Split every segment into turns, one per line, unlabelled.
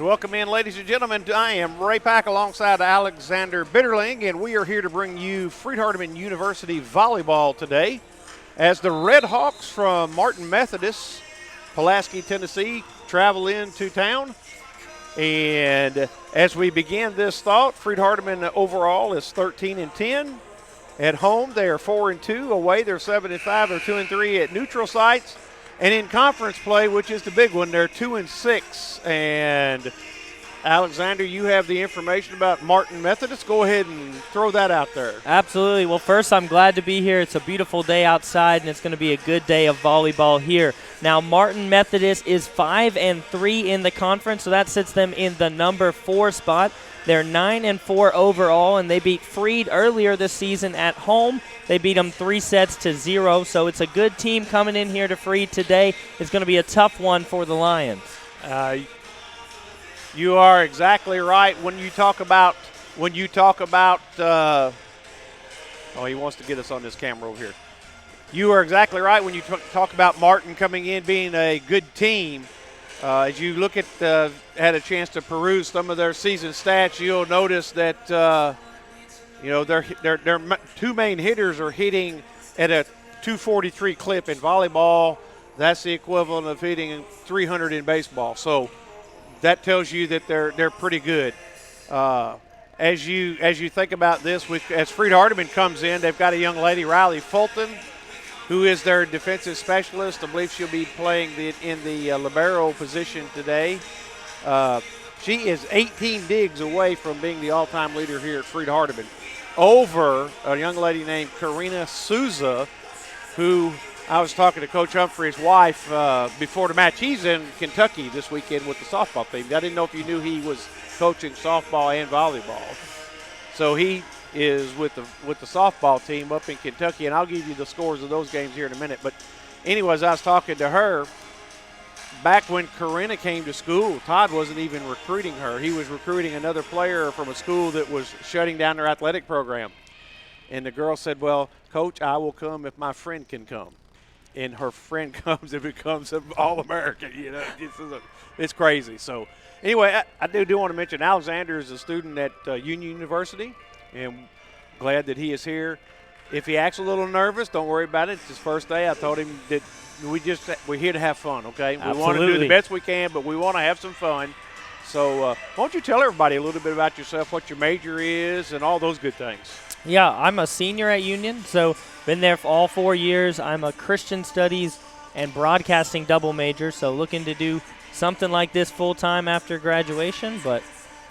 And welcome in, ladies and gentlemen. I am Ray Pack alongside Alexander Bitterling, and we are here to bring you Freed-Hardeman University volleyball today as the Red Hawks from Martin Methodist, Pulaski, Tennessee, travel into town. And as we begin this thought, Freed-Hardeman overall is 13-10. At home, they are 4-2. Away, they're 7-5. They're 2-3 at neutral sites. And in conference play, which is the big one, they're 2-6. And Alexander, you have the information about Martin Methodist. Go ahead and throw that out there.
Absolutely. Well, first, I'm glad to be here. It's a beautiful day outside, and it's going to be a good day of volleyball here. Now, Martin Methodist is 5-3 in the conference, so that sits them in the number 4 spot. They're 9-4 overall, and they beat Freed earlier this season at home. They beat them 3-0, so it's a good team coming in here to Freed today. It's going to be a tough one for the Lions.
You are exactly right. When you talk about, oh, he wants to get us on this camera over here. You are exactly right when you talk about Martin coming in being a good team. As you look at, had a chance to peruse some of their season stats, you'll notice that, their two main hitters are hitting at a 243 clip in volleyball. That's the equivalent of hitting 300 in baseball. So that tells you that they're pretty good. As you think about this, as Freed-Hardeman comes in, they've got a young lady, Riley Fulton, who is their defensive specialist. I believe she'll be playing in the libero position today. She is 18 digs away from being the all-time leader here at Freed-Hardeman over a young lady named Karina Souza, who I was talking to Coach Humphrey's wife before the match. He's in Kentucky this weekend with the softball team. I didn't know if you knew he was coaching softball and volleyball. So he is with the softball team up in Kentucky, and I'll give you the scores of those games here in a minute. But anyways, I was talking to her. Back when Corinna came to school, Todd wasn't even recruiting her. He was recruiting another player from a school that was shutting down their athletic program. And the girl said, well, Coach, I will come if my friend can come. And her friend comes and becomes an All-American. It's crazy. So anyway, I do want to mention Alexander is a student at Union University, and glad that he is here. If he acts a little nervous, don't worry about it. It's his first day. I told him that we're here to have fun, okay?
Absolutely.
We want to do the best we can, but we want to have some fun. So why don't you tell everybody a little bit about yourself, what your major is, and all those good things.
Yeah, I'm a senior at Union, so been there for all 4 years. I'm a Christian Studies and Broadcasting double major, so looking to do something like this full-time after graduation, but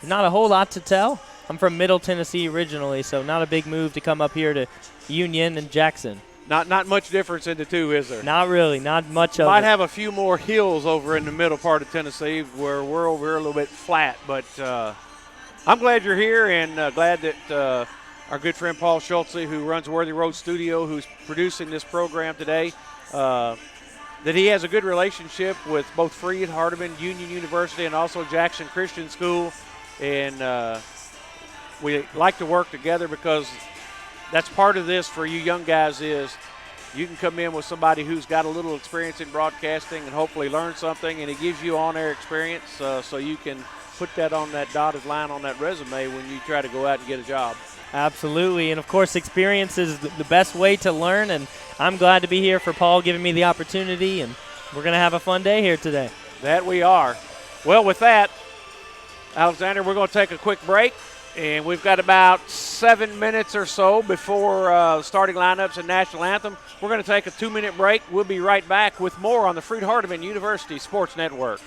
not a whole lot to tell. I'm from Middle Tennessee originally, so not a big move to come up here to Union and Jackson.
Not much difference in the two, is there?
Not really, not much of it.
Might have a few more hills over in the middle part of Tennessee where we're over here a little bit flat, but I'm glad you're here, and glad that our good friend Paul Schultze, who runs Worthy Road Studio, who's producing this program today, that he has a good relationship with both Freed-Hardeman, Union University, and also Jackson Christian School. And we like to work together because that's part of this for you young guys is you can come in with somebody who's got a little experience in broadcasting and hopefully learn something, and it gives you on-air experience so you can put that on that dotted line on that resume when you try to go out and get a job.
Absolutely, and of course experience is the best way to learn, and I'm glad to be here for Paul giving me the opportunity, and we're going to have a fun day here today.
That we are. Well, with that, Alexander, we're going to take a quick break, and we've got about 7 minutes or so before starting lineups and national anthem. We're going to take a 2-minute break. We'll be right back with more on the Freed-Hardeman University Sports Network.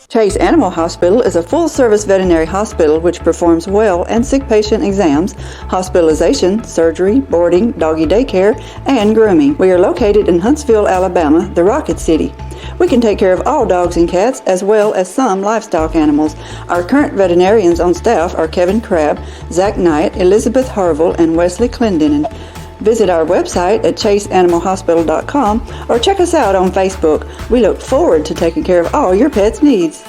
Chase Animal Hospital is a full-service veterinary hospital which performs well and sick patient exams, hospitalization, surgery, boarding, doggy daycare, and grooming. We are located in Huntsville, Alabama, the Rocket City. We can take care of all dogs and cats as well as some livestock animals. Our current veterinarians on staff are Kevin Crabb, Zach Knight, Elizabeth Harville, and Wesley Clendenin. Visit our website at chaseanimalhospital.com or check us out on Facebook. We look forward to taking care of all your pet's needs.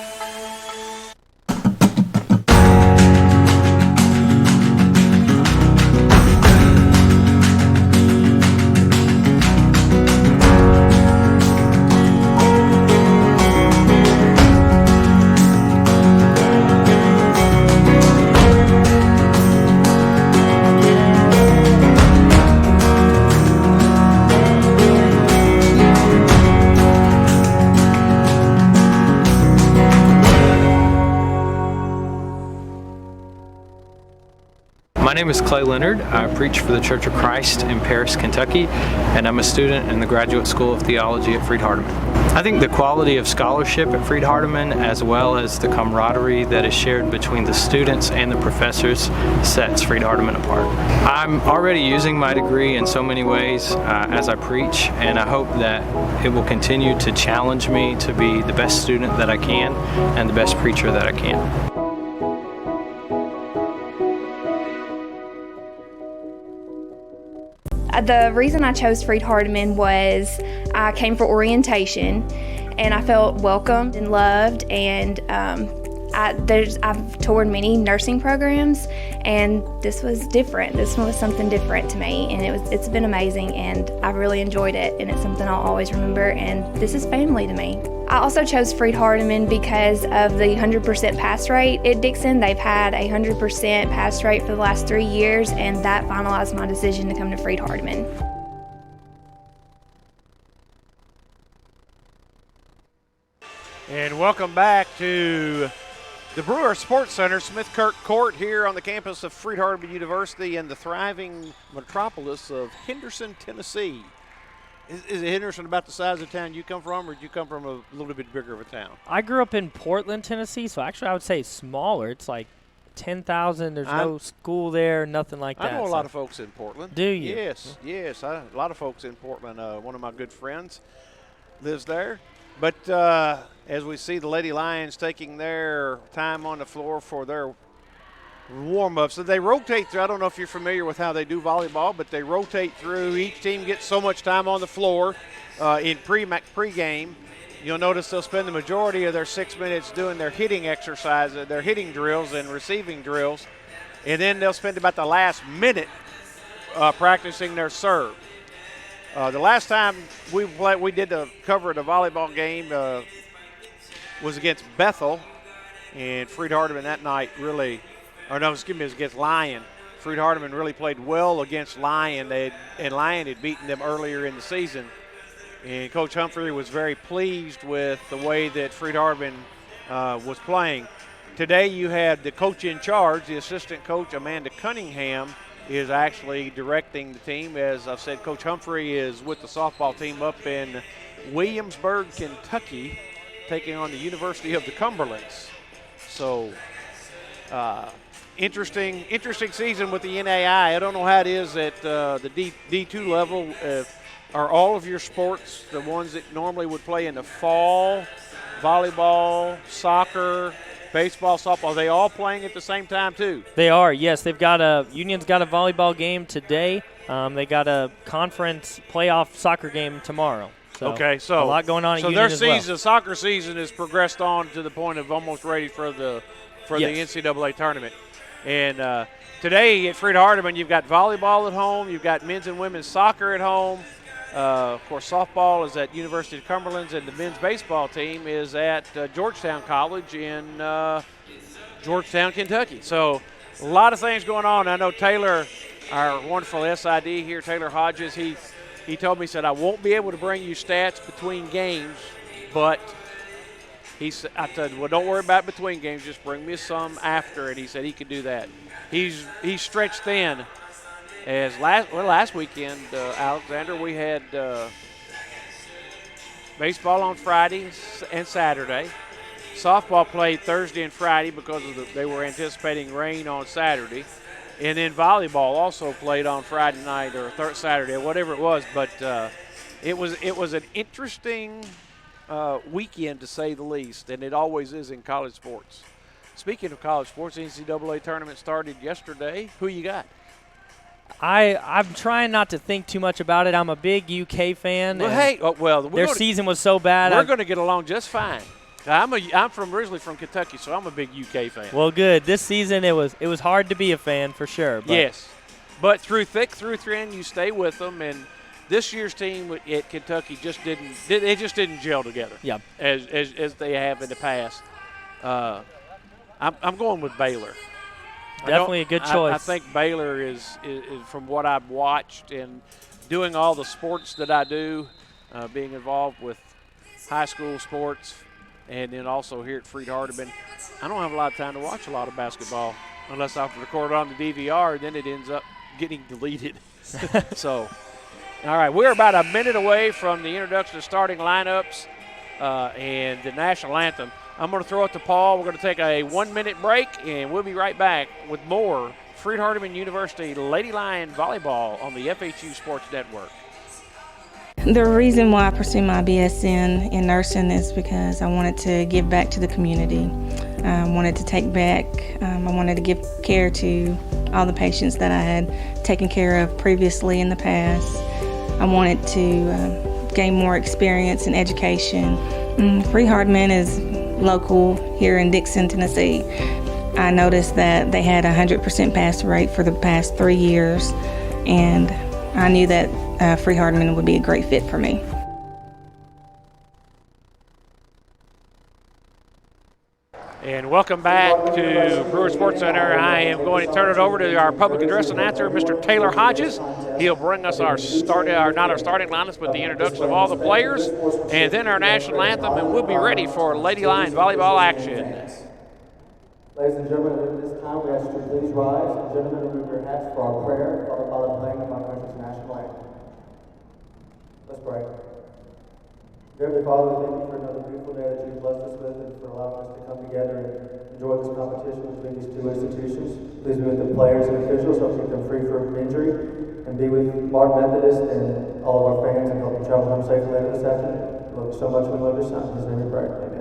My name is Clay Leonard. I preach for the Church of Christ in Paris, Kentucky, and I'm a student in the Graduate School of Theology at Freed-Hardeman. I think the quality of scholarship at Freed-Hardeman, as well as the camaraderie that is shared between the students and the professors, sets Freed-Hardeman apart. I'm already using my degree in so many ways as I preach, and I hope that it will continue to challenge me to be the best student that I can and the best preacher that I can.
The reason I chose Freed-Hardeman was I came for orientation and I felt welcomed and loved, and I've toured many nursing programs, and this was different. This one was something different to me, and it's been amazing, and I really enjoyed it, and it's something I'll always remember, and this is family to me. I also chose Freed-Hardeman because of the 100% pass rate at Dixon. They've had a 100% pass rate for the last 3 years, and that finalized my decision to come to Freed-Hardeman.
And welcome back to the Brewer Sports Center, Smith Kirk Court, here on the campus of Freed-Hardeman University in the thriving metropolis of Henderson, Tennessee. Is Henderson about the size of the town you come from, or do you come from a little bit bigger of a town?
I grew up in Portland, Tennessee, so actually I would say smaller. It's like 10,000. There's no school there, nothing like that.
I know a lot of folks in Portland.
Do you?
Yes. A lot of folks in Portland. One of my good friends lives there. But as we see the Lady Lions taking their time on the floor for their warm-ups, so they rotate through. I don't know if you're familiar with how they do volleyball, but they rotate through. Each team gets so much time on the floor in pre-game. You'll notice they'll spend the majority of their 6 minutes doing their hitting exercises, their hitting drills and receiving drills, and then they'll spend about the last minute practicing their serve. The last time we did the cover of the volleyball game was against Bethel, and Freed-Hardeman that night really – or no, excuse me, it was against Lyon. Freed-Hardeman really played well against Lyon, and Lyon had beaten them earlier in the season. And Coach Humphrey was very pleased with the way that Freed-Hardeman was playing. Today you had the coach in charge, the assistant coach, Amanda Cunningham, is actually directing the team. As I've said, Coach Humphrey is with the softball team up in Williamsburg, Kentucky, taking on the University of the Cumberlands. So interesting season with the NAI. I don't know how it is at the D2 level. Are all of your sports the ones that normally would play in the fall? Volleyball, soccer, baseball, softball, are they all playing at the same time too?
They are, yes. Union's got a volleyball game today. They got a conference playoff soccer game tomorrow. So
okay, so
a lot going on at Union as well.
So their soccer season has progressed on to the point of almost ready for the NCAA tournament. And today at Freed-Hardeman, you've got volleyball at home, you've got men's and women's soccer at home. Of course, softball is at University of Cumberland, and the men's baseball team is at Georgetown College in Georgetown, Kentucky. So a lot of things going on. I know Taylor, our wonderful SID here, Taylor Hodges, he told me, he said, I won't be able to bring you stats between games, but I said, well, don't worry about between games. Just bring me some after. And he said he could do that. He's stretched thin. As last weekend, Alexander, we had baseball on Friday and Saturday. Softball played Thursday and Friday because they were anticipating rain on Saturday. And then volleyball also played on Friday night or Saturday, or whatever it was. But it was an interesting weekend, to say the least, and it always is in college sports. Speaking of college sports, the NCAA tournament started yesterday. Who you got?
I'm trying not to think too much about it. I'm a big UK fan.
Well,
their season was so bad.
We're going to get along just fine. I'm originally from Kentucky, so I'm a big UK fan.
Well, good. This season it was hard to be a fan for sure. But
yes, but through thick, through thin, you stay with them. And this year's team at Kentucky just didn't gel together.
Yeah,
as they have in the past. I'm going with Baylor.
Definitely a good choice.
I think Baylor is from what I've watched and doing all the sports that I do, being involved with high school sports, and then also here at Freed-Hardeman. I don't have a lot of time to watch a lot of basketball. unless I record it on the DVR, then it ends up getting deleted. So, all right, we're about a minute away from the introduction of starting lineups and the national anthem. I'm going to throw it to Paul. We're going to take a 1-minute break, and we'll be right back with more Freed-Hardeman University Lady Lion Volleyball on the FHU Sports Network.
The reason why I pursued my BS in nursing is because I wanted to give back to the community. I wanted to take back, I wanted to give care to all the patients that I had taken care of previously in the past. I wanted to gain more experience in education. Freed-Hardeman is local here in Dixon, Tennessee. I noticed that they had a 100% pass rate for the past 3 years, and I knew that Freed-Hardeman would be a great fit for me.
And welcome back to Brewer Sports Center. I am going to turn it over to our public address announcer, Mr. Taylor Hodges. He'll bring us not our starting lineups, but the introduction of all the players, and then our national anthem, and we'll be ready for Lady Lion volleyball action.
Ladies and gentlemen, at this time we ask you to please rise and gentlemen remove your hats for our prayer, followed by the playing of our country's national anthem. Let's pray. Dear Father, we thank you for another beautiful day that you've blessed us with and for allowing us to come together and enjoy this competition between these two institutions. Please be with the players and officials, help keep them free from injury, and be with Martin Methodist and all of our fans and help them travel home safely later this afternoon. We love you so much, we love your son. In his name we pray. Amen.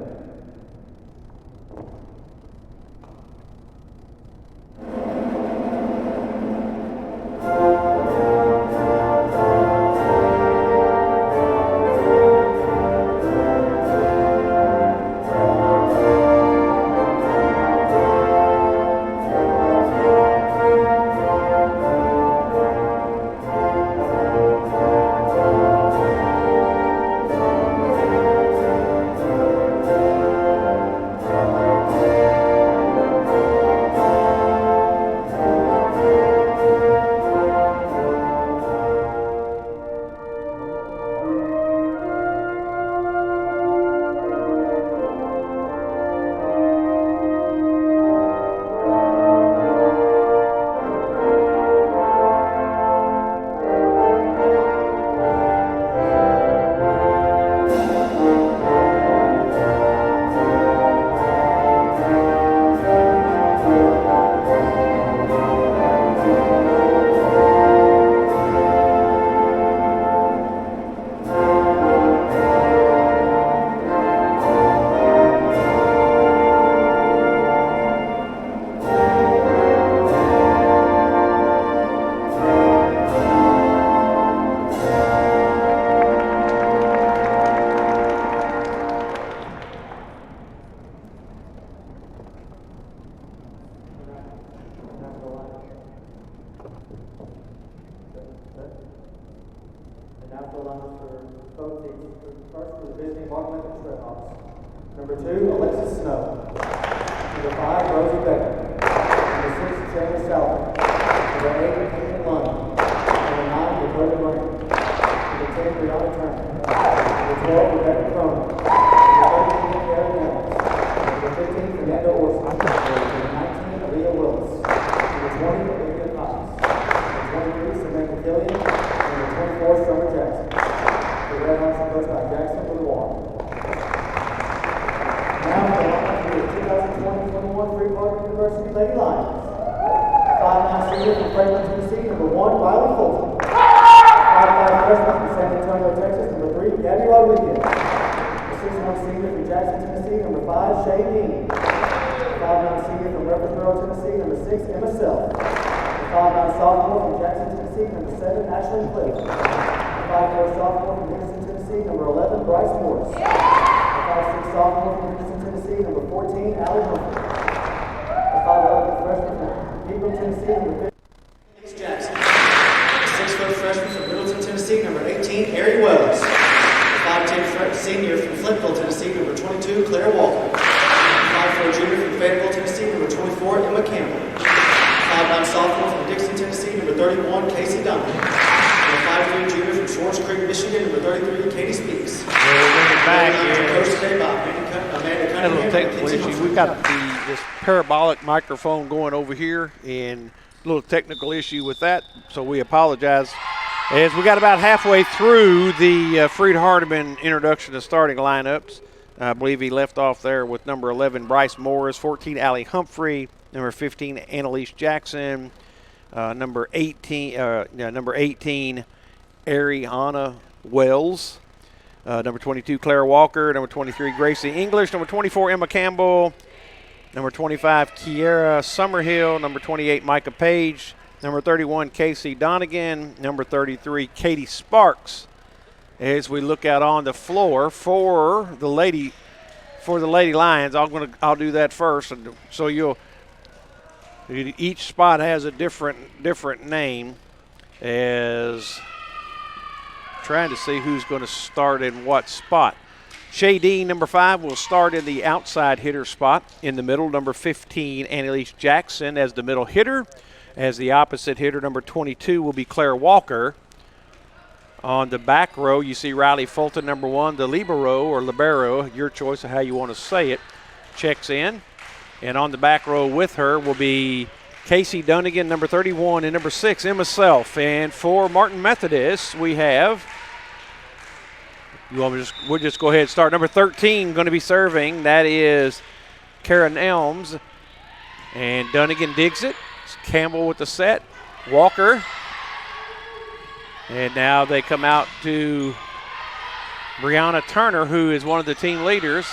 Number 2, Alexis Snow. Number 5, Rosie Becker. Number 6, Chandler Salvin. Number 8, Caitlin Lund. Number 9, Dakota Green. Number 10, Brianna Turner. Number 12, Rebecca Cronin. Number 13, Karen Evans. Number 15, Fernando Orson. Number 19, Aaliyah Willis. Number 20, Olivia Cox. Number 23, Samantha Killian. Number 24, Summer Jackson. The Red Hawks are coached by Jackson with the water. Now for the 2020-21 Freed-Hardeman University Lady Lions. 5'9" senior from Franklin, Tennessee, number 1, Riley Fulton. 5'5" freshman from San Antonio, Texas, number 3, Gabby Rodriguez. The 6'1" senior from Jackson, Tennessee, number 5, Shay Dean. 5'9" senior from Murfreesboro, Tennessee, number 6, Emma Self. The 5'9" sophomore from Jackson, Tennessee, number 7, Ashley Cliff. The 5'4" sophomore from Henderson, Tennessee, number 11, Bryce Morris. 5'6" sophomore from Henderson, Tennessee, number 14, Allie Humphrey. The 5'11" freshman from Hebron, Tennessee, number 15, Jackson. The 6' freshman from Middleton, Tennessee, number 18, Ari Wells. The 5'10" senior from Flintville, Tennessee, number 22, Claire Walker. The 5'4" junior from Fayetteville, Tennessee, number 24, Emma Campbell. The 5'9" sophomore from Dixon, Tennessee, number 31, Casey Duncan. The 5'3" junior from Swartz Creek, Michigan, number 33, Katie Speaks.
We'll bring it back here.
Coached today by Amanda
A little technical issue. We've got the this parabolic microphone going over here, and a little technical issue with that, so we apologize. As we got about halfway through the Freed-Hardeman introduction to starting lineups, I believe he left off there with number 11, Bryce Morris, 14, Allie Humphrey, number 15, Annalise Jackson, number 18, Ariana Wells, number 22, Claire Walker, number 23, Gracie English, number 24, Emma Campbell, number 25, Kiera Summerhill, number 28, Micah Page, number 31, Casey Donegan, number 33, Katie Sparks. As we look out on the floor for the Lady Lions, I'll do that first, and so each spot has a different name. As trying to see who's going to start in what spot. Shadeen, number 5, will start in the outside hitter spot. In the middle, number 15, Annalise Jackson as the middle hitter. As the opposite hitter, number 22, will be Claire Walker. On the back row, you see Riley Fulton, number 1, the libero, your choice of how you want to say it, checks in. And on the back row with her will be Casey Dunnigan, number 31, and number 6, Emma Self. And for Martin Methodist, we have, we'll just go ahead and start. Number 13 going to be serving. That is Karen Elms. And Dunnigan digs it. Campbell with the set. Walker. And now they come out to Brianna Turner, who is one of the team leaders.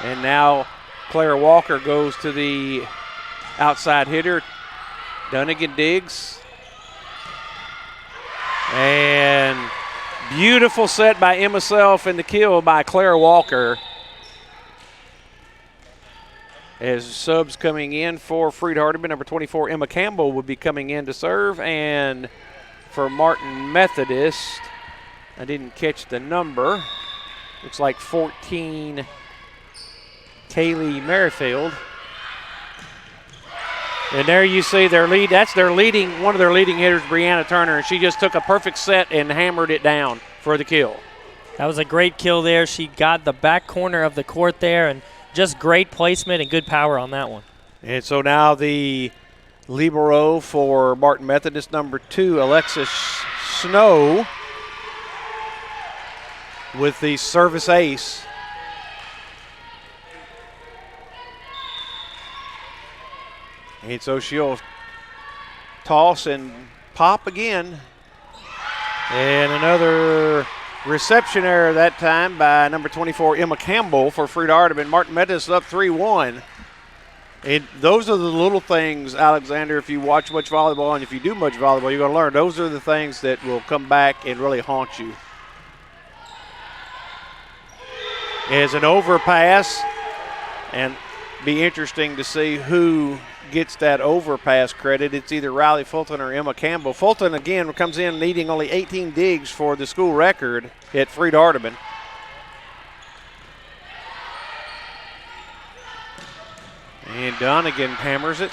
And now Claire Walker goes to the outside hitter. Dunnigan digs. And beautiful set by Emma Self and the kill by Claire Walker. As subs coming in for Freed-Hardeman, number 24, Emma Campbell will be coming in to serve. And for Martin Methodist, I didn't catch the number. Looks like 14, Kaylee Merrifield. And there you see their lead. That's one of their leading hitters, Brianna Turner, and she just took a perfect set and hammered it down for the kill.
That was a great kill there. She got the back corner of the court there, and just great placement and good power on that one.
And so now the libero for Martin Methodist, number 2, Alexis Snow, with the service ace. And so she'll toss and pop again. And another reception error that time by number 24, Emma Campbell, for Freed-Hardeman. Martin Methodist up 3-1. And those are the little things, Alexander, if you watch much volleyball and if you do much volleyball, you're going to learn. Those are the things that will come back and really haunt you. As an overpass, and be interesting to see who gets that overpass credit. It's either Riley Fulton or Emma Campbell. Fulton, again, comes in needing only 18 digs for the school record at Freed-Hardeman. And Donegan hammers it.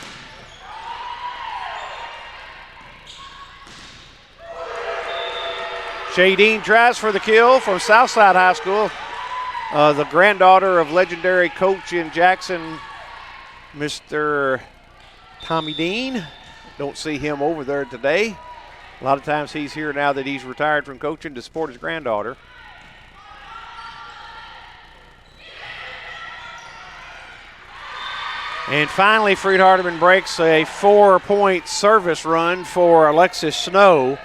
Shadeen tries for the kill from Southside High School. The granddaughter of legendary coach in Jackson, Mr. Tommy Dean. Don't see him over there today. A lot of times he's here now that he's retired from coaching to support his granddaughter. And finally, Freed-Hardeman breaks a 4-point service run for Alexis Snow.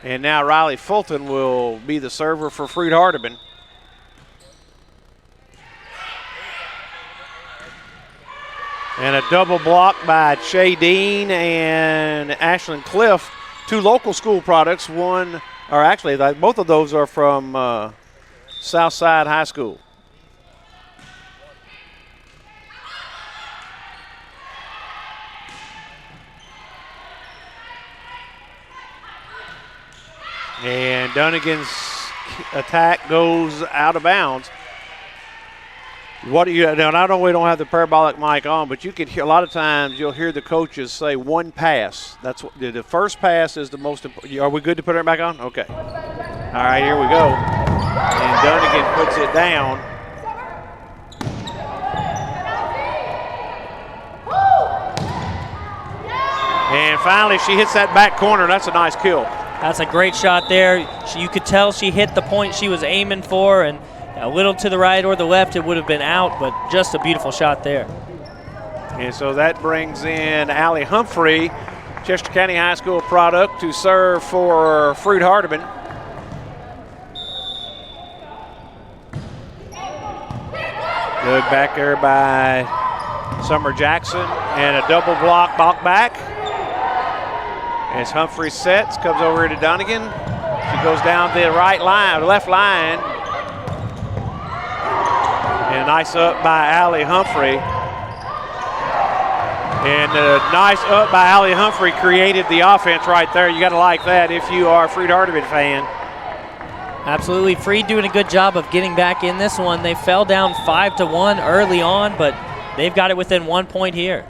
And now Riley Fulton will be the server for Freed-Hardeman. And a double block by Shadeen and Ashlyn Cliff, 2 local school products. One, or actually both of those are from Southside High School. And Dunnigan's attack goes out of bounds. What do you now? Not only don't have the parabolic mic on, but you can hear a lot of times. You'll hear the coaches say one pass. That's what the first pass is the most important. Are we good to put it back on? Okay. All right, here we go. And Dunnigan puts it down. And finally, she hits that back corner. That's a nice kill.
That's a great shot there. You could tell she hit the point she was aiming for, and a little to the right or the left, it would have been out, but just a beautiful shot there.
And so that brings in Allie Humphrey, Chester County High School product, to serve for Freed-Hardeman. Good back there by Summer Jackson, and a double block back. As Humphrey sets, comes over to Dunnigan. She goes down the left line. And nice up by Allie Humphrey. And a nice up by Allie Humphrey created the offense right there. You got to like that if you are a Freed-Hardeman fan.
Absolutely. Freed doing a good job of getting back in this one. They fell down 5-1 early on, but they've got it within 1 point here.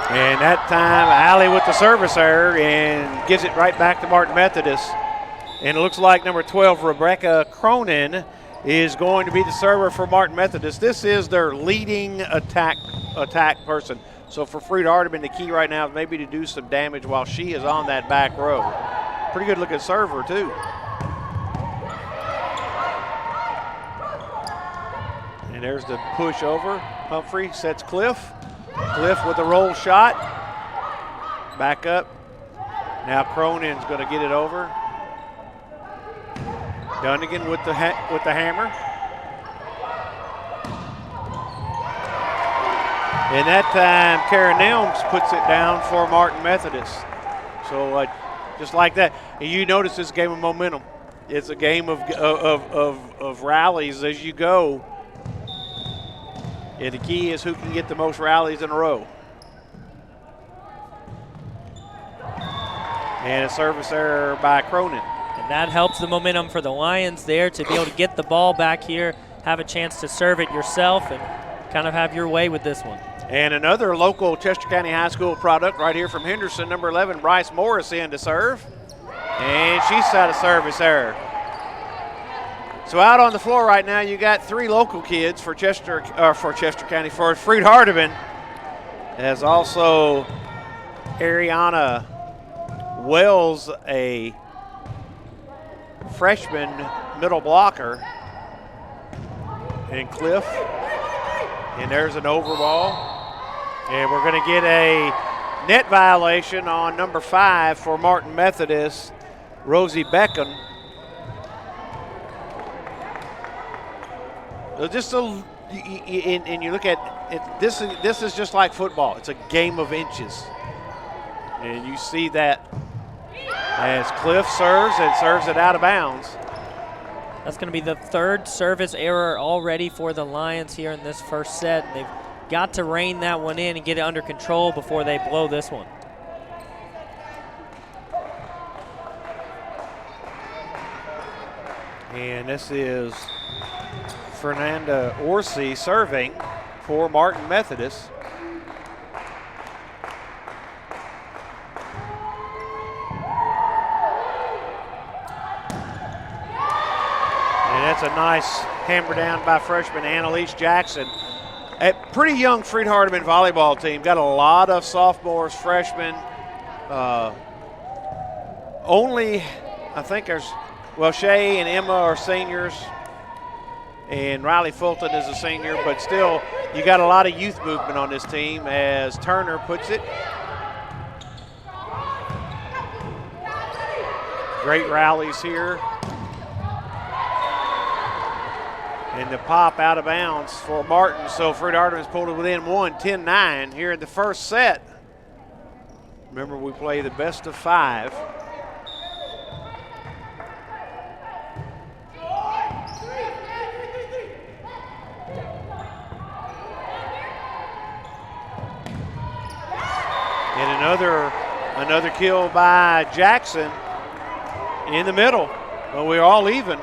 And that time, Allie with the service error and gives it right back to Martin Methodist. And it looks like number 12, Rebecca Cronin, is going to be the server for Martin Methodist. This is their leading attack person. So for Freed-Hardeman, the key right now is maybe to do some damage while she is on that back row. Pretty good looking server too. And there's the push over. Humphrey sets Cliff. Cliff with a roll shot. Back up. Now Cronin's going to get it over. Dunnigan with the hammer. And that time, Karen Nelms puts it down for Martin Methodist. So just like that. And you notice this game of momentum. It's a game of rallies as you go. And the key is who can get the most rallies in a row. And a service error by Cronin.
And that helps the momentum for the Lions there to be able to get the ball back here, have a chance to serve it yourself, and kind of have your way with this one.
And another local Chester County High School product right here from Henderson, number 11, Bryce Morris in to serve. And she's had a service error. So out on the floor right now, you got 3 local kids for Freed-Hardeman, as also Ariana Wells, a freshman middle blocker, and Cliff. And there's an overball. And we're going to get a net violation on number 5 for Martin Methodist, Rosie Beckham. And you look at it, this is just like football. It's a game of inches. And you see that as Cliff serves and serves it out of bounds.
That's going to be the 3rd service error already for the Lions here in this first set. And they've got to rein that one in and get it under control before they blow this one.
And this is Fernanda Orsi serving for Martin Methodist. And that's a nice hammer down by freshman Annalise Jackson. A pretty young Freed-Hardeman volleyball team. Got a lot of sophomores, freshmen. Only, I think there's, well, Shay and Emma are seniors. And Riley Fulton is a senior, but still, you got a lot of youth movement on this team, as Turner puts it. Great rallies here. And the pop out of bounds for Martin. So Freed-Hardeman's pulled it within 1, 10-9 here in the first set. Remember, we play the best of 5. And another kill by Jackson in the middle. Well, we're all even.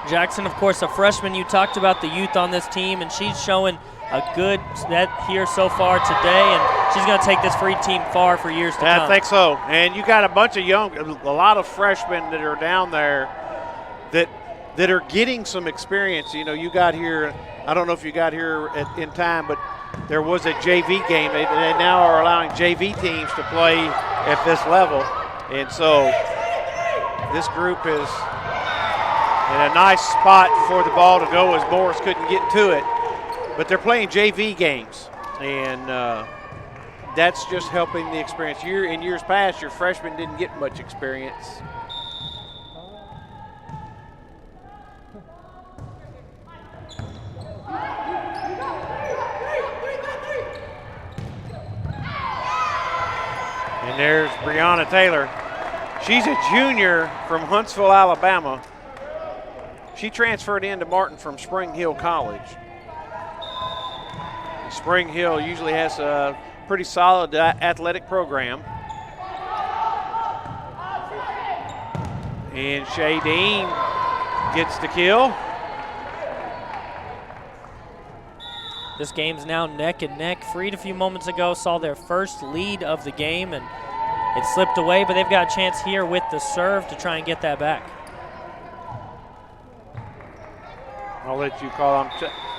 Jackson, of course, a freshman. You talked about the youth on this team, and she's showing a good net here so far today, and she's going to take this Freed team far for years to come.
I think so. And you got a bunch of a lot of freshmen that are down there that that are getting some experience. You know, you got here, I don't know if you got here in time, but there was a JV game. They now are allowing JV teams to play at this level. And so this group is in a nice spot for the ball to go, as Morris couldn't get to it. But they're playing JV games, and that's just helping the experience. In years past, your freshmen didn't get much experience. And there's Breonna Taylor. She's a junior from Huntsville, Alabama. She transferred into Martin from Spring Hill College. Spring Hill usually has a pretty solid athletic program. And Shay Dean gets the kill.
This game's now neck and neck. Freed a few moments ago saw their first lead of the game, and it slipped away, but they've got a chance here with the serve to try and get that back.
I'll let you call them.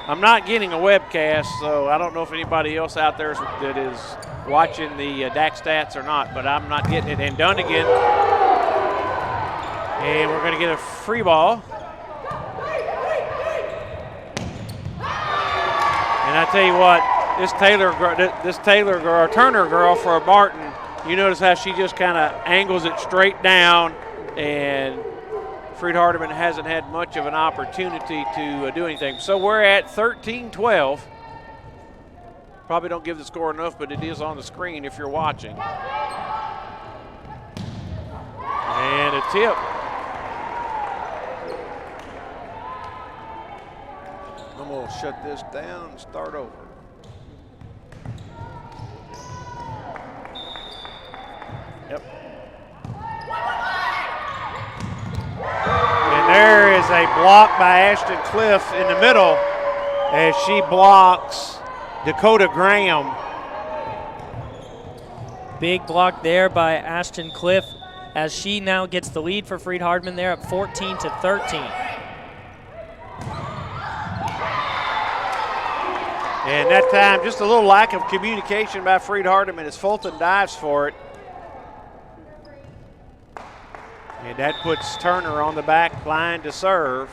I'm not getting a webcast, so I don't know if anybody else out there that is watching the DAC stats or not, but I'm not getting it. And Dunnigan. And we're going to get a free ball. And I tell you what, this Turner girl for Martin, you notice how she just kind of angles it straight down, and Freed-Hardeman hasn't had much of an opportunity to do anything. So we're at 13-12. Probably don't give the score enough, but it is on the screen if you're watching. And a tip. I'm going to shut this down and start over. Yep. And there is a block by Ashton Cliff in the middle as she blocks Dakota Graham.
Big block there by Ashton Cliff as she now gets the lead for Freed-Hardeman. They're up 14-13.
And that time, just a little lack of communication by Freed-Hardeman as Fulton dives for it. And that puts Turner on the back line to serve.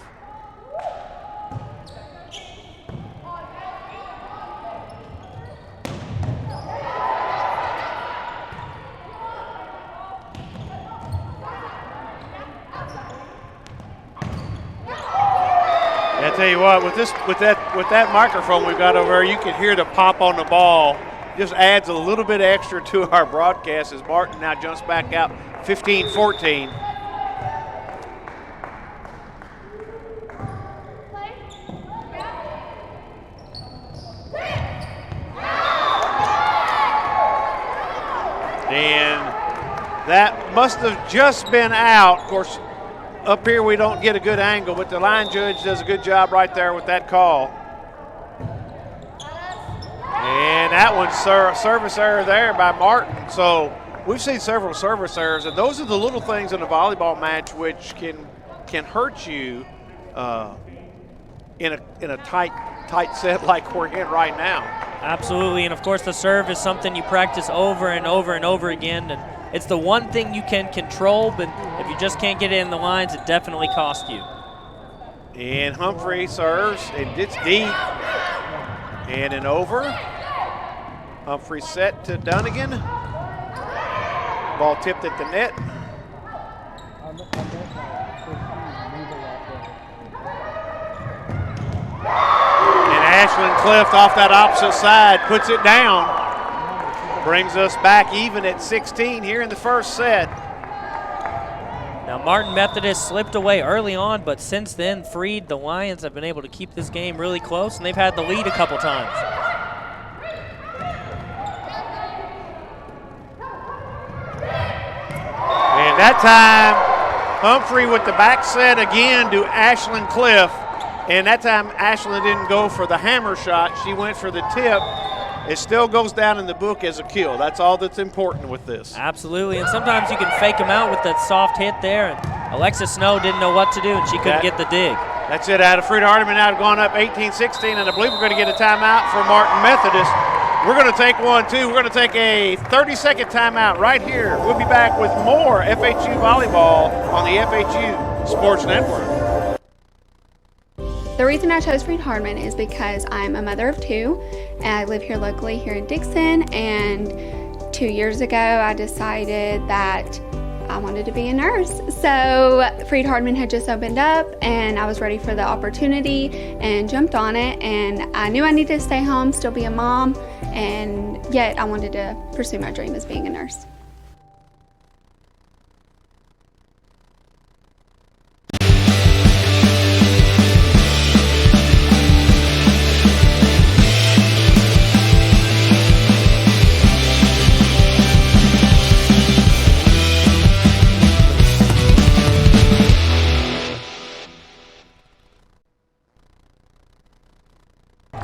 I tell you what, with that microphone we've got over there, you can hear the pop on the ball. Just adds a little bit extra to our broadcast as Martin now jumps back out 15-14. And that must have just been out. Of course, up here we don't get a good angle, but the line judge does a good job right there with that call. And that one's service error there by Martin. So we've seen several service errors, and those are the little things in a volleyball match which can hurt you in a tight set like we're in right now.
Absolutely, and of course the serve is something you practice over and over and over again, and it's the one thing you can control, but if you just can't get it in the lines, it definitely costs you.
And Humphrey serves, and it's deep, and an over. Humphrey set to Dunnigan. Ball tipped at the net. And Ashlyn Clift off that opposite side puts it down. Brings us back even at 16 here in the first set.
Now Martin Methodist slipped away early on, but since then, Freed, the Lions, have been able to keep this game really close, and they've had the lead a couple times.
And that time, Humphrey with the back set again to Ashlyn Cliff. And that time, Ashlyn didn't go for the hammer shot. She went for the tip. It still goes down in the book as a kill. That's all that's important with this.
Absolutely, and sometimes you can fake them out with that soft hit there. And Alexis Snow didn't know what to do, and she couldn't get the dig.
That's it out of Freed-Hardeman. Now gone up 18-16, and I believe we're going to get a timeout for Martin Methodist. We're going to take one, too. We're going to take a 30-second timeout right here. We'll be back with more FHU volleyball on the FHU Sports Network.
The reason I chose Freed-Hardeman is because I'm a mother of two, and I live here locally here in Dixon, and 2 years ago I decided that I wanted to be a nurse. So Freed-Hardeman had just opened up and I was ready for the opportunity and jumped on it, and I knew I needed to stay home, still be a mom, and yet I wanted to pursue my dream as being a nurse.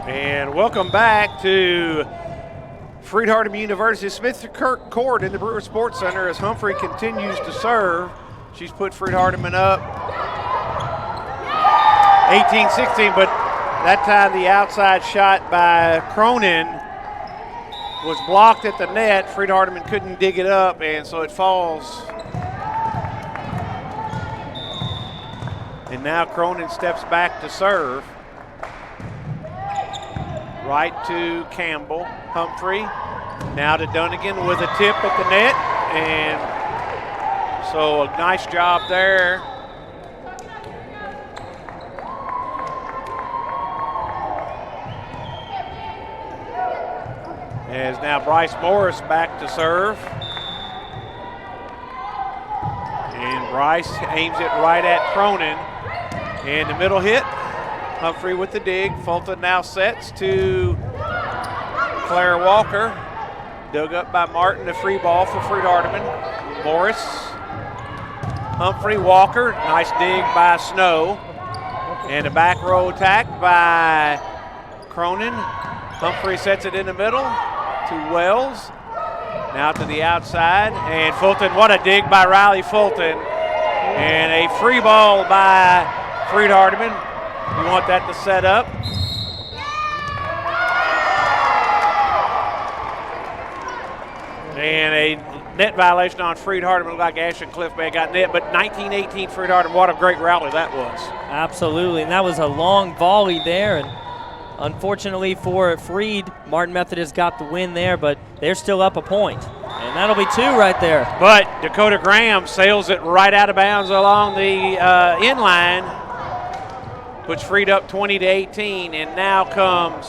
And welcome back to Freed-Hardeman University Smith Kirk Court in the Brewer Sports Center as Humphrey continues to serve. She's put Freed-Hardeman up 18-16, but that time the outside shot by Cronin was blocked at the net. Freed-Hardeman couldn't dig it up, and so it falls. And now Cronin steps back to serve. Right to Campbell. Humphrey now to Dunnigan with a tip at the net, and so a nice job there. As now Bryce Morris back to serve, and Bryce aims it right at Cronin, and the middle hit. Humphrey with the dig. Fulton now sets to Claire Walker. Dug up by Martin, the free ball for Freed-Hardeman. Morris, Humphrey, Walker. Nice dig by Snow. And a back row attack by Cronin. Humphrey sets it in the middle to Wells. Now to the outside. And Fulton, what a dig by Riley Fulton. And a free ball by Freed-Hardeman. You want that to set up. And a net violation on Freed-Hardeman. Looked like Ashton Cliff may have got net, but 19-18 Freed-Hardeman. What a great rally that was.
Absolutely, and that was a long volley there. And unfortunately for Freed, Martin Methodist got the win there, but they're still up a point. And that'll be two right there.
But Dakota Graham sails it right out of bounds along the inline. Puts Freed up 20-18, and now comes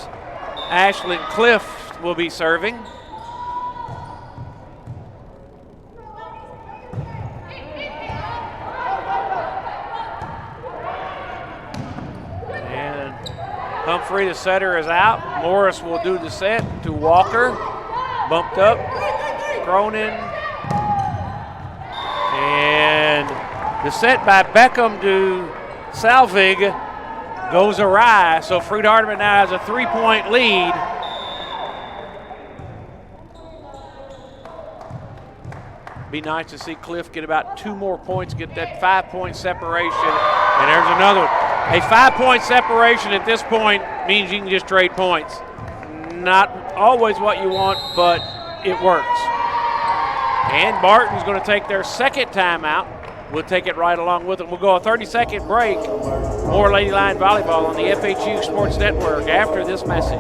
Ashlyn Cliff will be serving. And Humphrey, the setter, is out. Morris will do the set to Walker. Bumped up. Cronin. And the set by Beckham to Salvig goes awry, so Freed-Hardeman now has a 3-point lead. Be nice to see Cliff get about 2 more points, get that 5-point separation. And there's another one. A 5-point separation at this point means you can just trade points. Not always what you want, but it works. And Martin's going to take their second timeout. We'll take it right along with it. We'll go a 30-second break. More Lady Lion volleyball on the FHU Sports Network after this message.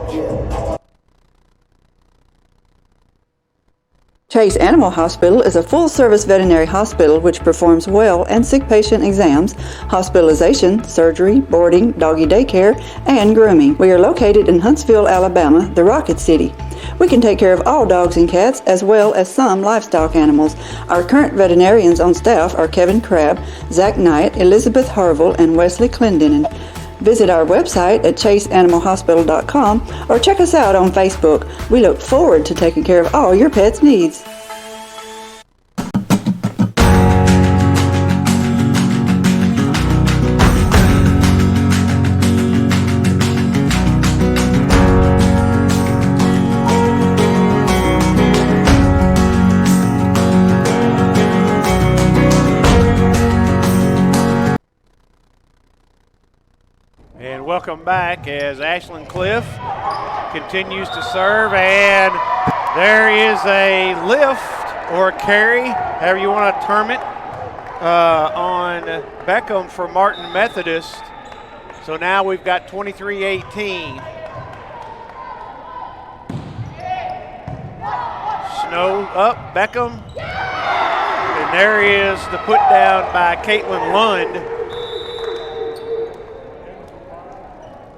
Chase Animal Hospital is a full-service veterinary hospital which performs well and sick patient exams, hospitalization, surgery, boarding, doggy daycare, and grooming. We are located in Huntsville, Alabama, the Rocket City. We can take care of all dogs and cats as well as some livestock animals. Our current veterinarians on staff are Kevin Crabb, Zach Knight, Elizabeth Harville, and Wesley Clendenin. Visit our website at chaseanimalhospital.com or check us out on Facebook. We look forward to taking care of all your pet's needs.
welcome back as Ashlyn Cliff continues to serve, and there is a lift or a carry, however you want to term it, on Beckham for Martin Methodist. So now we've got 23-18. Snow up, Beckham. And there is the put down by Caitlin Lund.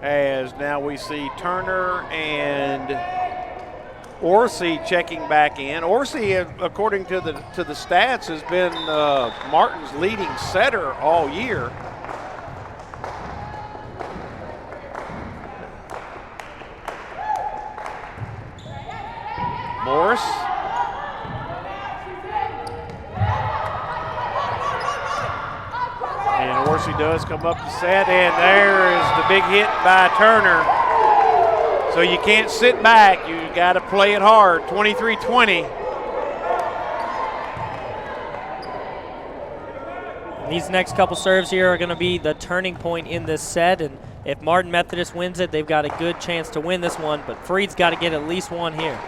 As now we see Turner and Orsi checking back in. Orsi, according to the stats, has been Martin's leading setter all year. Morris. And Orsi does come up to set, and there is the big hit by Turner. So you can't sit back, you got to play it hard. 23-20.
These next couple serves here are going to be the turning point in this set, and if Martin Methodist wins it, they've got a good chance to win this one, but Freed's got to get at least one here.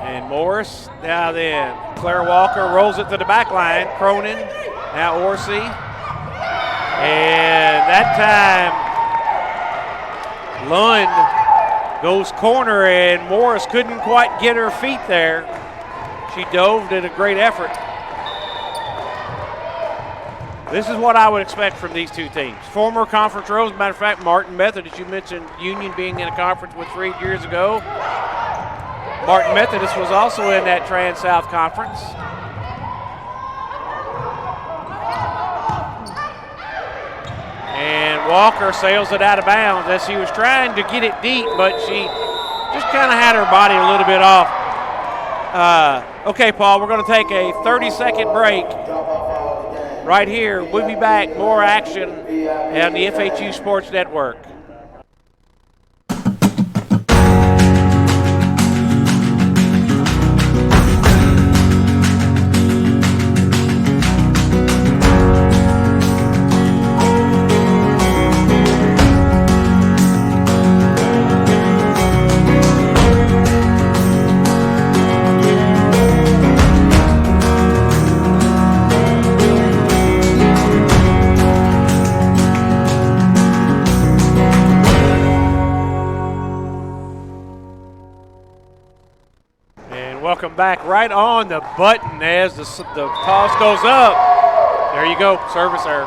And Morris, now then, Claire Walker rolls it to the back line. Cronin, now Orsi. And that time, Lund goes corner, and Morris couldn't quite get her feet there. She dove, did a great effort. This is what I would expect from these two teams. Former conference rows, matter of fact, Martin Methodist, you mentioned Union being in a conference with Freed years ago. Martin Methodist was also in that Trans-South Conference. And Walker sails it out of bounds as she was trying to get it deep, but she just kind of had her body a little bit off. Okay, Paul, we're going to take a 30-second break right here. We'll be back. More action on the FHU Sports Network. Welcome back, right on the button as the toss goes up. There you go, service error.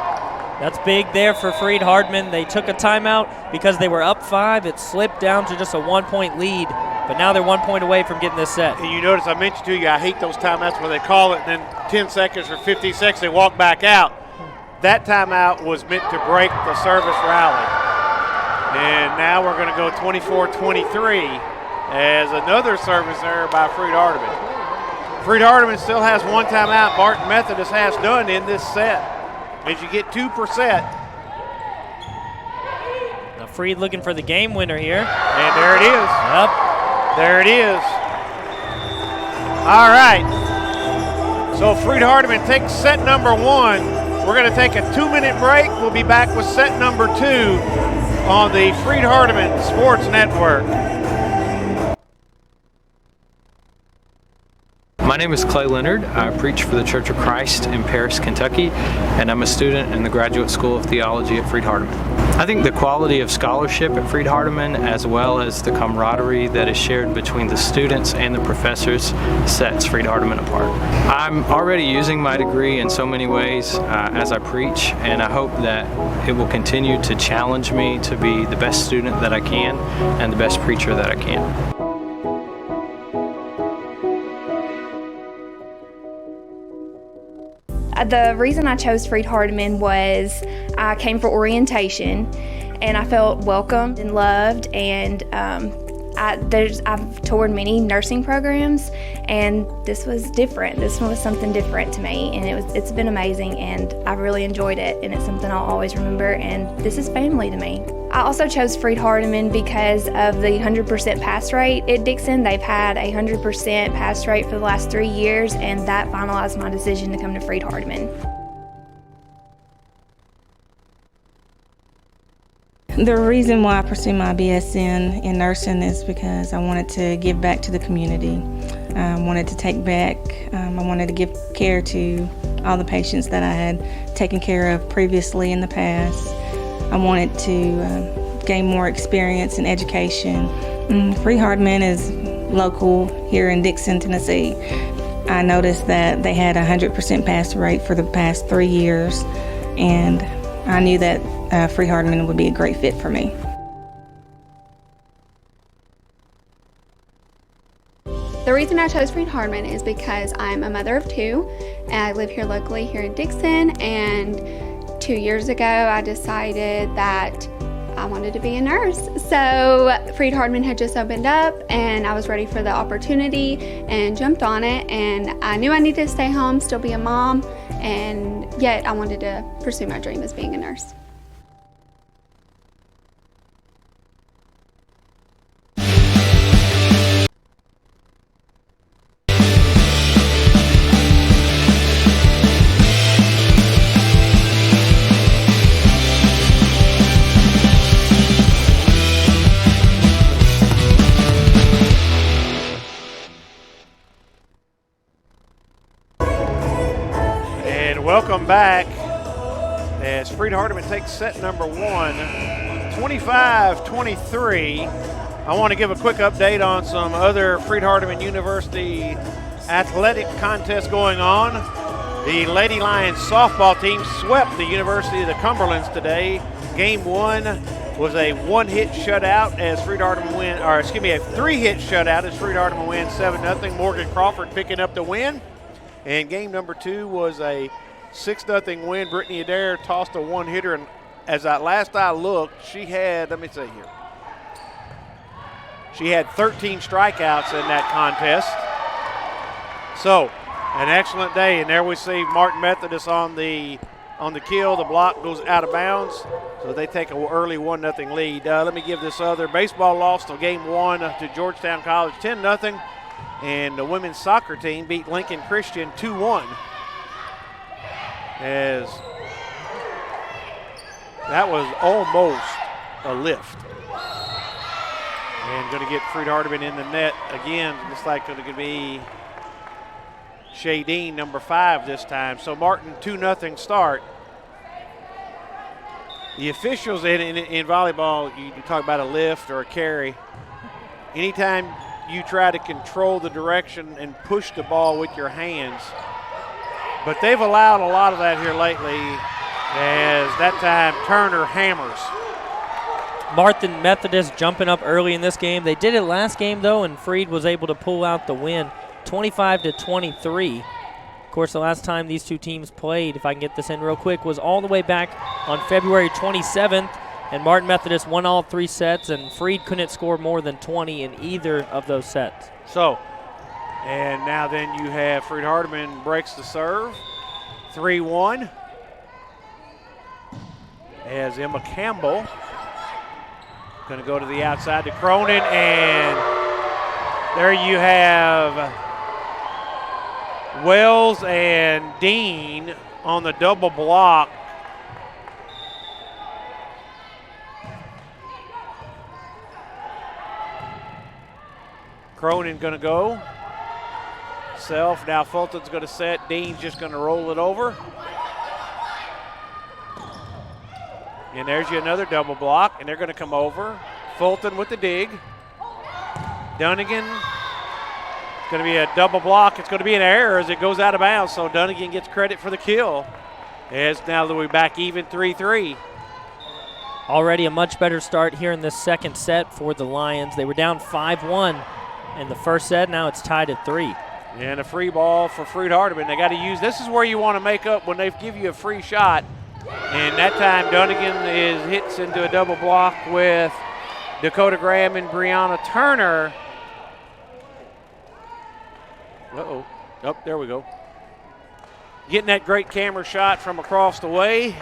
That's big there for Freed-Hardeman. They took a timeout because they were up 5. It slipped down to just a 1-point lead, but now they're 1 point away from getting this set.
And you notice I mentioned to you, I hate those timeouts where they call it and then 10 seconds or 15 seconds they walk back out. That timeout was meant to break the service rally. And now we're going to go 24-23. As another service error by Freed-Hardeman. Freed-Hardeman still has one timeout. Martin Methodist has done in this set. As you get 2 per set.
Now Freed looking for the game winner here.
And there it is.
Yep.
There it is. All right. So Freed-Hardeman takes set number 1. We're going to take a 2-minute break. We'll be back with set number 2 on the Freed-Hardeman Sports Network.
My name is Clay Leonard. I preach for the Church of Christ in Paris, Kentucky, and I'm a student in the Graduate School of Theology at Freed-Hardeman. I think the quality of scholarship at Freed-Hardeman, as well as the camaraderie that is shared between the students and the professors, sets Freed-Hardeman apart. I'm already using my degree in so many ways as I preach, and I hope that it will continue to challenge me to be the best student that I can and the best preacher that I can.
The reason I chose Freed-Hardeman was I came for orientation and I felt welcomed and loved, and I've toured many nursing programs, and this was different. This one was something different to me, and it's been amazing, and I've really enjoyed it, and it's something I'll always remember, and this is family to me. I also chose Freed-Hardeman because of the 100% pass rate at Dixon. They've had a 100% pass rate for the last 3 years, and that finalized my decision to come to Freed-Hardeman.
The reason why I pursued my BS in nursing is because I wanted to give back to the community. I wanted to take back, I wanted to give care to all the patients that I had taken care of previously in the past. I wanted to gain more experience in education. Freed-Hardeman is local here in Dixon, Tennessee. I noticed that they had a 100% pass rate for the past 3 years, and I knew that Freed-Hardeman would be a great fit for me.
The reason I chose Freed-Hardeman is because I'm a mother of 2, and I live here locally here in Dixon, and 2 years ago I decided that I wanted to be a nurse. So Freed-Hardeman had just opened up, and I was ready for the opportunity and jumped on it, and I knew I needed to stay home, still be a mom, and yet I wanted to pursue my dream as being a nurse.
Welcome back as Freed-Hardeman takes set number 1, 25-23. I want to give a quick update on some other Freed-Hardeman University athletic contests going on. The Lady Lions softball team swept the University of the Cumberlands today. Game 1 was a 1-hit shutout as Freed-Hardeman win, or excuse me, a 3-hit shutout as Freed-Hardeman wins 7-0. Morgan Crawford picking up the win. And game number 2 was a 6-0 win. Brittany Adair tossed a 1-hitter, and as last I looked, she had, let me see here, she had 13 strikeouts in that contest. So, an excellent day, and there we see Martin Methodist on the kill. The block goes out of bounds, so they take an early 1-0 lead. Let me give this other baseball loss to game 1 to Georgetown College, 10-0, and the women's soccer team beat Lincoln Christian 2-1. As that was almost a lift. And going to get Freed-Hardeman in the net again. Looks like it's going to be Shadeen, number 5 this time. So Martin, 2-0 start. The officials in volleyball, you talk about a lift or a carry. Anytime you try to control the direction and push the ball with your hands, but they've allowed a lot of that here lately, as that time Turner hammers.
Martin Methodist jumping up early in this game. They did it last game, though, and Freed was able to pull out the win, 25-23. Of course, the last time these two teams played, if I can get this in real quick, was all the way back on February 27th, and Martin Methodist won all 3 sets, and Freed couldn't score more than 20 in either of those sets.
So, and now then you have Freed-Hardeman breaks the serve, 3-1. As Emma Campbell going to go to the outside to Cronin, and there you have Wells and Dean on the double block. Cronin going to go. Self, now Fulton's going to set. Dean's just going to roll it over. And there's you another double block, and they're going to come over. Fulton with the dig. Dunnigan, it's going to be a double block. It's going to be an error as it goes out of bounds, so Dunnigan gets credit for the kill. As now that we're back even 3-3.
Already a much better start here in this second set for the Lions. They were down 5-1 in the first set. Now it's tied at 3.
And a free ball for Freed-Hardeman. They got to use, this is where you want to make up when they give you a free shot. And that time Dunnigan hits into a double block with Dakota Graham and Brianna Turner. Uh-oh. Oh, there we go. Getting that great camera shot from across the way.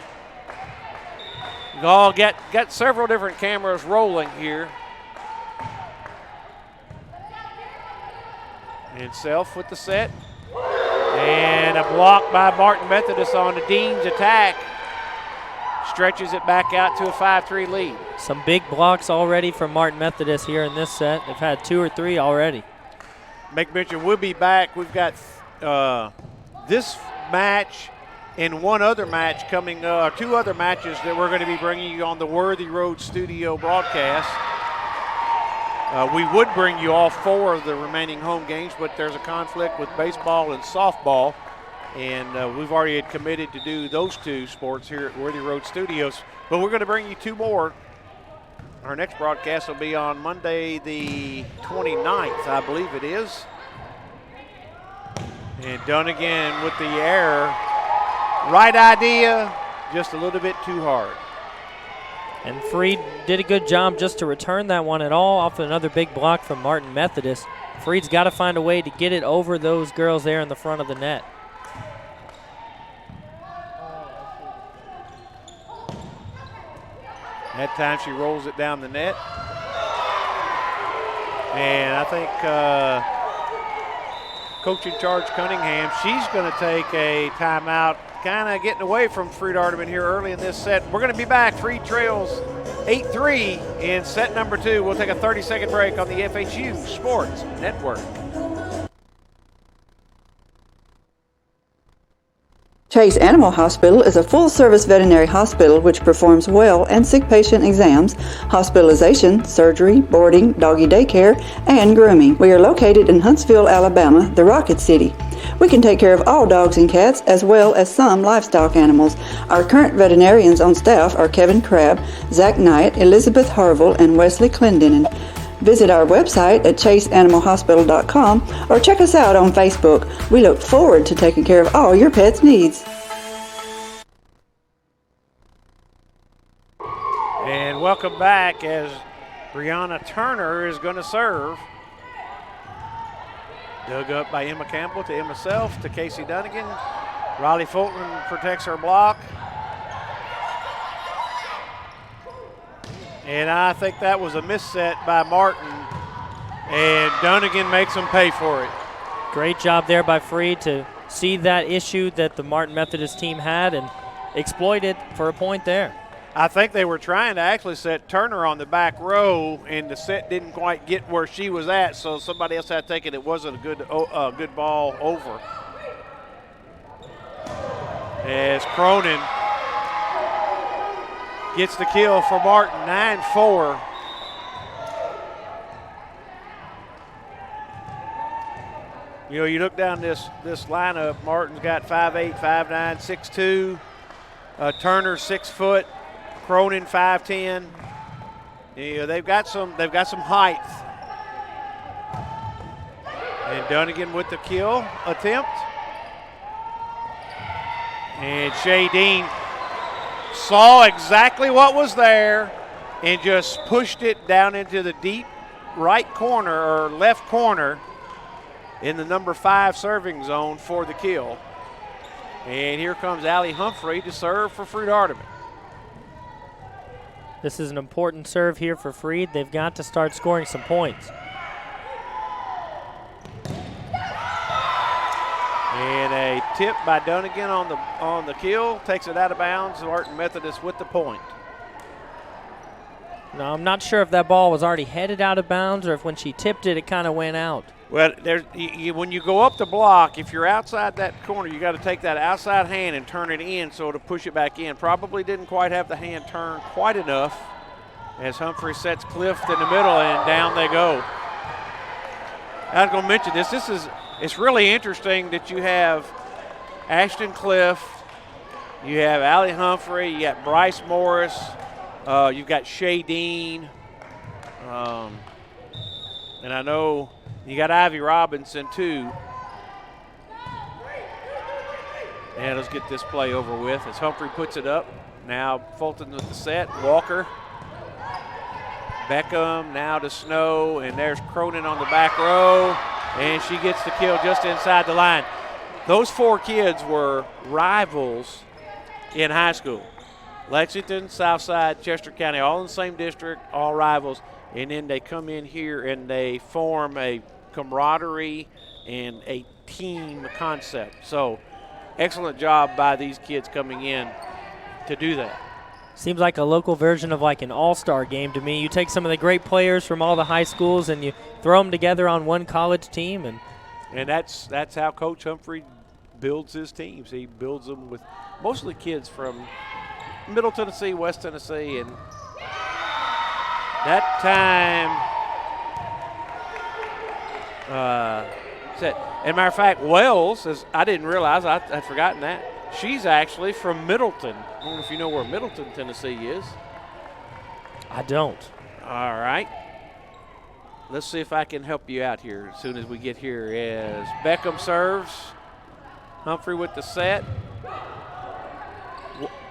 You all got several different cameras rolling here. And Self with the set. And a block by Martin Methodist on the Dean's attack. stretches it back out to a 5-3 lead.
Some big blocks already from Martin Methodist here in this set. They've had 2 or 3 already.
Make mention, we'll be back. We've got this match and one other match coming, 2 other matches that we're going to be bringing you on the Worthy Road Studio broadcast. We would bring you all 4 of the remaining home games, but there's a conflict with baseball and softball, and we've already had committed to do those 2 sports here at Worthy Road Studios. But we're going to bring you 2 more. Our next broadcast will be on Monday the 29th, I believe it is. And Dunnigan with the error. Right idea, just a little bit too hard.
And Freed did a good job just to return that one at all off another big block from Martin Methodist. Freed's got to find a way to get it over those girls there in the front of the net.
That time she rolls it down the net. And I think coach in charge Cunningham, she's going to take a timeout, kind of getting away from Freed-Hardeman here early in this set. We're going to be back. Freed trails 8-3 in set number 2. We'll take a 30-second break on the FHU Sports Network.
Chase Animal Hospital is a full-service veterinary hospital which performs well and sick patient exams, hospitalization, surgery, boarding, doggy daycare, and grooming. We are located in Huntsville, Alabama, the Rocket City. We can take care of all dogs and cats as well as some livestock animals. Our current veterinarians on staff are Kevin Crabb, Zach Knight, Elizabeth Harville, and Wesley Clendenin. Visit our website at chaseanimalhospital.com or check us out on Facebook. We look forward to taking care of all your pet's needs.
And welcome back as Brianna Turner is going to serve. Dug up by Emma Campbell to Emma Self to Casey Dunnigan. Riley Fulton protects her block. And I think that was a misset by Martin. And Dunnigan makes them pay for it.
Great job there by Freed to see that issue that the Martin Methodist team had and exploit it for a point there.
I think they were trying to actually set Turner on the back row, and the set didn't quite get where she was at, so somebody else had to take it. It wasn't a good ball over. As Cronin gets the kill for Martin, 9-4. You know, you look down this lineup, Martin's got 5'8", 5'9", 6'2". Turner 6 foot, Cronin 5'10". You know, they've got some height. And Dunnigan with the kill attempt. And Shay Dean saw exactly what was there and just pushed it down into the deep right corner or left corner in the number 5 serving zone for the kill. And here comes Allie Humphrey to serve for Freed-Hardeman.
This is an important serve here for Freed. They've got to start scoring some points.
And a tip by Dunnigan on the kill takes it out of bounds. Martin Methodist with the point.
Now, I'm not sure if that ball was already headed out of bounds or if when she tipped it, it kind of went out.
Well, when you go up the block, if you're outside that corner, you got to take that outside hand and turn it in so to push it back in. Probably didn't quite have the hand turned quite enough as Humphrey sets Clift in the middle and down they go. I was going to mention this. It's really interesting that you have Ashton Clift, you have Allie Humphrey, you got Bryce Morris, you've got Shay Dean, and I know you got Ivy Robinson too. And let's get this play over with as Humphrey puts it up. Now Fulton with the set, Walker, Beckham, now to Snow, and there's Cronin on the back row, and she gets the kill just inside the line. Those 4 kids were rivals in high school. Lexington, Southside, Chester County, all in the same district, all rivals. And then they come in here and they form a camaraderie and a team concept. So excellent job by these kids coming in to do that.
Seems like a local version of like an all-star game to me. You take some of the great players from all the high schools and you throw them together on one college team.
And that's how Coach Humphrey builds his teams. He builds them with mostly kids from Middle Tennessee, West Tennessee, and that time, and matter of fact, Wells, I didn't realize, I'd forgotten that. She's actually from Middleton. I don't know if you know where Middleton, Tennessee is.
I don't.
All right. Let's see if I can help you out here as soon as we get here. As Beckham serves, Humphrey with the set.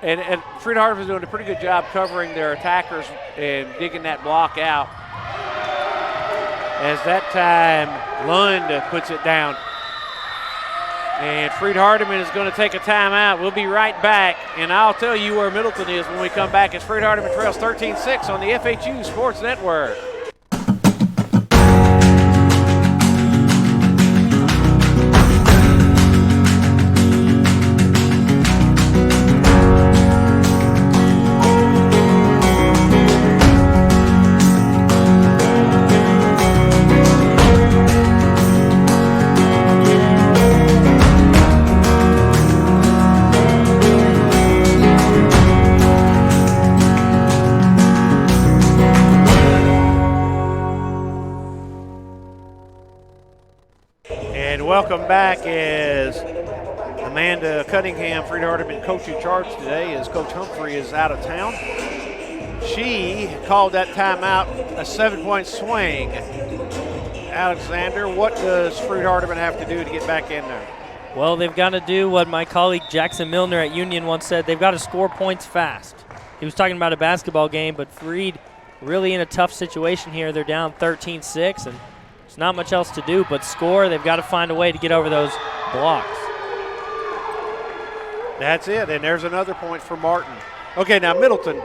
And Freed-Hardeman is doing a pretty good job covering their attackers and digging that block out. As that time, Lund puts it down. And Freed-Hardeman is going to take a timeout. We'll be right back, and I'll tell you where Middleton is when we come back as Freed-Hardeman trails 13-6 on the FHU Sports Network. Welcome back as Amanda Cunningham, Freed-Hardeman coach in charge today, as Coach Humphrey is out of town. She called that timeout a 7-point swing. Alexander, what does Freed-Hardeman have to do to get back in there?
Well, they've got to do what my colleague Jackson Milner at Union once said. They've got to score points fast. He was talking about a basketball game, but Freed really in a tough situation here. They're down 13-6, and there's not much else to do but score. They've got to find a way to get over those blocks.
That's it, and there's another point for Martin. Okay, now Middleton,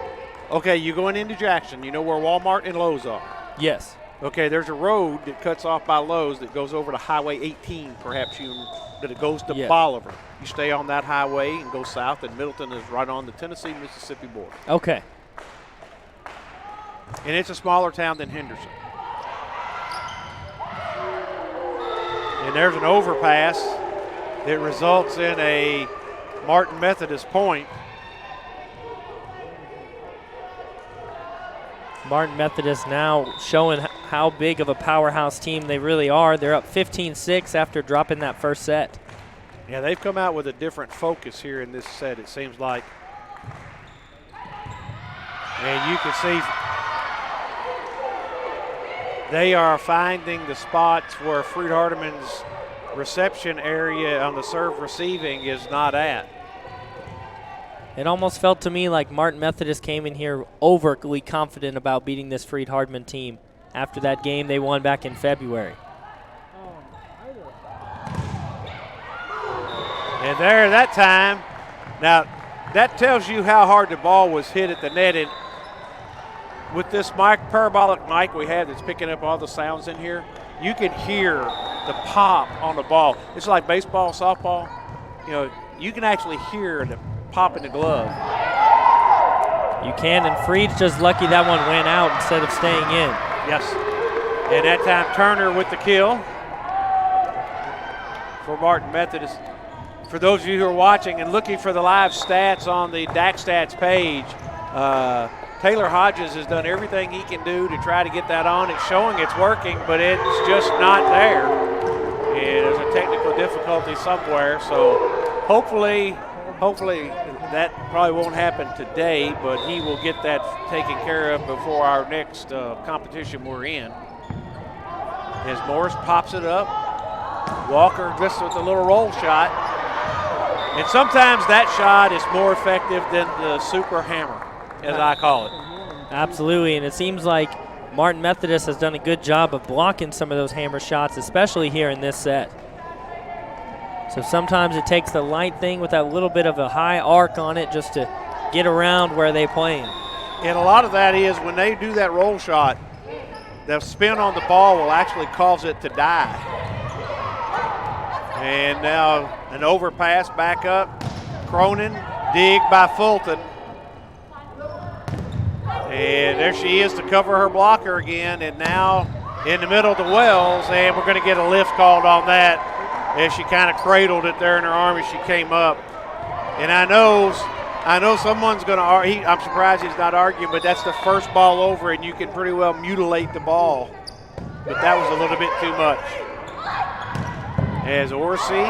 okay, you going into Jackson. You know where Walmart and Lowe's are?
Yes.
Okay, there's a road that cuts off by Lowe's that goes over to Highway 18, perhaps that it goes to Bolivar. You stay on that highway and go south, and Middleton is right on the Tennessee-Mississippi border.
Okay.
And it's a smaller town than Henderson. And there's an overpass that results in a Martin Methodist point.
Martin Methodist now showing how big of a powerhouse team they really are. They're up 15-6 after dropping that first set.
Yeah, they've come out with a different focus here in this set, it seems like. And you can see they are finding the spots where Freed-Hardeman's reception area on the serve receiving is not at.
It almost felt to me like Martin Methodist came in here overly confident about beating this Freed-Hardeman team after that game they won back in February.
And there that time, now that tells you how hard the ball was hit at the net. And with this parabolic mic we have that's picking up all the sounds in here, you can hear the pop on the ball. It's like baseball, softball. You know, you can actually hear the pop in the glove.
You can, and Freed's just lucky that one went out instead of staying in.
Yes. And that time Turner with the kill for Martin Methodist. For those of you who are watching and looking for the live stats on the DAC stats page, Taylor Hodges has done everything he can do to try to get that on. It's showing it's working, but it's just not there. And there's a technical difficulty somewhere. So hopefully that probably won't happen today, but he will get that taken care of before our next competition we're in. As Morris pops it up, Walker just with a little roll shot. And sometimes that shot is more effective than the super hammer, as I call it.
Absolutely, and it seems like Martin Methodist has done a good job of blocking some of those hammer shots, especially here in this set. So sometimes it takes the light thing with that little bit of a high arc on it just to get around where they playing.
And a lot of that is when they do that roll shot, the spin on the ball will actually cause it to die. And now an overpass back up. Cronin, dig by Fulton. And there she is to cover her blocker again, and now in the middle to Wells, and we're going to get a lift called on that as she kind of cradled it there in her arm as she came up. And I know someone's going to argue. I'm surprised he's not arguing, but that's the first ball over, and you can pretty well mutilate the ball. But that was a little bit too much. As Orsi,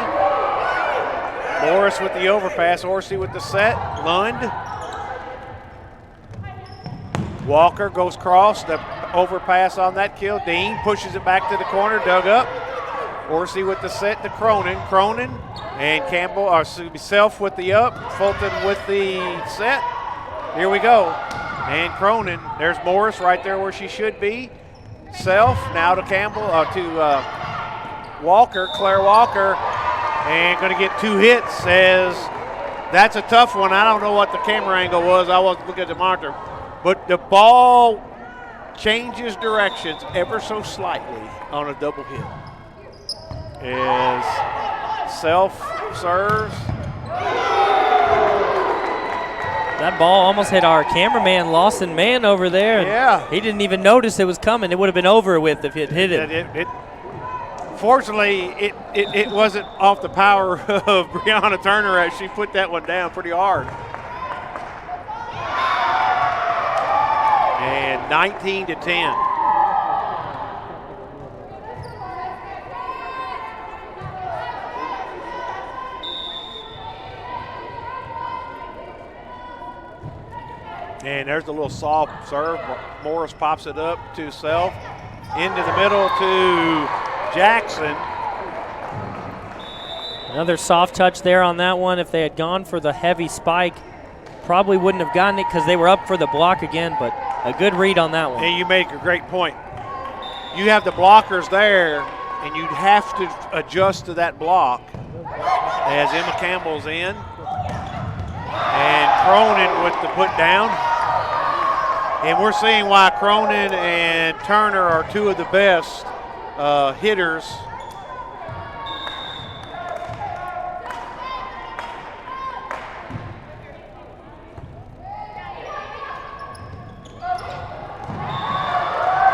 Morris with the overpass, Orsi with the set, Lund. Walker goes cross, the overpass on that kill. Dean pushes it back to the corner, dug up. Orsi with the set to Cronin. Cronin and Campbell, or Self with the up. Fulton with the set. Here we go. And Cronin, there's Morris right there where she should be. Self, now to Campbell, to Walker, Claire Walker. And going to get 2 hits as that's a tough one. I don't know what the camera angle was. I wasn't looking at the monitor. But the ball changes directions ever so slightly on a double hit. As Self serves.
That ball almost hit our cameraman, Lawson Mann, over there.
Yeah.
He didn't even notice it was coming. It would have been over with if it hit it.
Fortunately, it wasn't off the power of Brianna Turner as she put that one down pretty hard. And 19-10. And there's the little soft serve. Morris pops it up to Self. Into the middle to Jackson.
Another soft touch there on that one. If they had gone for the heavy spike, probably wouldn't have gotten it because they were up for the block again, but a good read on that one.
And you make a great point. You have the blockers there, and you'd have to adjust to that block as Emma Campbell's in. And Cronin with the put down. And we're seeing why Cronin and Turner are 2 of the best hitters.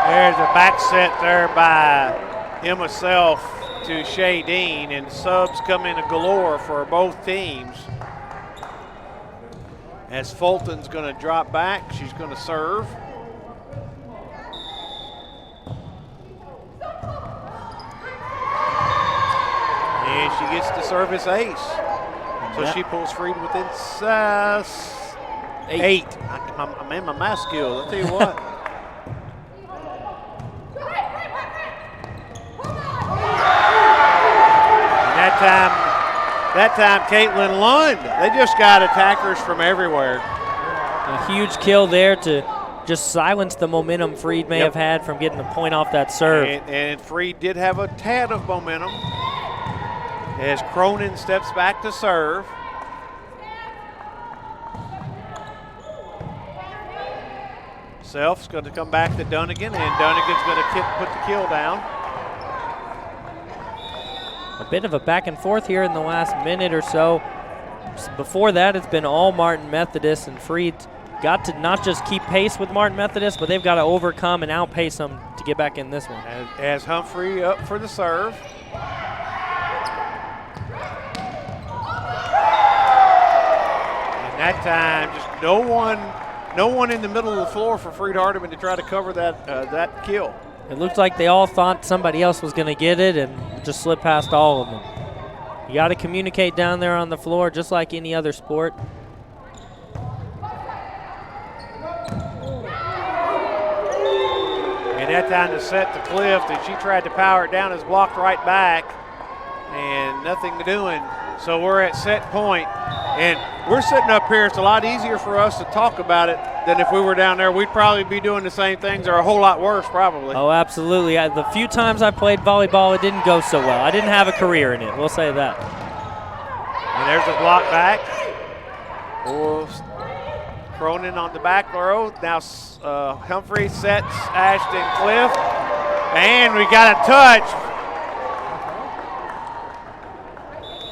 There's a back set there by Emma Self to Shay Dean, and subs come in a galore for both teams. As Fulton's going to drop back, she's going to serve. And she gets the service ace. So she pulls Freed within 8. I'm in my math skills, I'll tell you what. That time, Caitlin Lund, they just got attackers from everywhere.
A huge kill there to just silence the momentum Freed may have had from getting the point off that serve.
And Freed did have a tad of momentum as Cronin steps back to serve. Self's going to come back to Dunnigan, and Dunnigan's going to put the kill down.
A bit of a back and forth here in the last minute or so. Before that, it's been all Martin Methodist, and Freed got to not just keep pace with Martin Methodist, but they've got to overcome and outpace them to get back in this one.
As Humphrey up for the serve. And that time, just no one in the middle of the floor for Freed-Hardeman to try to cover that kill.
It looked like they all thought somebody else was going to get it and just slip past all of them. You got to communicate down there on the floor just like any other sport.
And that time to set to Clift, and she tried to power it down, is blocked right back, and nothing doing. So we're at set point, and we're sitting up here. It's a lot easier for us to talk about it than if we were down there. We'd probably be doing the same things or a whole lot worse probably.
Oh, absolutely. The few times I played volleyball, it didn't go so well. I didn't have a career in it, we'll say that.
And there's a block back. Cronin on the back row. Now Humphrey sets Ashton Clift. And we got a touch.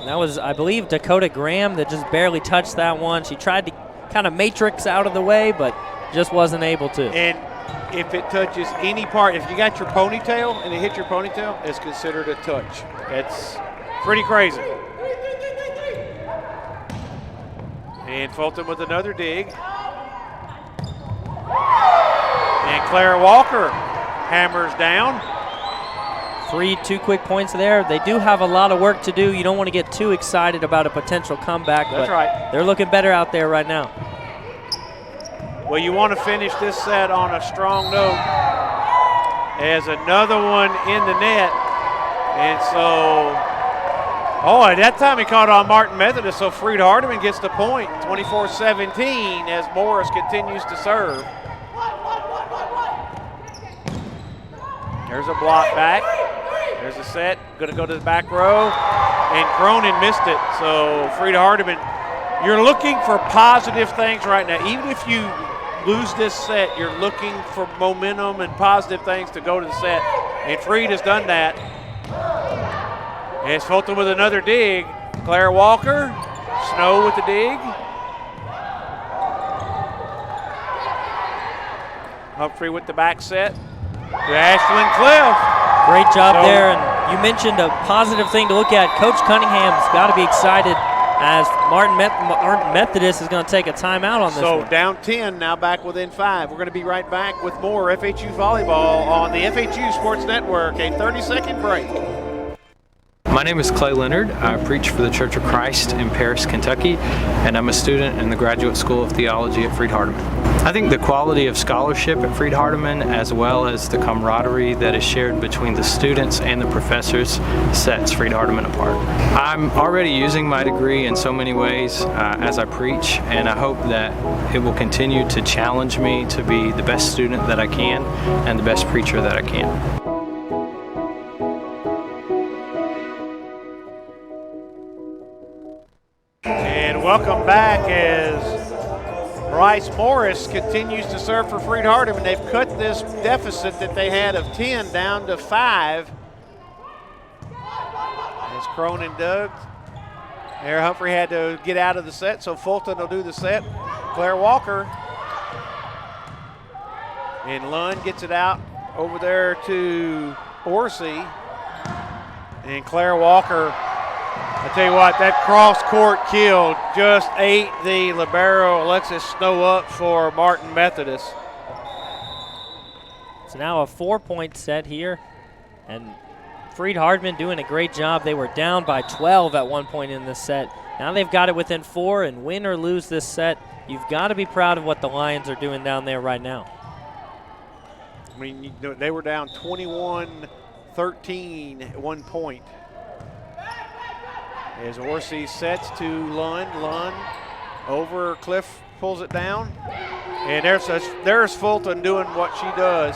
And that was, I believe, Dakota Graham that just barely touched that one. She tried to kind of matrix out of the way, but just wasn't able to.
And if it touches any part, if you got your ponytail and it hits your ponytail, it's considered a touch. It's pretty crazy. And Fulton with another dig. And Claire Walker hammers down.
Freed 2 quick points there. They do have a lot of work to do. You don't want to get too excited about a potential comeback.
That's
but
right.
They're looking better out there right now.
Well, you want to finish this set on a strong note as another one in the net. And so, at that time he caught on Martin Methodist, so Freed-Hardeman gets the point, 24-17 as Morris continues to serve. There's a block back. There's a set, gonna go to the back row, and Cronin missed it. So Freed-Hardeman, you're looking for positive things right now. Even if you lose this set, you're looking for momentum and positive things to go to the set. And Freed has done that. As Fulton with another dig. Claire Walker, Snow with the dig. Humphrey with the back set. To Ashlyn Cliff.
Great job there, and you mentioned a positive thing to look at. Coach Cunningham's got to be excited as Martin Methodist is going to take a timeout on this one.
So down 10, now back within 5. We're going to be right back with more FHU volleyball on the FHU Sports Network. A 30-second break.
My name is Clay Leonard. I preach for the Church of Christ in Paris, Kentucky, and I'm a student in the Graduate School of Theology at Freed-Hardeman. I think the quality of scholarship at Freed-Hardeman, as well as the camaraderie that is shared between the students and the professors, sets Freed-Hardeman apart. I'm already using my degree in so many ways as I preach, and I hope that it will continue to challenge me to be the best student that I can and the best preacher that I can.
And welcome back as Bryce Morris continues to serve for Freed-Hardeman. They've cut this deficit that they had of 10 down to 5. As Cronin dug. There, Humphrey had to get out of the set, so Fulton will do the set. Claire Walker. And Lund gets it out over there to Orsi. And Claire Walker, I tell you what, that cross-court kill just ate the libero Alexis Snow up for Martin Methodist.
It's now a 4-point set here, and Freed-Hardeman doing a great job. They were down by 12 at one point in this set. Now they've got it within 4, and win or lose this set, you've got to be proud of what the Lions are doing down there right now.
I mean, they were down 21-13 at one point. As Orsi sets to Lund. Lund over, Cliff pulls it down. And there's Fulton doing what she does.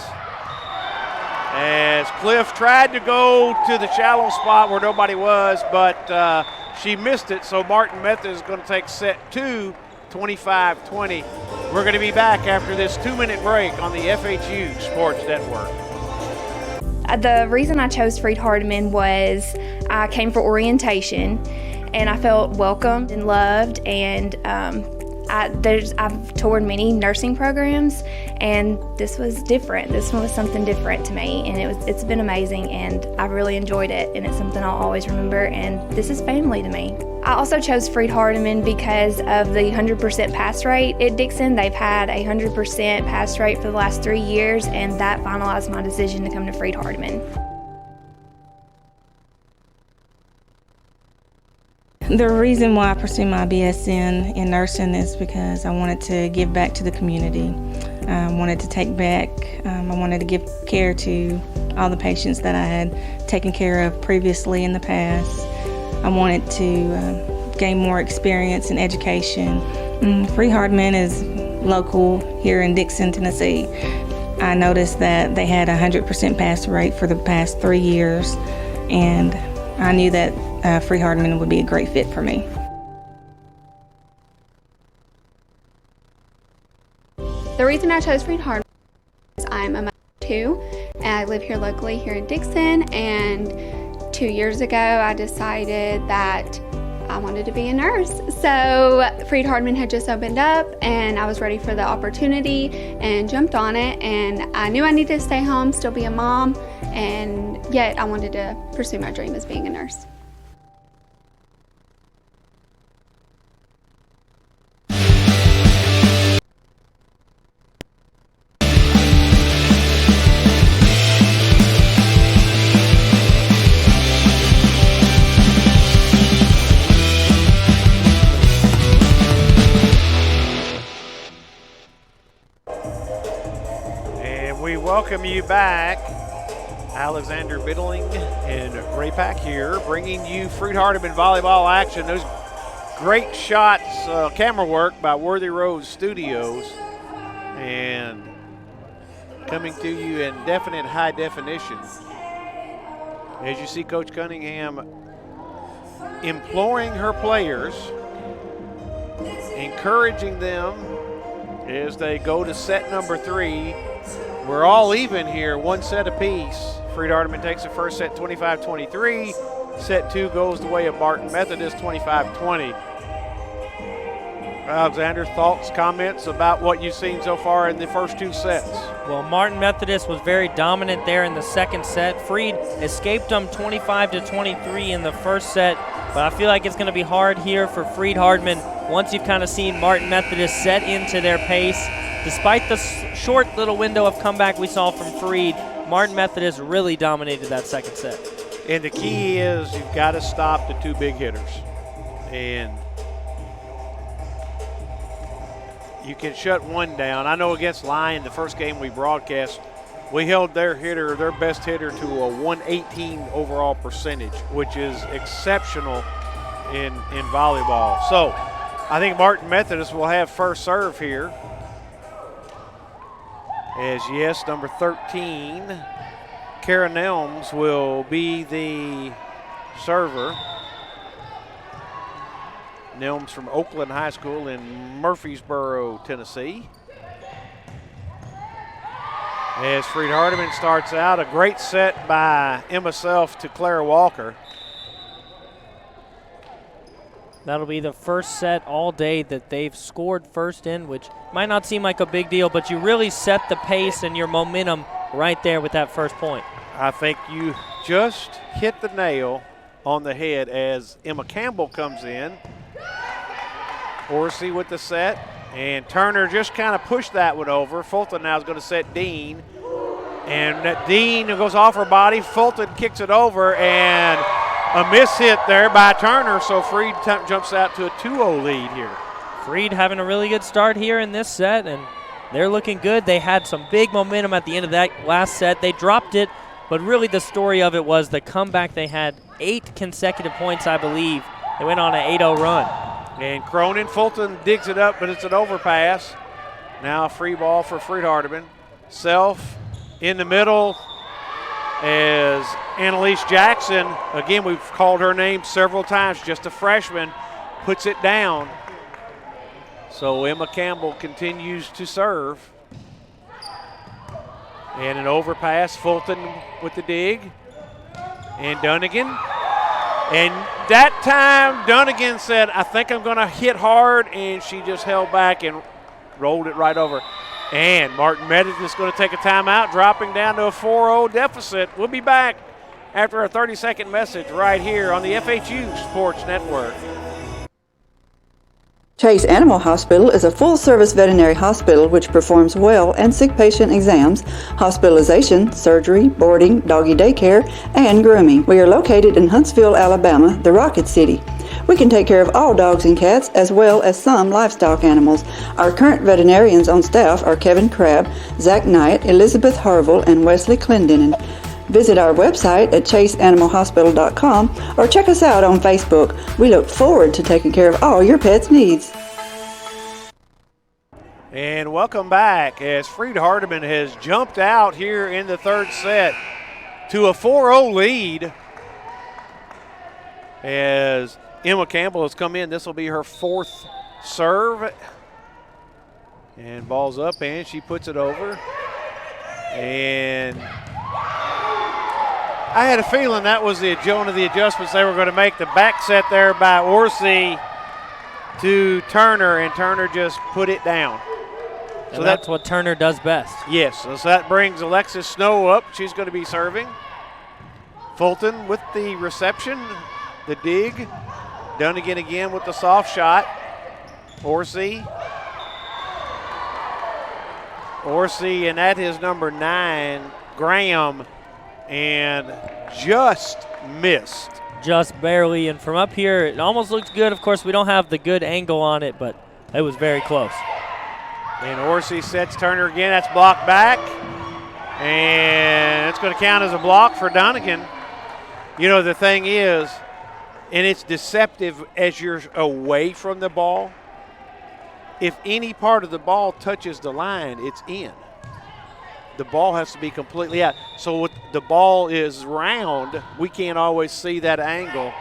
As Cliff tried to go to the shallow spot where nobody was, but she missed it. So Martin Methodist is going to take set 2, 25-20. We're going to be back after this 2-minute break on the FHU Sports Network.
The reason I chose Freed-Hardeman was I came for orientation, and I felt welcomed and loved, and I've toured many nursing programs, and this was different. This one was something different to me, and it's been amazing, and I really enjoyed it, and it's something I'll always remember, and this is family to me. I also chose Freed-Hardeman because of the 100% pass rate at Dixon. They've had a 100% pass rate for the last 3 years, and that finalized my decision to come to Freed-Hardeman.
The reason why I pursued my BSN in nursing is because I wanted to give back to the community. I wanted to take back, I wanted to give care to all the patients that I had taken care of previously in the past. I wanted to gain more experience in education. Freed-Hardeman is local here in Dixon, Tennessee. I noticed that they had a 100% pass rate for the past 3 years, and I knew that Freed-Hardeman would be a great fit for me.
The reason I chose Freed-Hardeman is I'm a mother of 2, and I live here locally here in Dixon, and 2 years ago I decided that I wanted to be a nurse. So Freed-Hardeman had just opened up and I was ready for the opportunity and jumped on it, and I knew I needed to stay home, still be a mom, and yet I wanted to pursue my dream as being a nurse.
Welcome you back. Alexander Biddling and Ray Pack here, bringing you Freed-Hardeman volleyball action. Those great shots, camera work by Worthy Rose Studios, and coming to you in definite high definition. As you see Coach Cunningham imploring her players, encouraging them as they go to set number 3. We're all even here, one set apiece. Freed-Hardeman takes the first set 25-23. Set 2 goes the way of Martin Methodist 25-20. Alexander, thoughts, comments about what you've seen so far in the first 2 sets?
Well, Martin Methodist was very dominant there in the second set. Freed escaped them 25-23 in the first set, but I feel like it's going to be hard here for Freed-Hardeman once you've kind of seen Martin Methodist set into their pace. Despite the short little window of comeback we saw from Freed, Martin Methodist really dominated that second set.
And the key is you've got to stop the 2 big hitters. And you can shut one down. I know against Lyon, the first game we broadcast, we held their best hitter, to a 118 overall percentage, which is exceptional in volleyball. So I think Martin Methodist will have first serve here. As yes, number 13, Kara Nelms will be the server. Nelms from Oakland High School in Murfreesboro, Tennessee. As Freed-Hardeman starts out, a great set by Emma Self to Clara Walker.
That'll be the first set all day that they've scored first in, which might not seem like a big deal, but you really set the pace and your momentum right there with that first point.
I think you just hit the nail on the head as Emma Campbell comes in. Horsey with the set, and Turner just kind of pushed that one over. Fulton now is going to set Dean, and that Dean goes off her body. Fulton kicks it over, and a miss hit there by Turner, so Freed jumps out to a 2-0 lead here.
Freed having a really good start here in this set, and they're looking good. They had some big momentum at the end of that last set. They dropped it, but really the story of it was the comeback. They had 8 consecutive points, I believe. They went on an 8-0 run.
And Cronin, Fulton digs it up, but it's an overpass. Now a free ball for Freed-Hardeman. Self in the middle as Annalise Jackson, again, we've called her name several times, just a freshman, puts it down. So Emma Campbell continues to serve. And an overpass, Fulton with the dig. And Dunnigan. And that time, Dunnigan said, I think I'm going to hit hard, and she just held back and rolled it right over. And Martin Methodist is going to take a timeout, dropping down to a 4-0 deficit. We'll be back after a 30-second message right here on the FHU Sports Network.
Chase Animal Hospital is a full-service veterinary hospital which performs well and sick patient exams, hospitalization, surgery, boarding, doggy daycare, and grooming. We are located in Huntsville, Alabama, the Rocket City. We can take care of all dogs and cats as well as some livestock animals. Our current veterinarians on staff are Kevin Crabb, Zach Knight, Elizabeth Harville, and Wesley Clendenin. Visit our website at chaseanimalhospital.com or check us out on Facebook. We look forward to taking care of all your pet's needs.
And welcome back as Freed-Hardeman has jumped out here in the third set to a 4-0 lead as Emma Campbell has come in. This will be her 4th serve. And ball's up, and she puts it over. And I had a feeling that was one of the adjustments they were going to make. The back set there by Orsi to Turner, and Turner just put it down.
So that's what Turner does best.
Yes, so that brings Alexis Snow up. She's going to be serving. Fulton with the reception, the dig. Dunnigan again with the soft shot. Orsi, and that is number 9, Graham, and just missed.
Just barely, and from up here, it almost looks good. Of course, we don't have the good angle on it, but it was very close.
And Orsi sets Turner again. That's blocked back, and it's going to count as a block for Dunnigan. You know, the thing is, and it's deceptive as you're away from the ball, if any part of the ball touches the line, it's in. The ball has to be completely out. So with the ball is round, we can't always see that angle.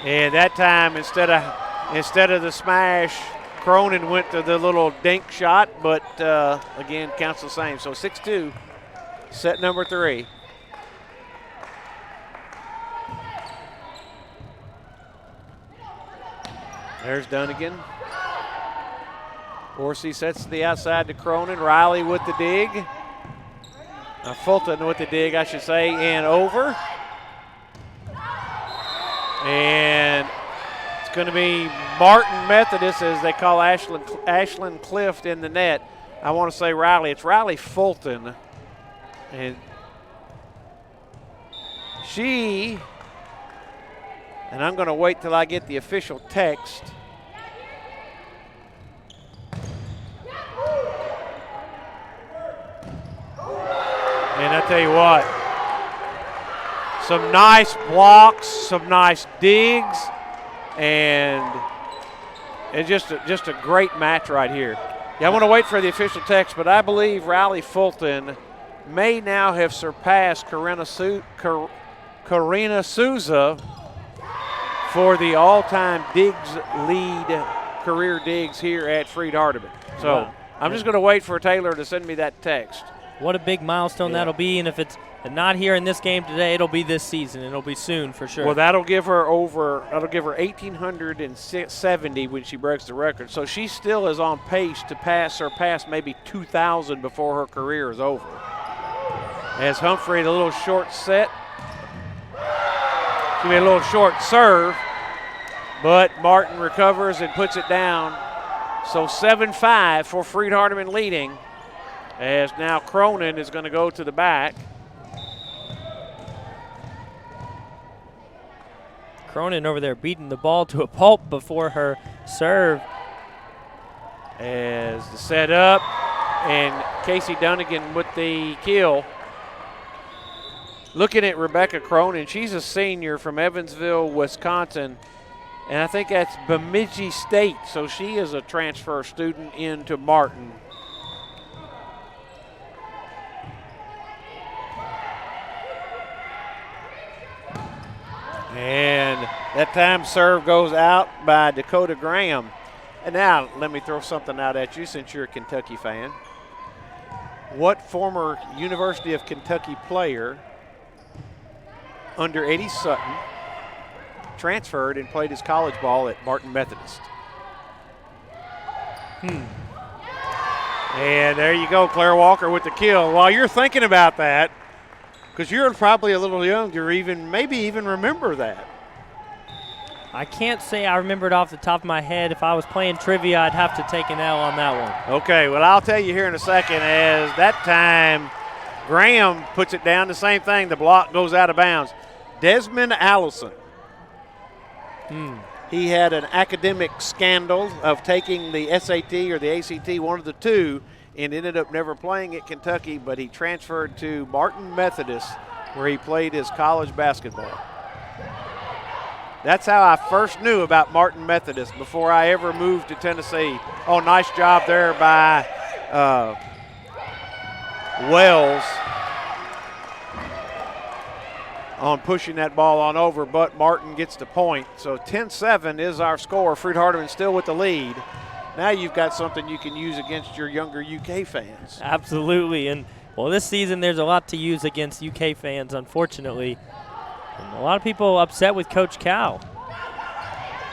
And that time, instead of the smash, Cronin went to the little dink shot, but again, counts the same. So 6-2, set number 3. There's Dunnigan. Orsi sets to the outside to Cronin. Riley with the dig. Fulton with the dig, I should say, and over. And it's going to be Martin Methodist, as they call Ashlyn Clift, in the net. I want to say Riley. It's Riley Fulton. And and I'm going to wait till I get the official text. And I tell you what, some nice blocks, some nice digs, and it's just a great match right here. Yeah, I want to wait for the official text, but I believe Riley Fulton may now have surpassed Karina Souza for the all-time digs lead, career digs here at Freed-Hardeman. So wow. I'm just going to wait for Taylor to send me that text.
What a big milestone that'll be, and if it's not here in this game today, it'll be this season. It'll be soon for sure.
Well, that'll give her 1,870 when she breaks the record. So she still is on pace to surpass maybe 2,000 before her career is over. As Humphrey, the little short set. She made a little short serve, but Martin recovers and puts it down. So 7-5 for Freed-Hardeman leading, as now Cronin is going to go to the back.
Cronin over there beating the ball to a pulp before her serve.
As the set up, and Casey Dunnigan with the kill. Looking at Rebecca Cronin, she's a senior from Evansville, Wisconsin, and I think that's Bemidji State, so she is a transfer student into Martin. And that time serve goes out by Dakota Graham. And now let me throw something out at you since you're a Kentucky fan. What former University of Kentucky player under Eddie Sutton transferred and played his college ball at Martin Methodist? And there you go, Claire Walker with the kill. While you're thinking about that, because you're probably a little younger, maybe even remember that.
I can't say I remember it off the top of my head. If I was playing trivia, I'd have to take an L on that one.
Okay, well, I'll tell you here in a second, as that time Graham puts it down, the same thing. The block goes out of bounds. Desmond Allison. He had an academic scandal of taking the SAT or the ACT, one of the two, and ended up never playing at Kentucky, but he transferred to Martin Methodist, where he played his college basketball. That's how I first knew about Martin Methodist before I ever moved to Tennessee. Oh, nice job there by Wells on pushing that ball on over, but Martin gets the point. So 10-7 is our score. Freed-Hardeman still with the lead. Now you've got something you can use against your younger UK fans.
Absolutely, and Well, this season there's a lot to use against UK fans, unfortunately. And a lot of people upset with Coach Cal.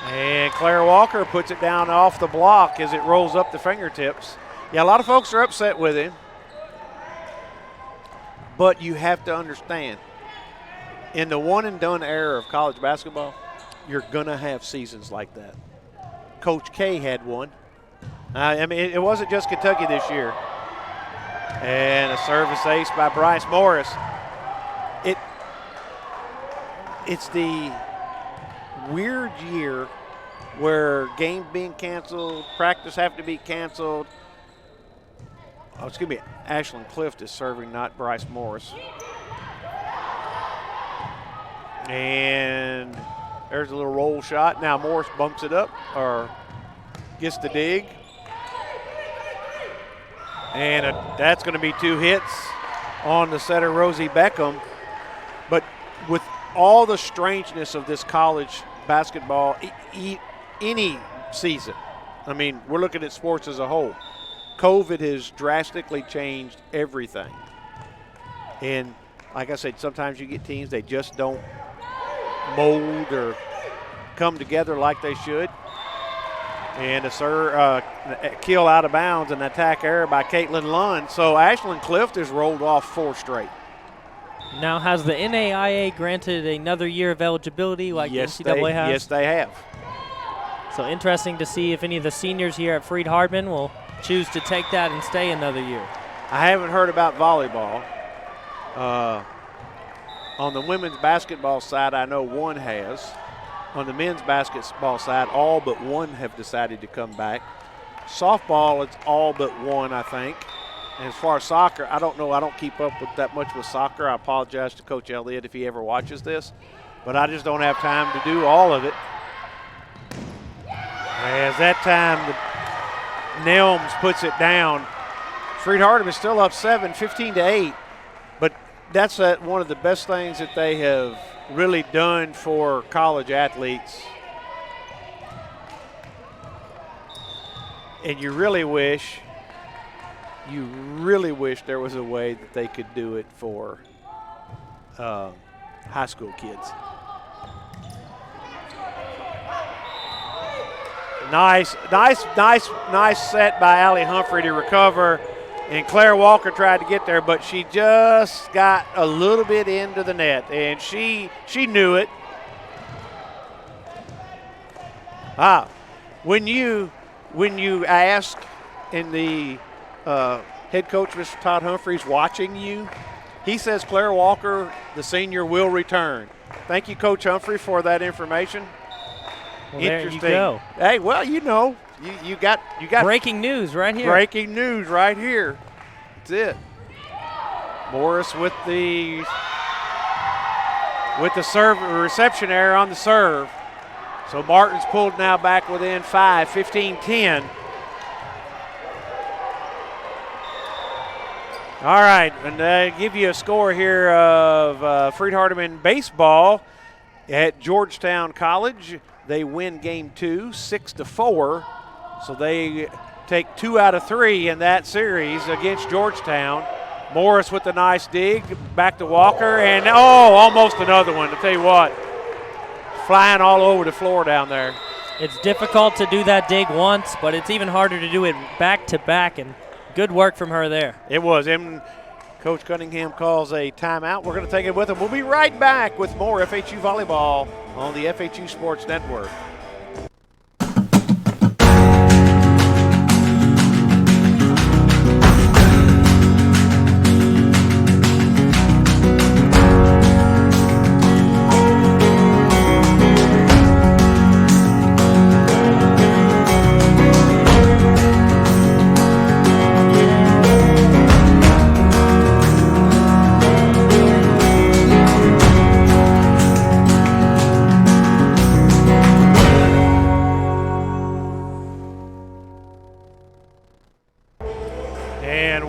And Claire Walker puts it down off the block as it rolls up the fingertips. Yeah, a lot of folks are upset with him. But you have to understand, in the one-and-done era of college basketball, you're going to have seasons like that. Coach K had one. I mean, it wasn't just Kentucky this year. And a service ace by Bryce Morris. It's the weird year where games being canceled, practice have to be canceled. Oh, excuse me, Ashlyn Clift is serving, not Bryce Morris. And there's a little roll shot. Now Morris bumps it up or gets the dig. And that's going to be 2 hits on the setter, Rosie Beckham. But with all the strangeness of this college basketball, any season, I mean, we're looking at sports as a whole. COVID has drastically changed everything. And like I said, sometimes you get teams, they just don't mold or come together like they should. And a kill out of bounds, an attack error by Caitlin Lund. So Ashlyn Clift has rolled off 4 straight.
Now, has the NAIA granted another year of eligibility like the NCAA has?
Yes, they have.
So interesting to see if any of the seniors here at Freed-Hardeman will choose to take that and stay another year.
I haven't heard about volleyball. On the women's basketball side, I know one has. On the men's basketball side, all but one have decided to come back. Softball, it's all but one, I think. And as far as soccer, I don't know. I don't keep up with that much with soccer. I apologize to Coach Elliott if he ever watches this. But I just don't have time to do all of it. As that time, Nelms puts it down. Freed-Hardeman is still up 7, 15-8. But that's one of the best things that they have really done for college athletes. And you really wish there was a way that they could do it for high school kids. Nice set by Allie Humphrey to recover. And Claire Walker tried to get there, but she just got a little bit into the net, and she knew it. When you ask, and the head coach, Mr. Todd Humphreys, watching you, he says Claire Walker, the senior, will return. Thank you, Coach Humphrey, for that information.
Well,
interesting.
There you go.
Hey, well, you know, you got
breaking news right here.
Breaking news right here. That's it. Morris with the serve reception error on the serve. So Martin's pulled now back within 5, 15-10. All right, and I give you a score here of Freed-Hardeman baseball at Georgetown College. They win game 2, 6-4. So they take 2 out of 3 in that series against Georgetown. Morris with a nice dig, back to Walker, and almost another one. To tell you what, flying all over the floor down there.
It's difficult to do that dig once, but it's even harder to do it back to back, and good work from her there.
It was. And Coach Cunningham calls a timeout. We're going to take it with him. We'll be right back with more FHU volleyball on the FHU Sports Network.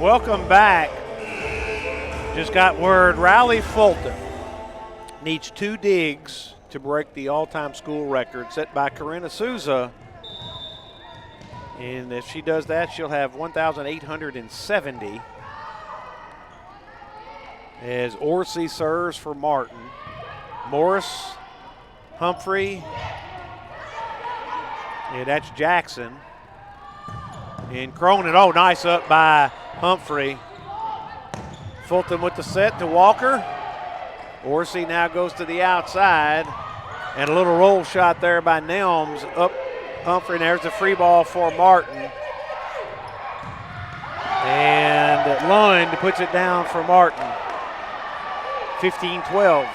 Welcome back. Just got word Riley Fulton needs 2 digs to break the all-time school record set by Corinna Souza. And if she does that, she'll have 1,870. As Orsi serves for Martin. Morris, Humphrey, yeah, that's Jackson. And Cronin, oh, nice up by Humphrey. Fulton with the set to Walker. Orsi now goes to the outside. And a little roll shot there by Nelms up Humphrey. And there's the free ball for Martin. And Lund puts it down for Martin. 15-12.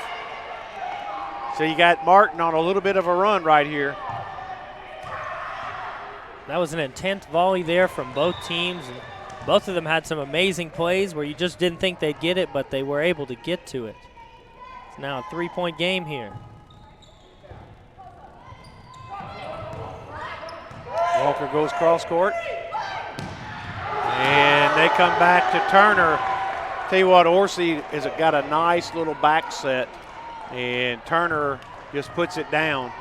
So you got Martin on a little bit of a run right here.
That was an intense volley there from both teams. And both of them had some amazing plays where you just didn't think they'd get it, but they were able to get to it. It's now a 3-point game here.
Walker goes cross court. And they come back to Turner. Tell you what, Orsi has got a nice little back set. And Turner just puts it down.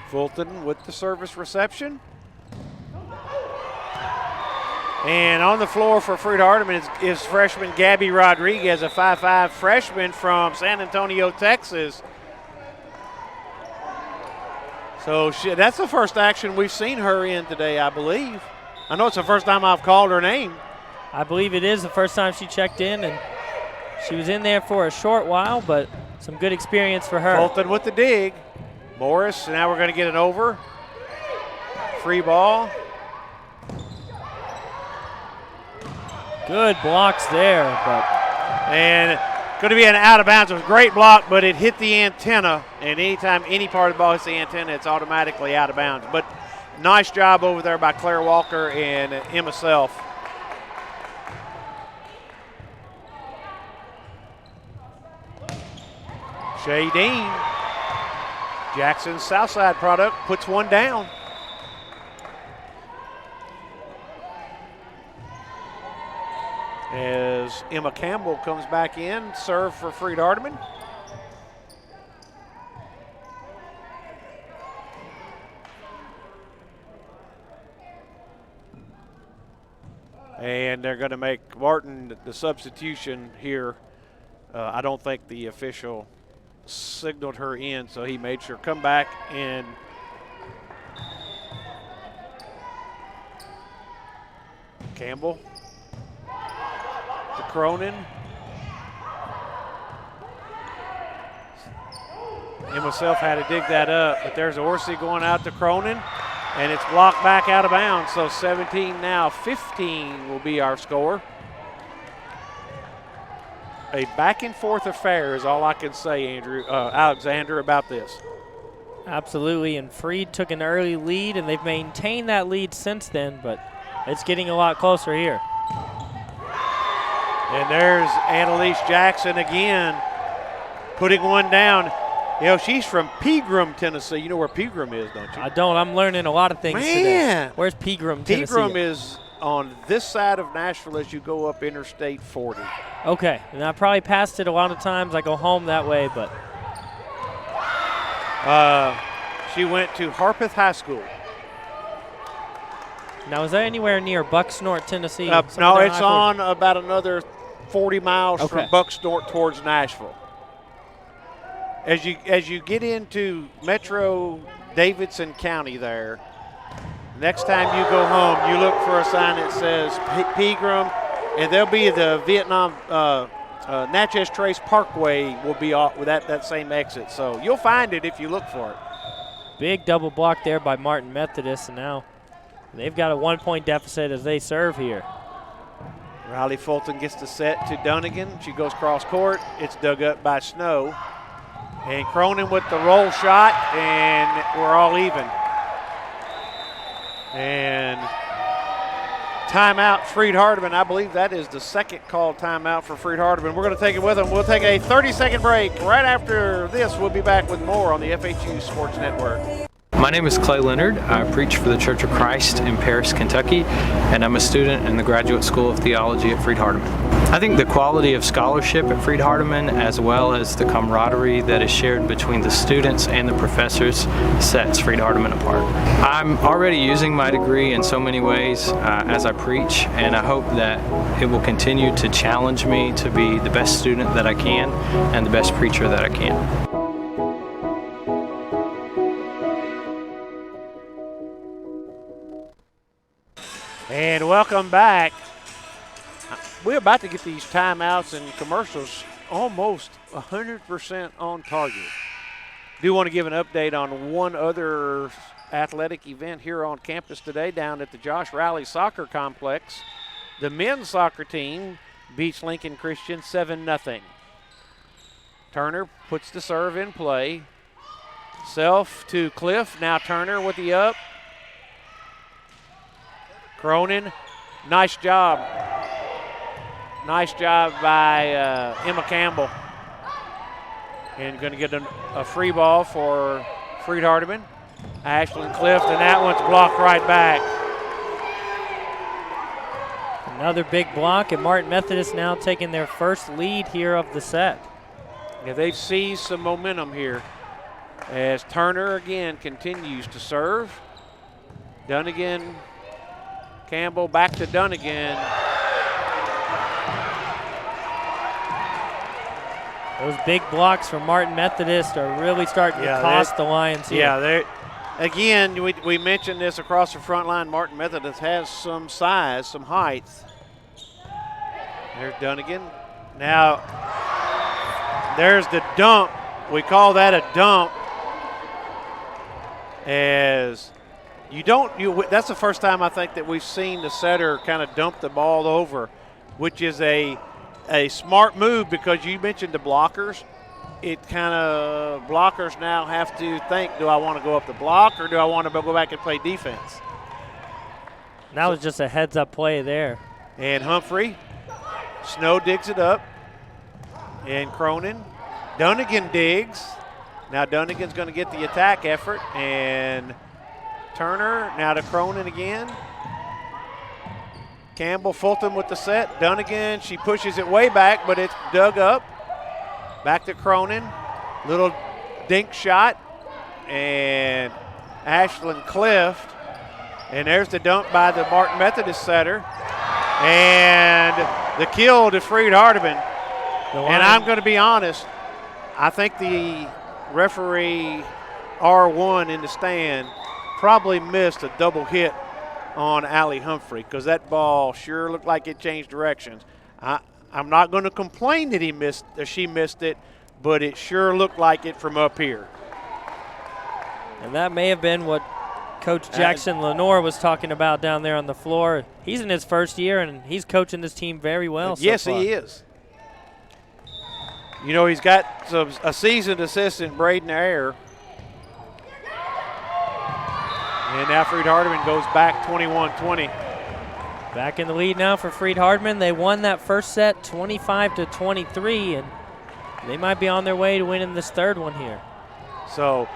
Fulton with the service reception. And on the floor for Freed-Hardeman is freshman Gabby Rodriguez, a 5'5" freshman from San Antonio, Texas. So that's the first action we've seen her in today, I believe. I know it's the first time I've called her name.
I believe it is the first time she checked in, and she was in there for a short while, but some good experience for her.
Fulton with the dig. Morris, now we're going to get it over. Free ball.
Good blocks there,
and going to be an out of bounds. It was a great block, but it hit the antenna, and anytime any part of the ball hits the antenna, it's automatically out of bounds. But nice job over there by Claire Walker and Emma Self. Shay Dean, Jackson's Southside product, puts one down. As Emma Campbell comes back in, serve for Freed-Hardeman. And they're going to make Martin the substitution here. I don't think the official signaled her in, so he made sure come back and Campbell. Cronin. Emma Self had to dig that up, but there's Orsi going out to Cronin, and it's blocked back out of bounds. So 17 now, 15 will be our score. A back and forth affair is all I can say, Alexander, about this.
Absolutely, and Freed took an early lead, and they've maintained that lead since then, but it's getting a lot closer here.
And there's Annalise Jackson again, putting one down. You know, she's from Pegram, Tennessee. You know where Pegram is, don't you?
I don't. I'm learning a lot of things today. Where's Pegram, Tennessee?
Pegram is on this side of Nashville as you go up Interstate 40.
Okay, and I probably passed it a lot of times. I go home that way, but.
She went to Harpeth High School.
Now, is that anywhere near Bucksnort, Tennessee?
No, it's on about another 40 miles from Bucksnort towards Nashville. As you get into Metro Davidson County there, next time you go home, you look for a sign that says Pegram, and there'll be the Vietnam Natchez Trace Parkway will be off with that same exit. So you'll find it if you look for it.
Big double block there by Martin Methodist, and now they've got a 1-point deficit as they serve here.
Riley Fulton gets the set to Dunnigan. She goes cross court. It's dug up by Snow. And Cronin with the roll shot, and we're all even. And timeout, Freed-Hardeman. I believe that is the second called timeout for Freed-Hardeman. We're going to take it with them. We'll take a 30-second break. Right after this, we'll be back with more on the FHU Sports Network.
My name is Clay Leonard. I preach for the Church of Christ in Paris, Kentucky, and I'm a student in the Graduate School of Theology at Freed-Hardeman. I think the quality of scholarship at Freed-Hardeman, as well as the camaraderie that is shared between the students and the professors, sets Freed-Hardeman apart. I'm already using my degree in so many ways as I preach, and I hope that it will continue to challenge me to be the best student that I can and the best preacher that I can.
And welcome back. We're about to get these timeouts and commercials almost 100% on target. Do want to give an update on one other athletic event here on campus today down at the Josh Rowley Soccer Complex. The men's soccer team beats Lincoln Christian 7-0. Turner puts the serve in play. Self to Cliff. Now Turner with the up. Cronin, nice job. Nice job by Emma Campbell. And going to get a free ball for Freed-Hardeman. Ashlyn Clift, and that one's blocked right back.
Another big block, and Martin Methodist now taking their first lead here of the set.
Yeah, they've seized some momentum here as Turner again continues to serve. Dunnigan, Campbell back to Dunnigan.
Those big blocks from Martin Methodist are really starting to cost the Lions here.
Yeah, again, we mentioned this across the front line. Martin Methodist has some size, some height. There's Dunnigan. Now, there's the dump. We call that a dump. As that's the first time I think that we've seen the setter kind of dump the ball over, which is a smart move because you mentioned the blockers. Blockers now have to think, do I want to go up the block or do I want to go back and play defense?
That was just a heads-up play there.
And Humphrey, Snow digs it up, and Cronin. Dunnigan digs. Now Dunnigan's going to get the attack effort, and Turner now to Cronin again. Campbell, Fulton with the set. Dunnigan, she pushes it way back, but it's dug up. Back to Cronin. Little dink shot. And Ashlyn Clift. And there's the dump by the Martin Methodist setter. And the kill to Freed-Hardeman. And I'm going to be honest, I think the referee R1 in the stand probably missed a double hit on Allie Humphrey because that ball sure looked like it changed directions. I'm not going to complain that she missed it, but it sure looked like it from up here.
And that may have been what Coach Jackson Lenore was talking about down there on the floor. He's in his first year, and he's coaching this team very well
Yes,
so far.
he is. You know, he's got a seasoned assistant, Braden Ayer. And now Freed-Hardeman goes back 21-20.
Back in the lead now for Freed-Hardeman. They won that first set 25-23, and they might be on their way to winning this third one here.
So,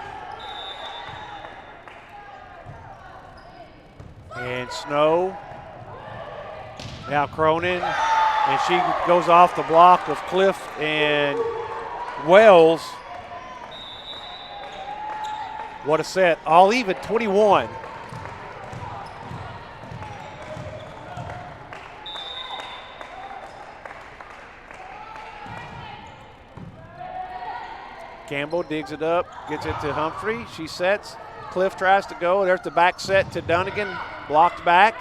and Snow. Now Cronin, and she goes off the block of Cliff and Wells. What a set. All even, 21. Campbell digs it up, gets it to Humphrey. She sets. Cliff tries to go. There's the back set to Dunnigan. Blocked back.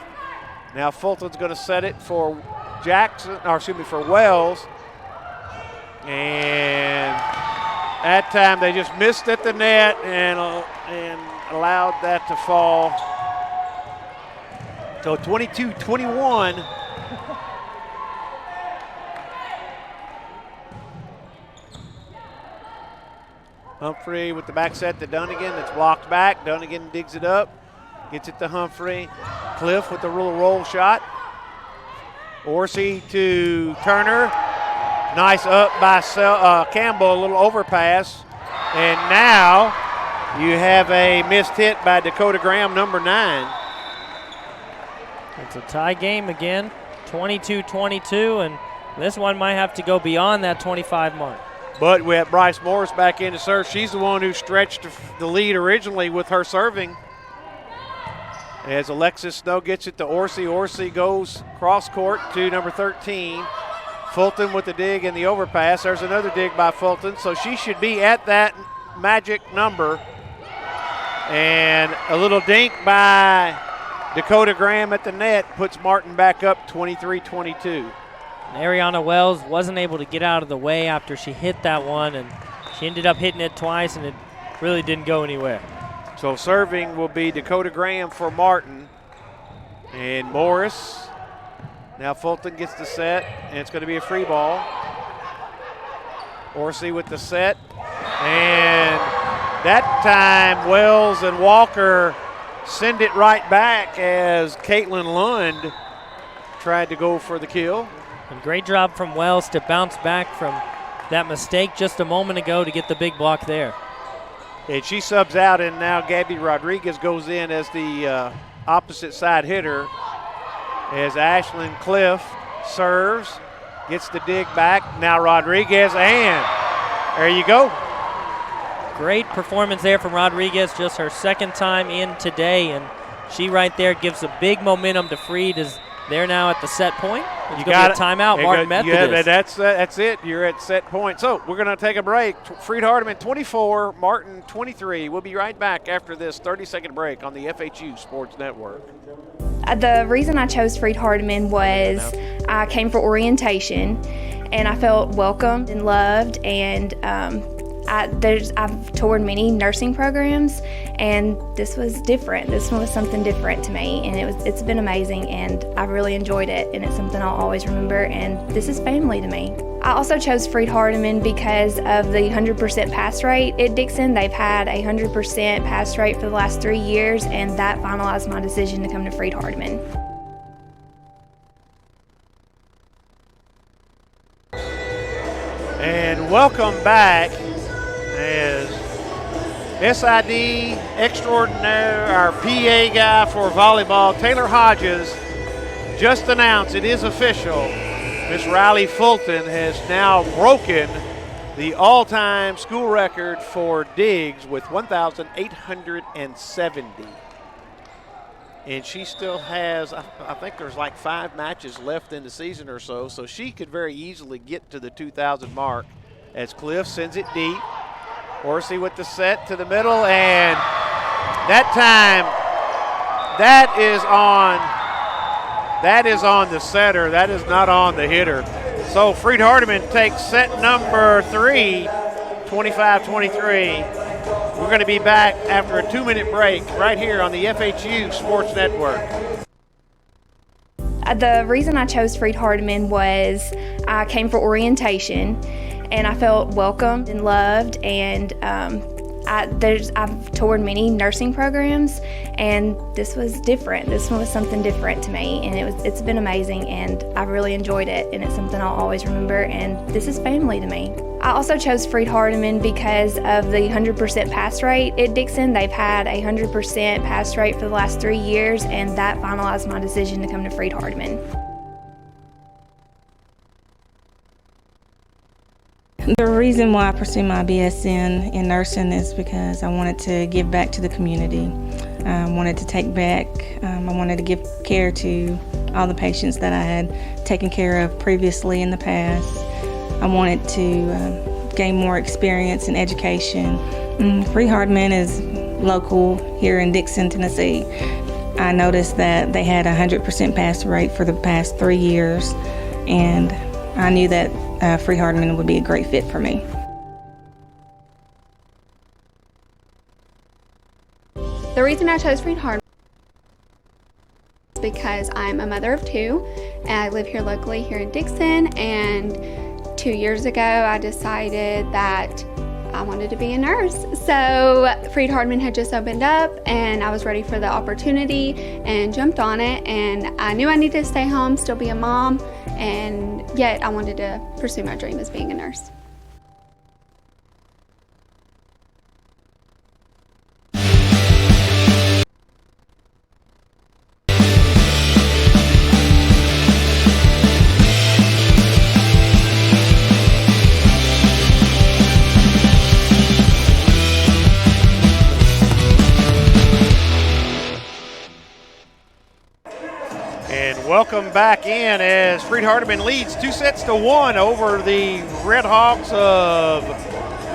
Now Fulton's going to set it for for Wells. And that time they just missed at the net and allowed that to fall. So 22-21. Humphrey with the back set to Dunnigan. It's blocked back. Dunnigan digs it up. Gets it to Humphrey. Cliff with the little roll shot. Orsi to Turner. Nice up by Campbell, a little overpass. And now You have a missed hit by Dakota Graham, number 9.
It's a tie game again, 22-22, and this one might have to go beyond that 25 mark.
But we have Bryce Morris back in to serve. She's the one who stretched the lead originally with her serving. As Alexis Snow gets it to Orsi. Orsi goes cross court to number 13. Fulton with the dig and the overpass. There's another dig by Fulton, so she should be at that magic number. And a little dink by Dakota Graham at the net puts Martin back up 23-22.
Ariana Wells wasn't able to get out of the way after she hit that one, and she ended up hitting it twice, and it really didn't go anywhere.
So serving will be Dakota Graham for Martin. And Morris. Now Fulton gets the set, and it's going to be a free ball. Orsi with the set. And that time Wells and Walker send it right back as Caitlin Lund tried to go for the kill.
And great job from Wells to bounce back from that mistake just a moment ago to get the big block there.
And she subs out, and now Gabby Rodriguez goes in as the opposite side hitter as Ashlyn Cliff serves, gets the dig back. Now Rodriguez, and there you go.
Great performance there from Rodriguez, just her second time in today, and she right there gives a big momentum to Freed as they're now at the set point. You got a timeout, Martin Methodist.
That's it. You're at set point. So we're going to take a break. Freed-Hardeman 24, Martin 23. We'll be right back after this 30-second break on the FHU Sports Network.
The reason I chose Freed-Hardeman was I came for orientation, and I felt welcomed and loved, and I've toured many nursing programs, and this was different. This one was something different to me, and it's been amazing, and I really enjoyed it, and it's something I'll always remember, and this is family to me. I also chose Freed-Hardeman because of the 100% pass rate at Dixon. They've had a 100% pass rate for the last 3 years, and that finalized my decision to come to Freed-Hardeman.
And welcome back as SID extraordinaire, our PA guy for volleyball, Taylor Hodges, just announced it is official. Miss Riley Fulton has now broken the all-time school record for digs with 1,870. And she still has, I think there's like 5 matches left in the season or so she could very easily get to the 2,000 mark as Cliff sends it deep. Orsi with the set to the middle, and that time, that is on the setter. That is not on the hitter. So Freed-Hardeman takes set number 3, 25-23. We're going to be back after a 2-minute break right here on the FHU Sports Network.
The reason I chose Freed-Hardeman was I came for orientation, and I felt welcomed and loved, and I've toured many nursing programs, and this was different. This one was something different to me, and it's been amazing, and I really enjoyed it, and it's something I'll always remember, and this is family to me. I also chose Freed-Hardeman because of the 100% pass rate at Dixon. They've had a 100% pass rate for the last 3 years, and that finalized my decision to come to Freed-Hardeman.
The reason why I pursued my BSN in nursing is because I wanted to give back to the community. I wanted to take back, I wanted to give care to all the patients that I had taken care of previously in the past. I wanted to gain more experience in education. Freed-Hardeman is local here in Dixon, Tennessee. I noticed that they had a 100% pass rate for the past 3 years, and I knew that Freed-Hardeman would be a great fit for me.
The reason I chose Freed-Hardeman is because I'm a mother of 2, and I live here locally here in Dixon, and 2 years ago I decided that I wanted to be a nurse. So Freed-Hardeman had just opened up, and I was ready for the opportunity and jumped on it, and I knew I needed to stay home, still be a mom, and yet I wanted to pursue my dream as being a nurse.
Welcome back in as Freed-Hardeman leads 2-1 over the Red Hawks of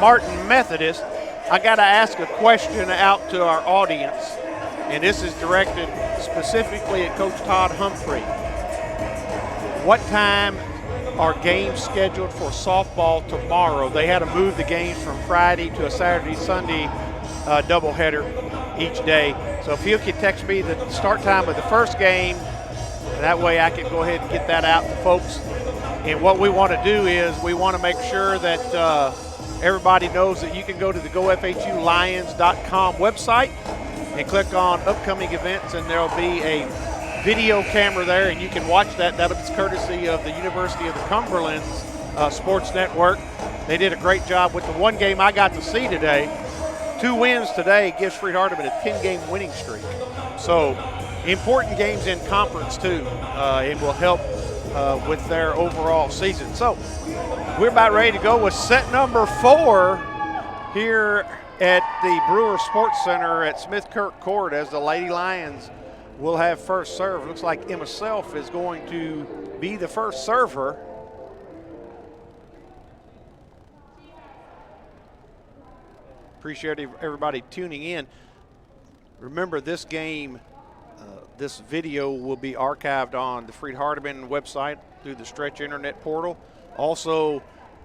Martin Methodist. I got to ask a question out to our audience, and this is directed specifically at Coach Todd Humphrey. What time are games scheduled for softball tomorrow? They had to move the games from Friday to a Saturday-Sunday doubleheader each day. So if you could text me the start time of the first game, that way I can go ahead and get that out to folks. And what we want to do is we want to make sure that everybody knows that you can go to the GoFHULions.com website and click on upcoming events, and there'll be a video camera there, and you can watch that. That'll be courtesy of the University of the Cumberland's Sports Network. They did a great job with the one game I got to see today. 2 wins today gives Freed-Hardeman a 10-game winning streak. So important games in conference too, and will help with their overall season. So we're about ready to go with set number 4 here at the Brewer Sports Center at Smith Kirk Court, as the Lady Lions will have first serve. Looks like Emma Self is going to be the first server. Appreciate everybody tuning in. Remember, this game, this video will be archived on the Freed-Hardeman website through the Stretch Internet portal. Also,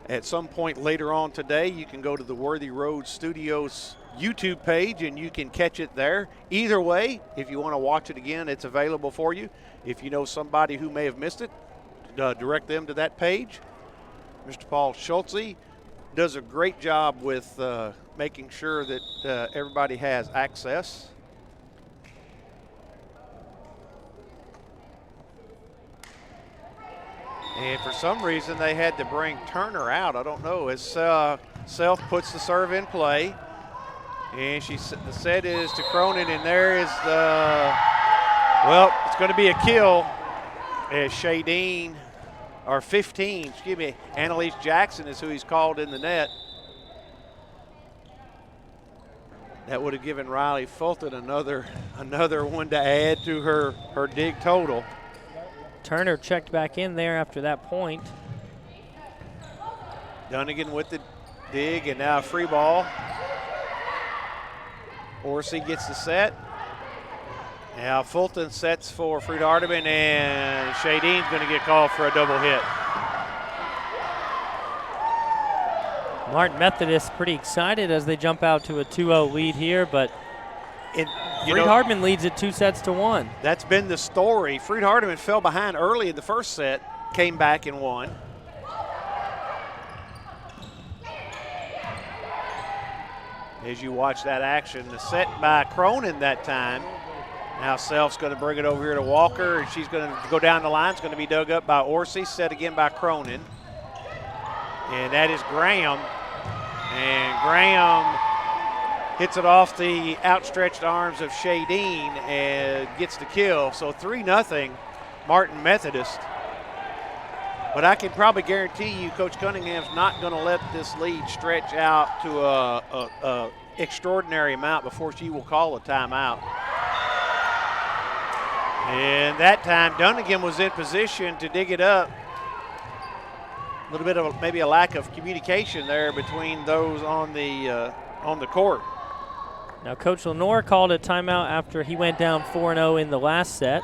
at some point later on today, you can go to the Worthy Road Studios YouTube page and you can catch it there. Either way, if you want to watch it again, it's available for you. If you know somebody who may have missed it, direct them to that page. Mr. Paul Schultze does a great job with making sure that everybody has access. And for some reason, they had to bring Turner out. I don't know. As Self puts the serve in play. And the set is to Cronin, and there is well, it's going to be a kill as Shadeen, or 15, excuse me, Annalise Jackson is who he's called in the net. That would have given Riley Fulton another one to add to her dig total.
Turner checked back in there after that point.
Dunnigan with the dig, and now a free ball. Orsi gets the set. Now Fulton sets for Freed-Hardeman, and Shadeen's going to get called for a double hit.
Martin Methodist pretty excited as they jump out to a 2-0 lead here, but Freed-Hardeman leads it 2-1.
That's been the story. Freed-Hardeman fell behind early in the first set, came back and won. As you watch that action, the set by Cronin that time. Now Self's going to bring it over here to Walker, and she's going to go down the line. It's going to be dug up by Orsi, set again by Cronin. And that is Graham. And Graham hits it off the outstretched arms of Shadeen and gets the kill. So 3-0 Martin Methodist. But I can probably guarantee you Coach Cunningham's not going to let this lead stretch out to a extraordinary amount before she will call a timeout. And that time Dunnigan was in position to dig it up. A little bit of maybe a lack of communication there between those on the court.
Now Coach Lenore called a timeout after he went down 4-0 in the last set.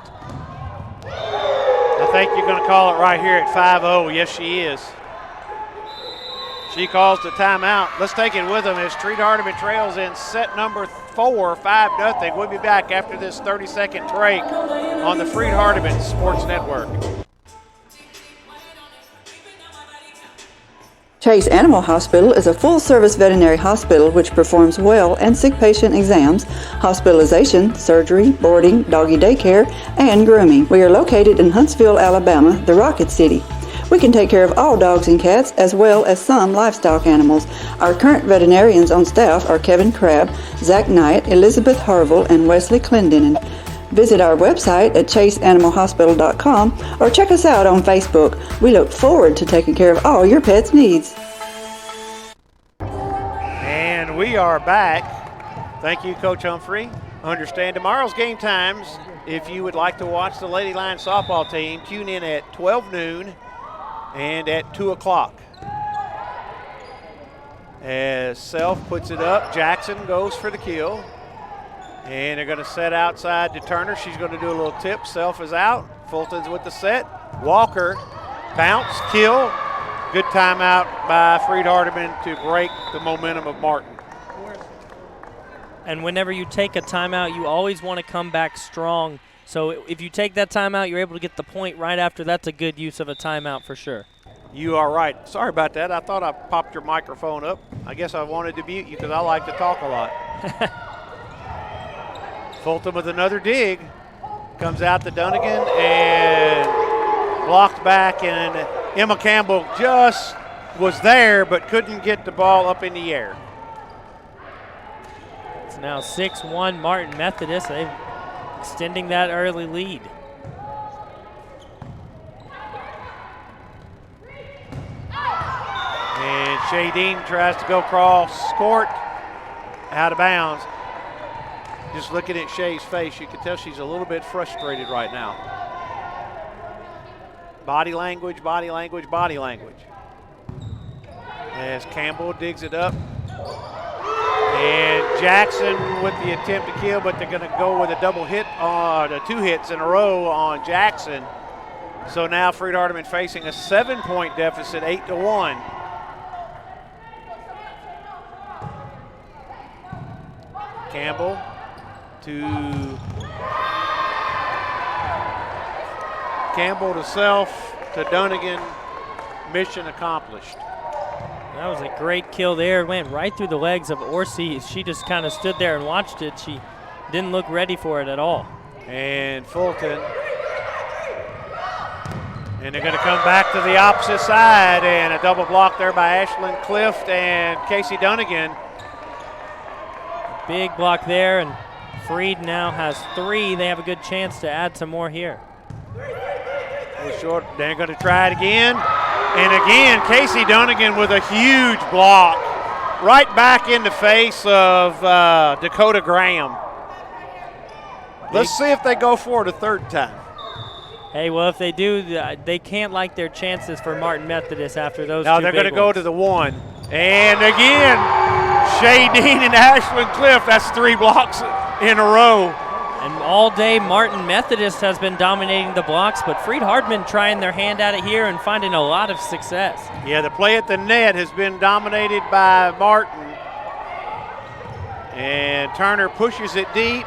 I think you're going to call it right here at 5-0. Yes, she is. She calls the timeout. Let's take it with them as Freed-Hardeman trails in set number 4, 5-0. We'll be back after this 30-second break on the Freed-Hardeman Sports Network.
Chase Animal Hospital is a full-service veterinary hospital which performs well and sick patient exams, hospitalization, surgery, boarding, doggy daycare, and grooming. We are located in Huntsville, Alabama, the Rocket City. We can take care of all dogs and cats as well as some livestock animals. Our current veterinarians on staff are Kevin Crabb, Zach Knight, Elizabeth Harville, and Wesley Clendenin. Visit our website at chaseanimalhospital.com or check us out on Facebook. We look forward to taking care of all your pet's needs.
And we are back. Thank you, Coach Humphrey. understand tomorrow's game times. If you would like to watch the Lady Lions softball team, tune in at 12 noon and at 2 o'clock. As Self puts it up, Jackson goes for the kill. And they're going to set outside to Turner. She's going to do a little tip. Self is out. Fulton's with the set. Walker, bounce, kill. Good timeout by Freed-Hardeman to break the momentum of Martin.
And whenever you take a timeout, you always want to come back strong. So if you take that timeout, you're able to get the point right after. That's a good use of a timeout for sure.
You are right. Sorry about that. I thought I popped your microphone up. I guess I wanted to mute you because I like to talk a lot. Fulton with another dig. Comes out to Dunnigan and blocked back, and Emma Campbell just was there but couldn't get the ball up in the air.
It's now 6-1 Martin Methodist. They're extending that early lead.
And Shadeen tries to go cross court, out of bounds. Just looking at Shay's face, you can tell she's a little bit frustrated right now. Body language, body language, body language. As Campbell digs it up. And Jackson with the attempt to kill, but they're going to go with a double hit on 2 hits in a row on Jackson. So now Freed-Hardeman facing a 7-point deficit, 8-1. Campbell to Self to Dunnigan. Mission accomplished.
That was a great kill there. It went right through the legs of Orsi. She just kind of stood there and watched it. She didn't look ready for it at all.
And Fulton. And they're going to come back to the opposite side, and a double block there by Ashlyn Clift and Casey Dunnigan.
Big block there, and Freed now has 3. They have a good chance to add some more here.
Short. They're going to try it again. And again, Casey Dunnigan with a huge block right back in the face of Dakota Graham. Let's see if they go for it a third time.
Hey, well, if they do, they can't like their chances for Martin Methodist after those
Now
two
they're
big
going to go
ones.
to the 1. And again, Shadeen and Ashlyn Clift, that's 3 blocks in a row.
And all day, Martin Methodist has been dominating the blocks, but Freed-Hardeman trying their hand at it here and finding a lot of success.
Yeah, the play at the net has been dominated by Martin. And Turner pushes it deep.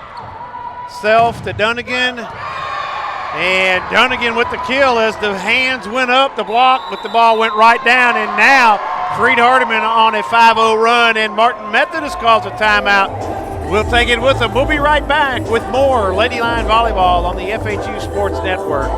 Self to Dunnigan. And Dunnigan with the kill as the hands went up, the block, but the ball went right down. And now Freed-Hardeman on a 5-0 run, and Martin Methodist calls a timeout. We'll take it with them. We'll be right back with more Lady Lion Volleyball on the FHU Sports Network.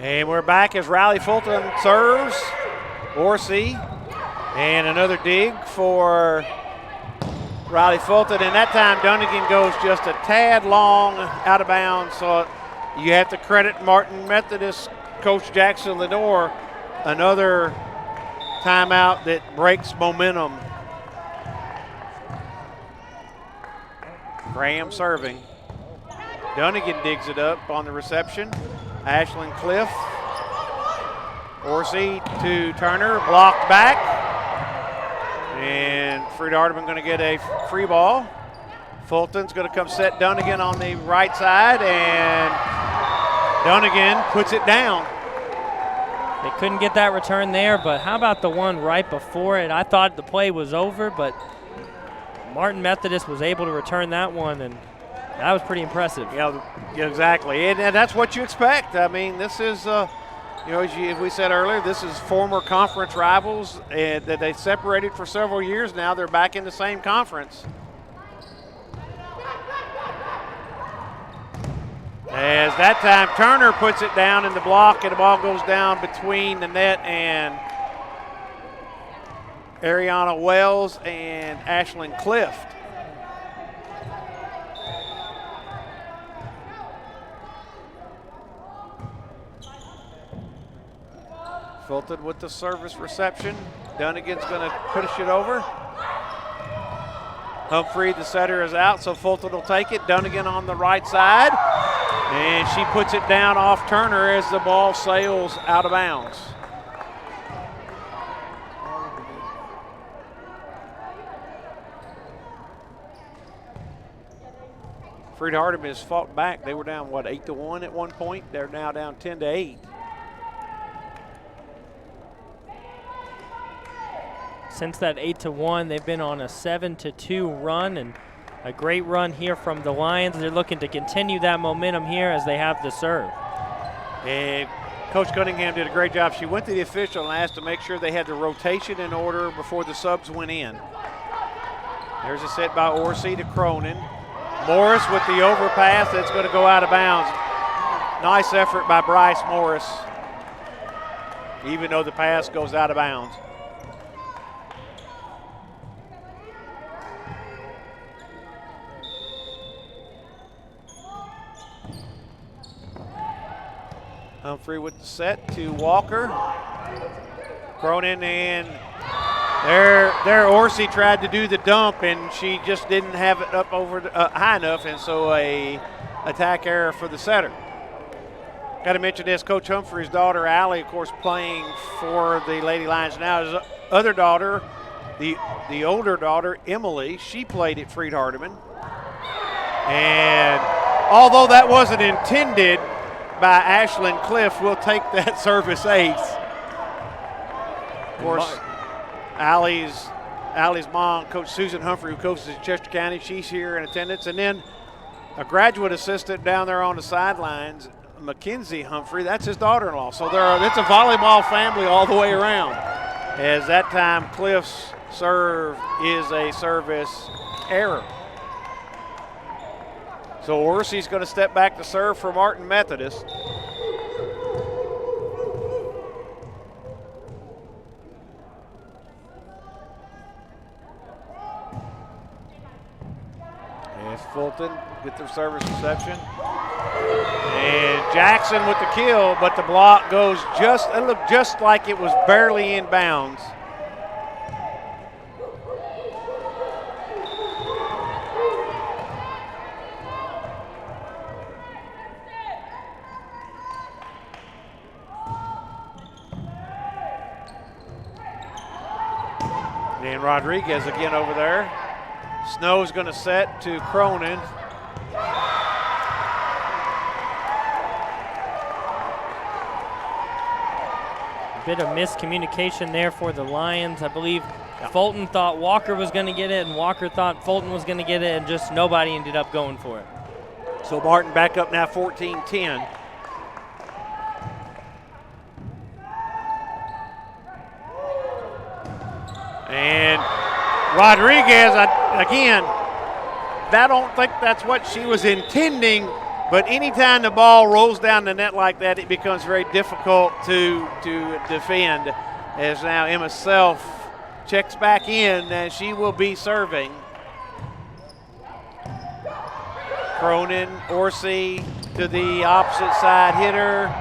And we're back as Riley Fulton serves. Orsi. And another dig for Riley Fulton. And that time Dunnigan goes just a tad long out of bounds. So you have to credit Martin Methodist Coach Jackson Lenore. Another timeout that breaks momentum. Graham serving. Dunnigan digs it up on the reception. Ashlyn Cliff. Orsi to Turner, blocked back. And Freed-Hardeman going to get a free ball. Fulton's going to come set Dunnigan on the right side, and Dunnigan puts it down.
They couldn't get that return there, but how about the one right before it? I thought the play was over, but Martin Methodist was able to return that one, and that was pretty impressive.
Yeah, exactly. And that's what you expect. I mean, this is You know, as we said earlier, this is former conference rivals and that they separated for several years now. They're back in the same conference. As that time, Turner puts it down in the block, and the ball goes down between the net and Ariana Wells and Ashlyn Clift. Fulton with the service reception. Dunnigan's going to push it over. Humphrey, the setter, is out, so Fulton will take it. Dunnigan on the right side. And she puts it down off Turner as the ball sails out of bounds. Freed-Hardeman has fought back. They were down, 8-1 at one point? They're now down 10-8.
Since that 8-1, they've been on a 7-2 run, and a great run here from the Lions. They're looking to continue that momentum here as they have the serve.
And Coach Cunningham did a great job. She went to the official and asked to make sure they had the rotation in order before the subs went in. There's a set by Orsi to Cronin. Morris with the overpass. That's going to go out of bounds. Nice effort by Bryce Morris, even though the pass goes out of bounds. Humphrey with the set to Walker. Cronin, and there Orsi tried to do the dump, and she just didn't have it up over high enough, and so a attack error for the setter. Got to mention this, Coach Humphrey's daughter, Allie, of course, playing for the Lady Lions now. His other daughter, the older daughter, Emily, she played at Freed-Hardeman. And although that wasn't intended by Ashlyn Cliff, will take that service ace. Of course, Allie's mom, Coach Susan Humphrey, who coaches in Chester County, she's here in attendance. And then a graduate assistant down there on the sidelines, Mackenzie Humphrey, that's his daughter-in-law. So it's a volleyball family all the way around. As that time, Cliff's serve is a service error. So Orsi's going to step back to serve for Martin Methodist. As Fulton with their service reception. And Jackson with the kill, but the block goes it looked just like it was barely in bounds. And Rodriguez again over there. Snow's going to set to Cronin.
A bit of miscommunication there for the Lions. I believe Fulton thought Walker was going to get it, and Walker thought Fulton was going to get it, and just nobody ended up going for it.
So Martin back up now 14-10. And Rodriguez, again, I don't think that's what she was intending, but anytime the ball rolls down the net like that, it becomes very difficult to defend. As now Emma Self checks back in, and she will be serving. Cronin, Orsi to the opposite side hitter.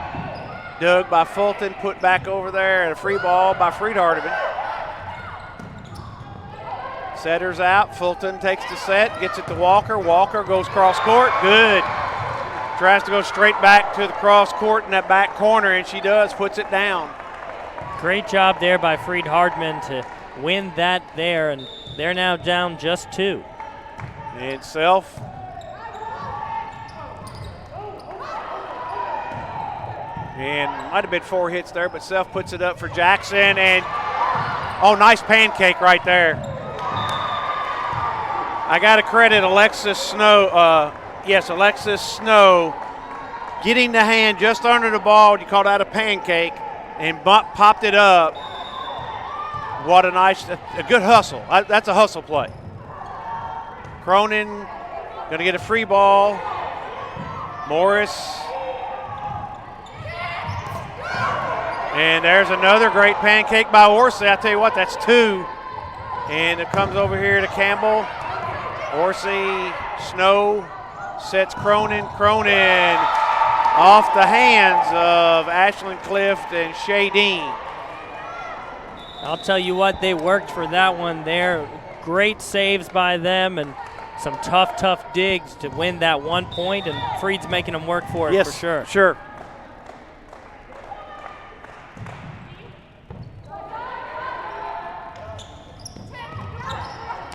Dug by Fulton, put back over there, and a free ball by Freed-Hardeman. Setter's out. Fulton takes the set, gets it to Walker. Walker goes cross court. Good. Tries to go straight back to the cross court in that back corner, and she does, puts it down.
Great job there by Freed-Hardeman to win that there, and they're now down just 2.
And Self. And might have been 4 hits there, but Self puts it up for Jackson, and nice pancake right there. I got to credit Alexis Snow. Alexis Snow getting the hand just under the ball. You call that a pancake, and popped it up. What a good hustle. That's a hustle play. Cronin going to get a free ball. Morris. And there's another great pancake by Orsi. I tell you what, that's 2. And it comes over here to Campbell. Orsi, Snow, sets Cronin. Cronin off the hands of Ashlyn Clift and Shay Dean.
I'll tell you what, they worked for that one there. Great saves by them and some tough digs to win that 1 point, and Freed's making them work for it for sure.
Sure.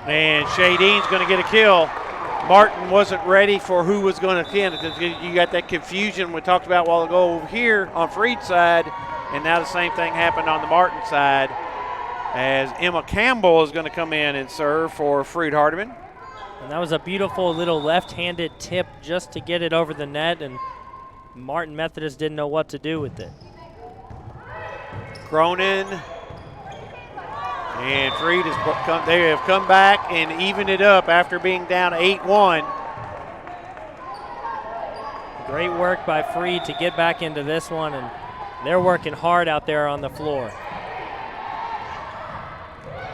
And Shay Dean's going to get a kill. Martin wasn't ready for who was going to end it. You got that confusion we talked about a while ago over here on Freed's side, and now the same thing happened on the Martin side as Emma Campbell is going to come in and serve for Freed-Hardeman.
And that was a beautiful little left-handed tip just to get it over the net, and Martin Methodist didn't know what to do with it.
Cronin and Freed they have come back and evened it up after being down 8-1.
Great work by Freed to get back into this one, and they're working hard out there on the floor.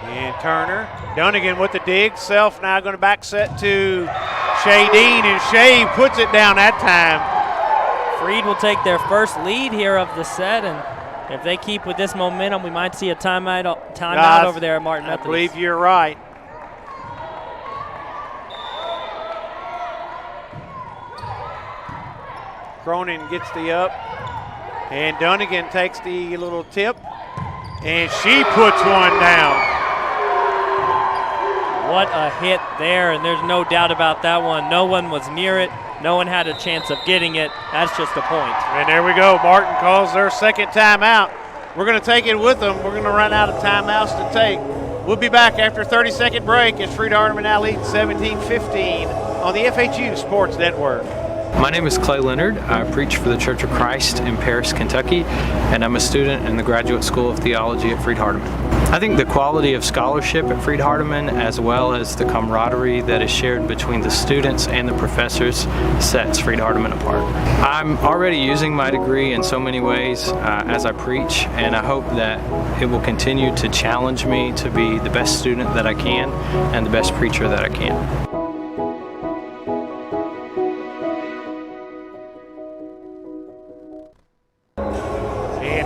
And Turner, Dunnigan with the dig. Self now going to back set to Shay Dean, and Shay puts it down that time.
Freed will take their first lead here of the set, and if they keep with this momentum, we might see a timeout over there at Martin Methodist.
I believe you're right. Cronin gets the up, and Dunnigan takes the little tip, and she puts one down.
What a hit there, and there's no doubt about that one. No one was near it. No one had a chance of getting it. That's just a point.
And there we go. Martin calls their second timeout. We're going to take it with them. We're going to run out of timeouts to take. We'll be back after a 30-second break as Freed-Hardeman now leads 17-15 on the FHU Sports Network.
My name is Clay Leonard. I preach for the Church of Christ in Paris, Kentucky, and I'm a student in the Graduate School of Theology at Freed-Hardeman. I think the quality of scholarship at Freed-Hardeman, as well as the camaraderie that is shared between the students and the professors, sets Freed-Hardeman apart. I'm already using my degree in so many ways as I preach, and I hope that it will continue to challenge me to be the best student that I can and the best preacher that I can.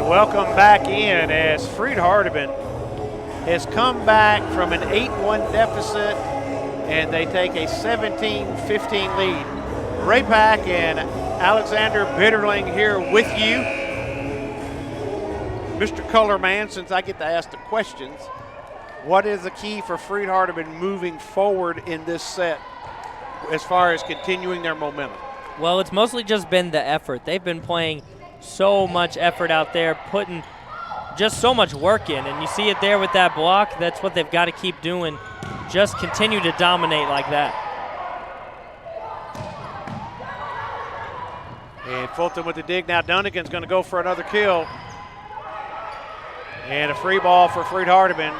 Welcome back in as Freed-Hardeman has come back from an 8-1 deficit, and they take a 17-15 lead. Ray Pack and Alexander Bitterling here with you. Mr. Colorman, since I get to ask the questions, what is the key for Freed-Hardeman moving forward in this set as far as continuing their momentum?
Well, it's mostly just been the effort. They've been playing so much effort out there, putting just so much work in, and you see it there with that block. That's what they've got to keep doing. Just continue to dominate like that.
And Fulton with the dig. Now Dunnigan's going to go for another kill. And a free ball for Freed-Hardeman.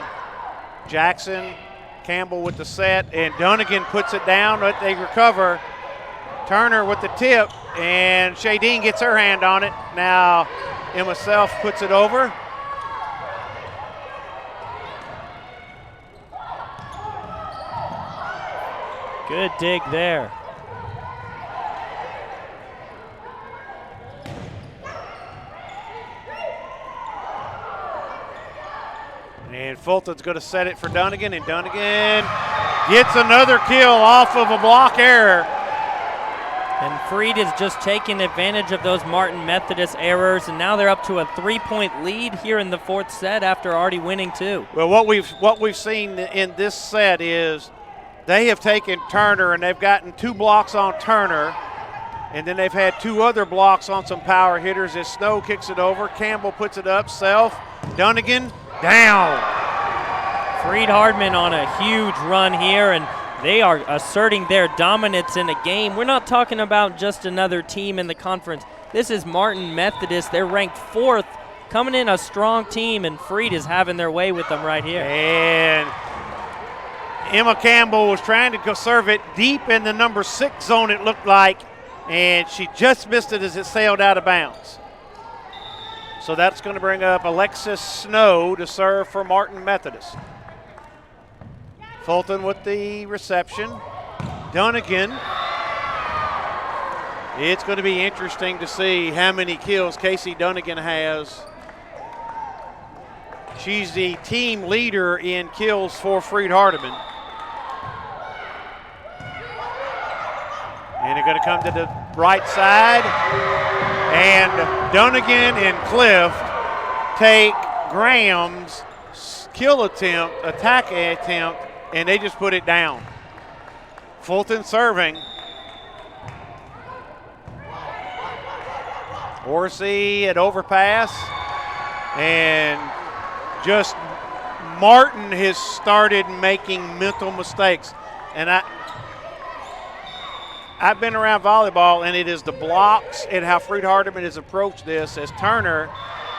Jackson, Campbell with the set, and Dunnigan puts it down, but they recover. Turner with the tip, and Shay Dean gets her hand on it. Now Emma Self puts it over.
Good dig there.
And Fulton's going to set it for Dunnigan, and Dunnigan gets another kill off of a block error.
And Freed is just taking advantage of those Martin Methodist errors, and now they're up to a 3-point lead here in the fourth set after already winning 2.
Well, what we've seen in this set is they have taken Turner, and they've gotten 2 blocks on Turner, and then they've had 2 other blocks on some power hitters as Snow kicks it over. Campbell puts it up. Self, Dunnigan, down.
Freed-Hardeman on a huge run here, and they are asserting their dominance in a game. We're not talking about just another team in the conference. This is Martin Methodist. They're ranked 4th, coming in a strong team, and Freed is having their way with them right here.
And Emma Campbell was trying to go serve it deep in the number 6 zone, it looked like, and she just missed it as it sailed out of bounds. So that's going to bring up Alexis Snow to serve for Martin Methodist. Fulton with the reception. Dunnigan. It's going to be interesting to see how many kills Casey Dunnigan has. She's the team leader in kills for Freed-Hardeman. And they're going to come to the right side. And Dunnigan and Cliff take Graham's attack attempt, and they just put it down. Fulton serving. Horsey at overpass. And just Martin has started making mental mistakes. And I've been around volleyball, and it is the blocks and how Freed-Hardeman has approached this as Turner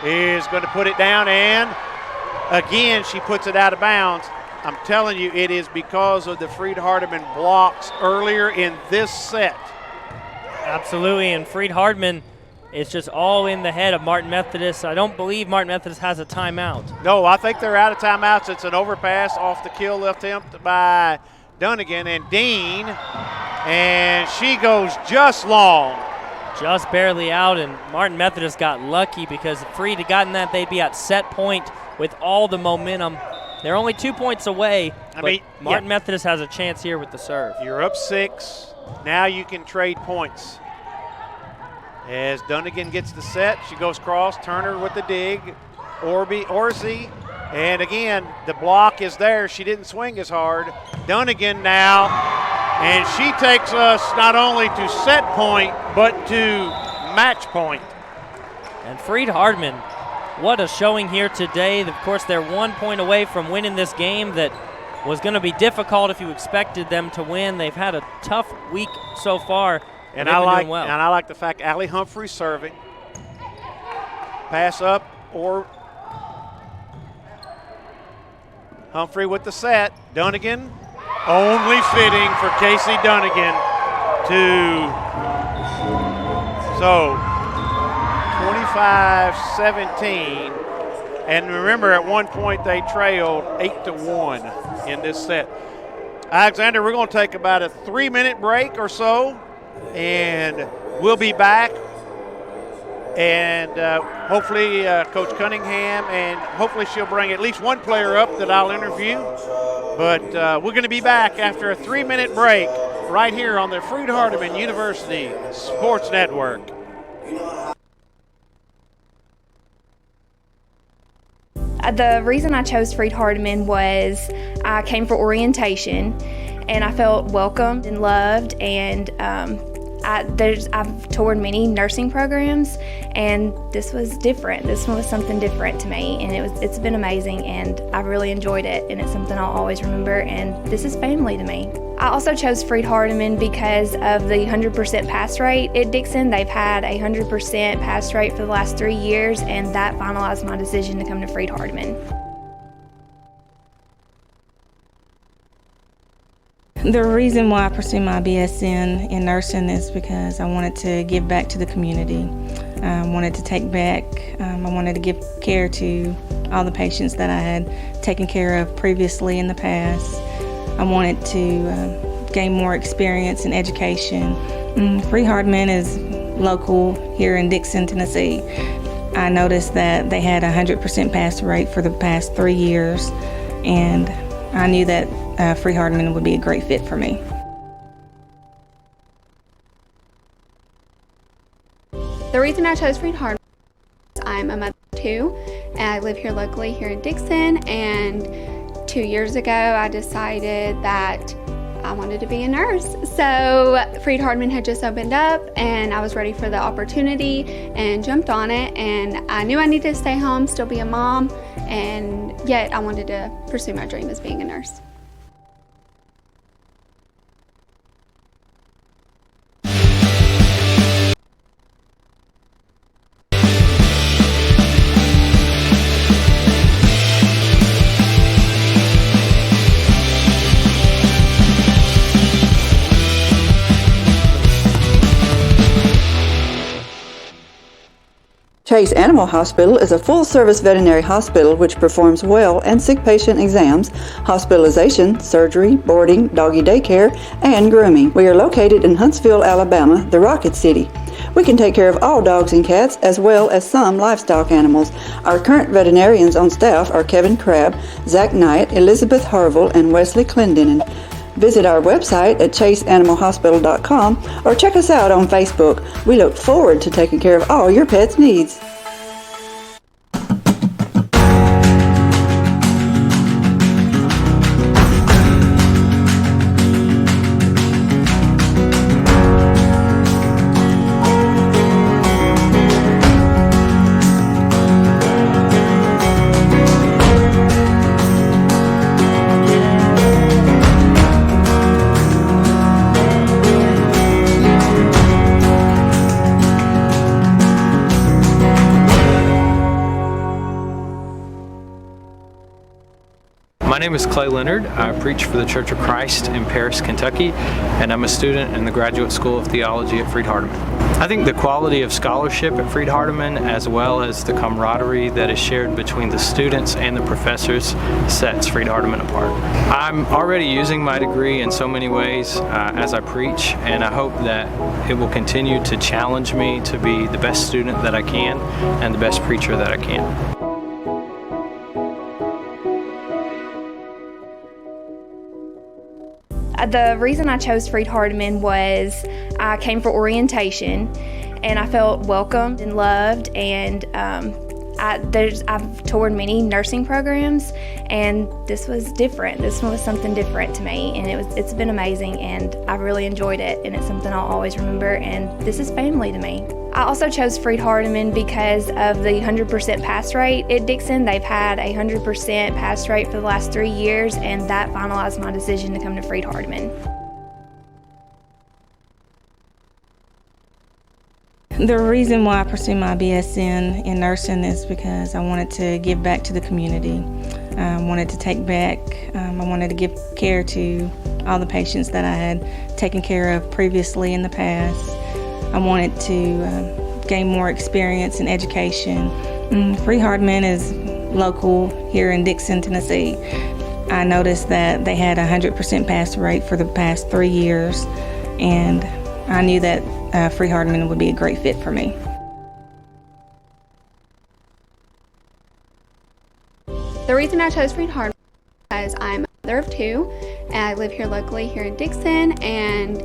is going to put it down, and again she puts it out of bounds. I'm telling you, it is because of the Freed-Hardeman blocks earlier in this set.
Absolutely, and Freed-Hardeman is just all in the head of Martin Methodist. I don't believe Martin Methodist has a timeout.
No, I think they're out of timeouts. It's an overpass off the kill attempt by Dunnigan and Dean, and she goes just long.
Just barely out, and Martin Methodist got lucky because if Freed had gotten that, they'd be at set point with all the momentum. They're only 2 points away, but Martin Methodist has a chance here with the serve.
You're up 6. Now you can trade points. As Dunnigan gets the set, she goes cross. Turner with the dig. Orsi. And again, the block is there. She didn't swing as hard. Dunnigan now, and she takes us not only to set point, but to match point.
And Freed-Hardeman, what a showing here today. Of course, they're 1 point away from winning this game that was going to be difficult if you expected them to win. They've had a tough week so far,
and I like the fact Allie Humphrey serving. Pass up, or Humphrey with the set. Dunnigan, only fitting for Casey Dunnigan so 25-17. And remember, at one point they trailed 8-1 in this set. Alexander, we're going to take about a 3-minute break or so, and we'll be back. And hopefully Coach Cunningham, and hopefully she'll bring at least one player up that I'll interview. But we're going to be back after a 3-minute break right here on the Freed-Hardeman University Sports Network.
The reason I chose Freed-Hardeman was I came for orientation, and I felt welcomed and loved, and I've toured many nursing programs, and this was different. This one was something different to me, and it's been amazing, and I really enjoyed it, and it's something I'll always remember, and this is family to me. I also chose Freed-Hardeman because of the 100% pass rate at Dixon. They've had a 100% pass rate for the last 3 years, and that finalized my decision to come to Freed-Hardeman.
The reason why I pursued my BSN in nursing is because I wanted to give back to the community. I wanted to take back, I wanted to give care to all the patients that I had taken care of previously in the past. I wanted to gain more experience in education. Freed-Hardeman is local here in Dixon, Tennessee. I noticed that they had a 100% pass rate for the past 3 years, and I knew that Freed-Hardeman would be a great fit for me.
The reason I chose Freed-Hardeman is I'm a mother of 2, and I live here locally here in Dixon, and 2 years ago I decided that I wanted to be a nurse. So Freed-Hardeman had just opened up, and I was ready for the opportunity and jumped on it, and I knew I needed to stay home, still be a mom, and yet I wanted to pursue my dream as being a nurse.
Chase Animal Hospital is a full-service veterinary hospital which performs well and sick patient exams, hospitalization, surgery, boarding, doggy daycare, and grooming. We are located in Huntsville, Alabama, the Rocket City. We can take care of all dogs and cats as well as some livestock animals. Our current veterinarians on staff are Kevin Crabb, Zach Knight, Elizabeth Harville, and Wesley Clendenin. Visit our website at chaseanimalhospital.com or check us out on Facebook. We look forward to taking care of all your pet's needs.
My name is Clay Leonard. I preach for the Church of Christ in Paris, Kentucky, and I'm a student in the Graduate School of Theology at Freed-Hardeman. I think the quality of scholarship at Freed-Hardeman, as well as the camaraderie that is shared between the students and the professors, sets Freed-Hardeman apart. I'm already using my degree in so many ways as I preach, and I hope that it will continue to challenge me to be the best student that I can and the best preacher that I can.
The reason I chose Freed-Hardeman was I came for orientation and I felt welcomed and loved, and I've toured many nursing programs, and this was different. This one was something different to me, and it's been amazing, and I really enjoyed it, and it's something I'll always remember, and this is family to me. I also chose Freed-Hardeman because of the 100% pass rate at Dixon. They've had a 100% pass rate for the last 3 years, and that finalized my decision to come to Freed-Hardeman.
The reason why I pursued my BSN in nursing is because I wanted to give back to the community. I wanted to take back, I wanted to give care to all the patients that I had taken care of previously in the past. I wanted to gain more experience in education. Freed-Hardeman is local here in Dixon, Tennessee. I noticed that they had a 100% pass rate for the past 3 years, and I knew that Freed-Hardeman would be a great fit for me.
The reason I chose Freed-Hardeman is I'm a mother of two, and I live here locally here in Dixon, and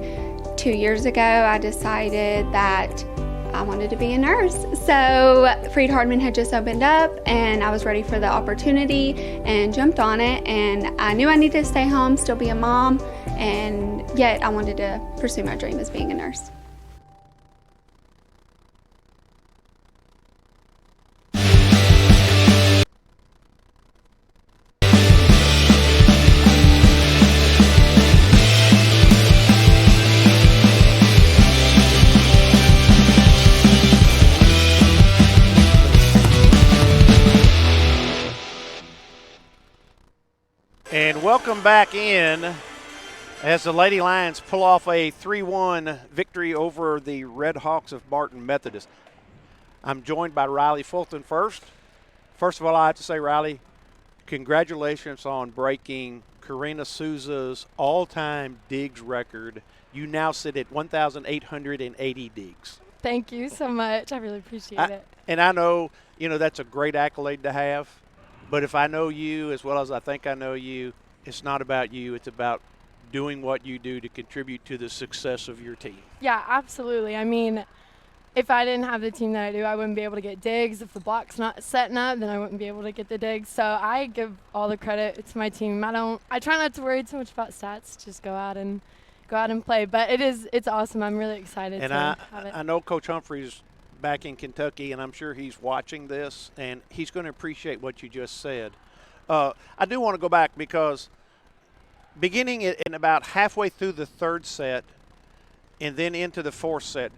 2 years ago I decided that I wanted to be a nurse. So Freed-Hardeman had just opened up and I was ready for the opportunity and jumped on it, and I knew I needed to stay home, still be a mom, and yet I wanted to pursue my dream as being a nurse.
And welcome back in as the Lady Lions pull off a 3-1 victory over the Red Hawks of Barton Methodist. I'm joined by Riley Fulton first. First of all, I have to say, Riley, congratulations on breaking Karina Souza's all-time digs record. You now sit at 1,880 digs.
Thank you so much. I really appreciate it.
And I know, that's a great accolade to have. But if I know you as well as I think I know you, it's not about you. It's about doing what you do to contribute to the success of your team.
Yeah, absolutely. I mean, if I didn't have the team that I do, I wouldn't be able to get digs. If the block's not setting up, then I wouldn't be able to get the digs. So I give all the credit to my team. I try not to worry too much about stats. Just go out and play. But it's awesome. I'm really excited to have it.
I know Coach Humphrey's back in Kentucky, and I'm sure he's watching this, and he's going to appreciate what you just said. I do want to go back because beginning in about halfway through the third set and then into the fourth set,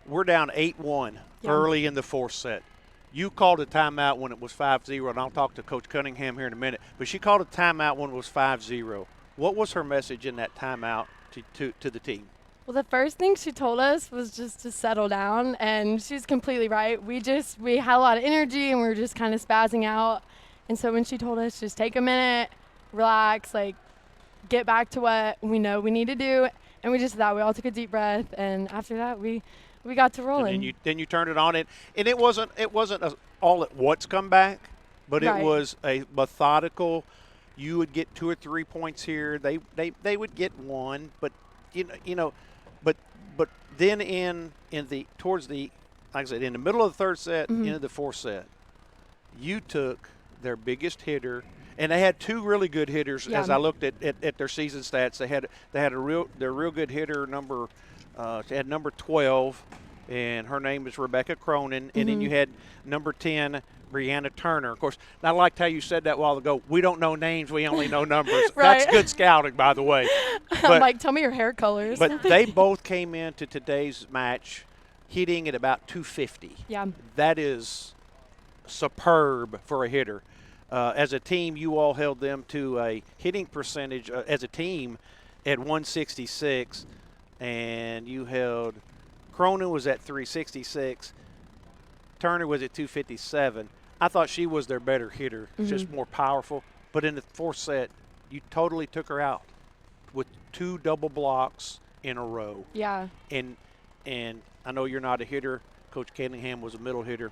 we're down 8-1 early in the fourth set. You called a timeout when it was 5-0, and I'll talk to Coach Cunningham here in a minute, but she called a timeout when it was 5-0. What was her message in that timeout to the team?
Well, the first thing she told us was just to settle down, and she's completely right. We had a lot of energy, and we were just kind of spazzing out. And so when she told us just take a minute, relax, like get back to what we know we need to do, and we just did that. We all took a deep breath, and after that, we got to rolling.
And then you turned it on, and it wasn't a all at once come back, but
Right.
it was a methodical. You would get 2 or 3 points here. They would get one, but but then towards the like I said, in the middle of the third set, into the fourth set, you took their biggest hitter, and they had 2 really good hitters.
Yeah.
As I looked at their season stats, they had their real good hitter number. She had number 12, and her name is Rebecca Cronin, and then you had number 10. Brianna Turner. Of course, I liked how you said that a while ago. We don't know names. We only know numbers.
Right.
That's good scouting, by the way.
I'm like, tell me your hair colors.
But they both came into today's match hitting at about 250.
Yeah.
That is superb for a hitter. As a team, you all held them to a hitting percentage as a team at 166, and you held Cronin was at 366. Turner was at 257. I thought she was their better hitter, just more powerful. But in the fourth set, you totally took her out with 2 double blocks in a row.
Yeah.
And I know you're not a hitter. Coach Cunningham was a middle hitter.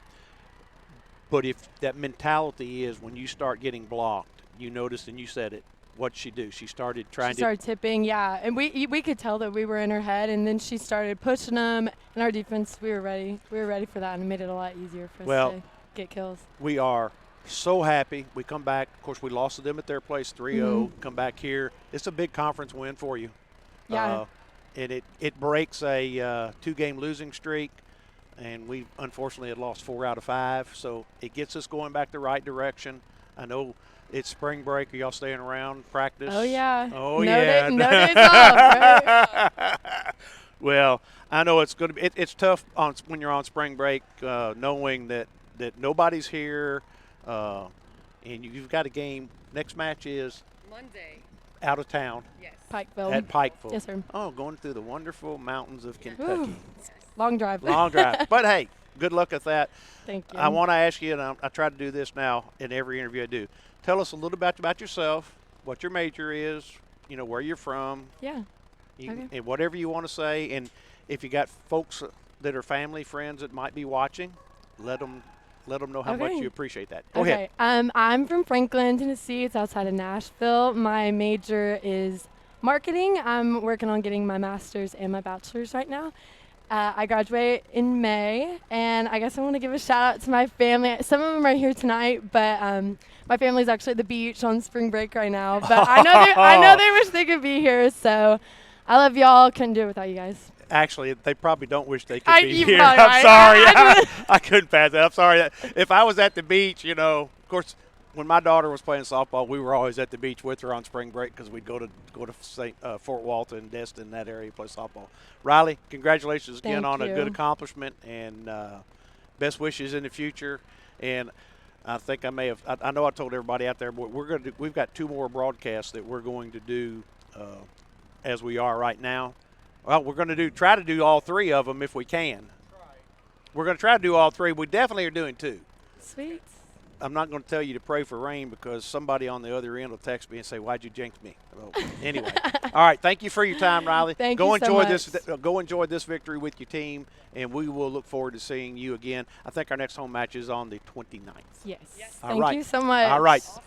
But if that mentality is when you start getting blocked, you noticed, and you said it, what'd she do? She started trying
She started tipping, yeah. And we could tell that we were in her head, and then she started pushing them. And our defense, we were ready. We were ready for that, and it made it a lot easier for us to get kills.
We are so happy. We come back. Of course, we lost to them at their place 3-0. Come back here. It's a big conference win for you.
Yeah.
And it breaks a 2-game losing streak, and we unfortunately had lost 4 out of 5. So it gets us going back the right direction. I know it's spring break. Are y'all staying around practice?
Oh, yeah.
Oh,
no
yeah.
No days off, right?
Well, I know it's going to be it's tough when you're on spring break, knowing that nobody's here, and you've got a game. Next match is
Monday.
Out of town.
Yes.
Pikeville.
At Pikeville.
Yes, sir.
Oh, going through the wonderful mountains of Kentucky.
Long drive.
Long drive. But, hey, good luck at that.
Thank you.
I want to ask you, and I try to do this now in every interview I do. Tell us a little bit about yourself, what your major is, where you're from.
Yeah.
And whatever you want to say. And if you got folks that are family, friends that might be watching, let them know how much you appreciate that. Go ahead.
I'm from Franklin, Tennessee. It's outside of Nashville. My major is marketing. I'm working on getting my master's and my bachelor's right now. I graduate in May, and I guess I want to give a shout out to my family. Some of them are here tonight, but my family's actually at the beach on spring break right now. But I know they wish they could be here, so I love y'all. Couldn't do it without you guys.
Actually, they probably don't wish they could be here.
I'm
right. Sorry. I couldn't pass that. I'm sorry. If I was at the beach, of course, when my daughter was playing softball, we were always at the beach with her on spring break because we'd go to Fort Walton, Destin, that area, play softball. Riley, congratulations again on a good accomplishment, and best wishes in the future. And I think I know I told everybody out there, but we've got 2 more broadcasts that we're going to do as we are right now. Well, we're going to try to do all 3 of them if we can. We're going to try to do all 3. We definitely are doing 2.
Sweet.
I'm not going to tell you to pray for rain because somebody on the other end will text me and say, "Why'd you jinx me?" Well, anyway, all right. Thank you for your time, Riley.
Thank you so much.
Go enjoy this victory with your team, and we will look forward to seeing you again. I think our next home match is on the 29th.
Yes.
Thank
you so much.
All right. Awesome.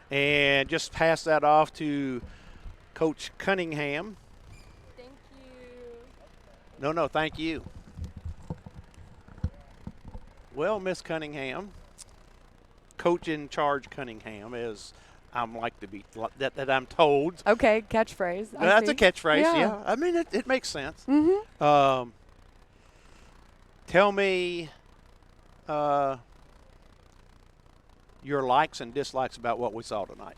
And just pass that off to Coach Cunningham.
Thank you.
No, thank you. Well, Miss Cunningham, Coach in charge Cunningham, as I'm like to be that I'm told.
Okay, catchphrase.
That's a catchphrase. Yeah. I mean, it makes sense. Tell me your likes and dislikes about what we saw tonight.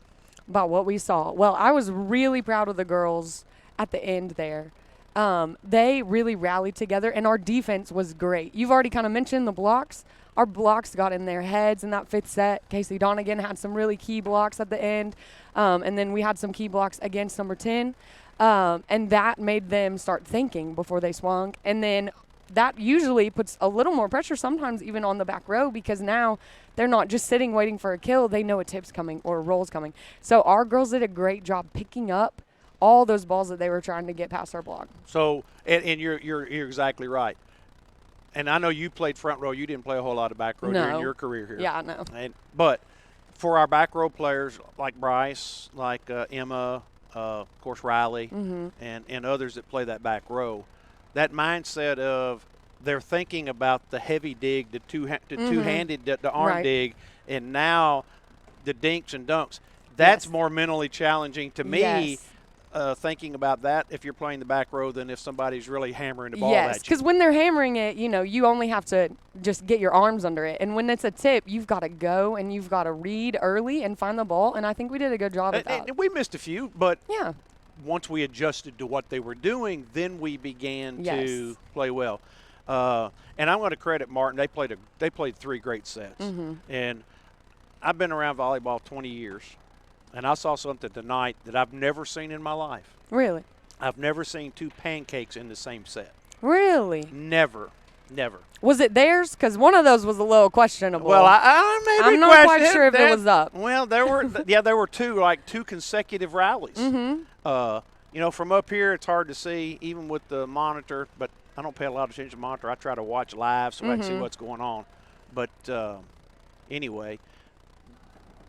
About what we saw. Well, I was really proud of the girls at the end there. They really rallied together, and our defense was great. You've already kind of mentioned the blocks. our blocks got in their heads in that 5th set. Casey Donegan had some really key blocks at the end, and then we had some key blocks against number 10, and that made them start thinking before they swung. And then that usually puts a little more pressure sometimes even on the back row, because now they're not just sitting waiting for a kill. They know a tip's coming or a roll's coming. So our girls did a great job picking up all those balls that they were trying to get past our block.
So, and you're exactly right. And I know you played front row. You didn't play a whole lot of back row during your career here.
Yeah, I know.
But for our back row players like Bryce, like Emma, of course Riley, and others that play that back row, that mindset of they're thinking about the heavy dig, the two-handed, the arm dig, and now the dinks and dunks. That's more mentally challenging to me.
Yes.
Thinking about that if you're playing the back row than if somebody's really hammering the ball
Yes,
at you.
because when they're hammering it, you only have to just get your arms under it. And when it's a tip, you've got to go and you've got to read early and find the ball. And I think we did a good job at that.
And we missed a few, but
yeah,
once we adjusted to what they were doing, then we began to play well. And I'm going to credit Martin. They played 3 great sets. And I've been around volleyball 20 years. And I saw something tonight that I've never seen in my life.
Really?
I've never seen 2 pancakes in the same set.
Really?
Never.
Was it theirs? Because one of those was a little questionable.
Well, I'm
not quite sure if it was up.
Well, there were 2 consecutive rallies. From up here, it's hard to see, even with the monitor. But I don't pay a lot of attention to the monitor. I try to watch live so I can see what's going on. But anyway,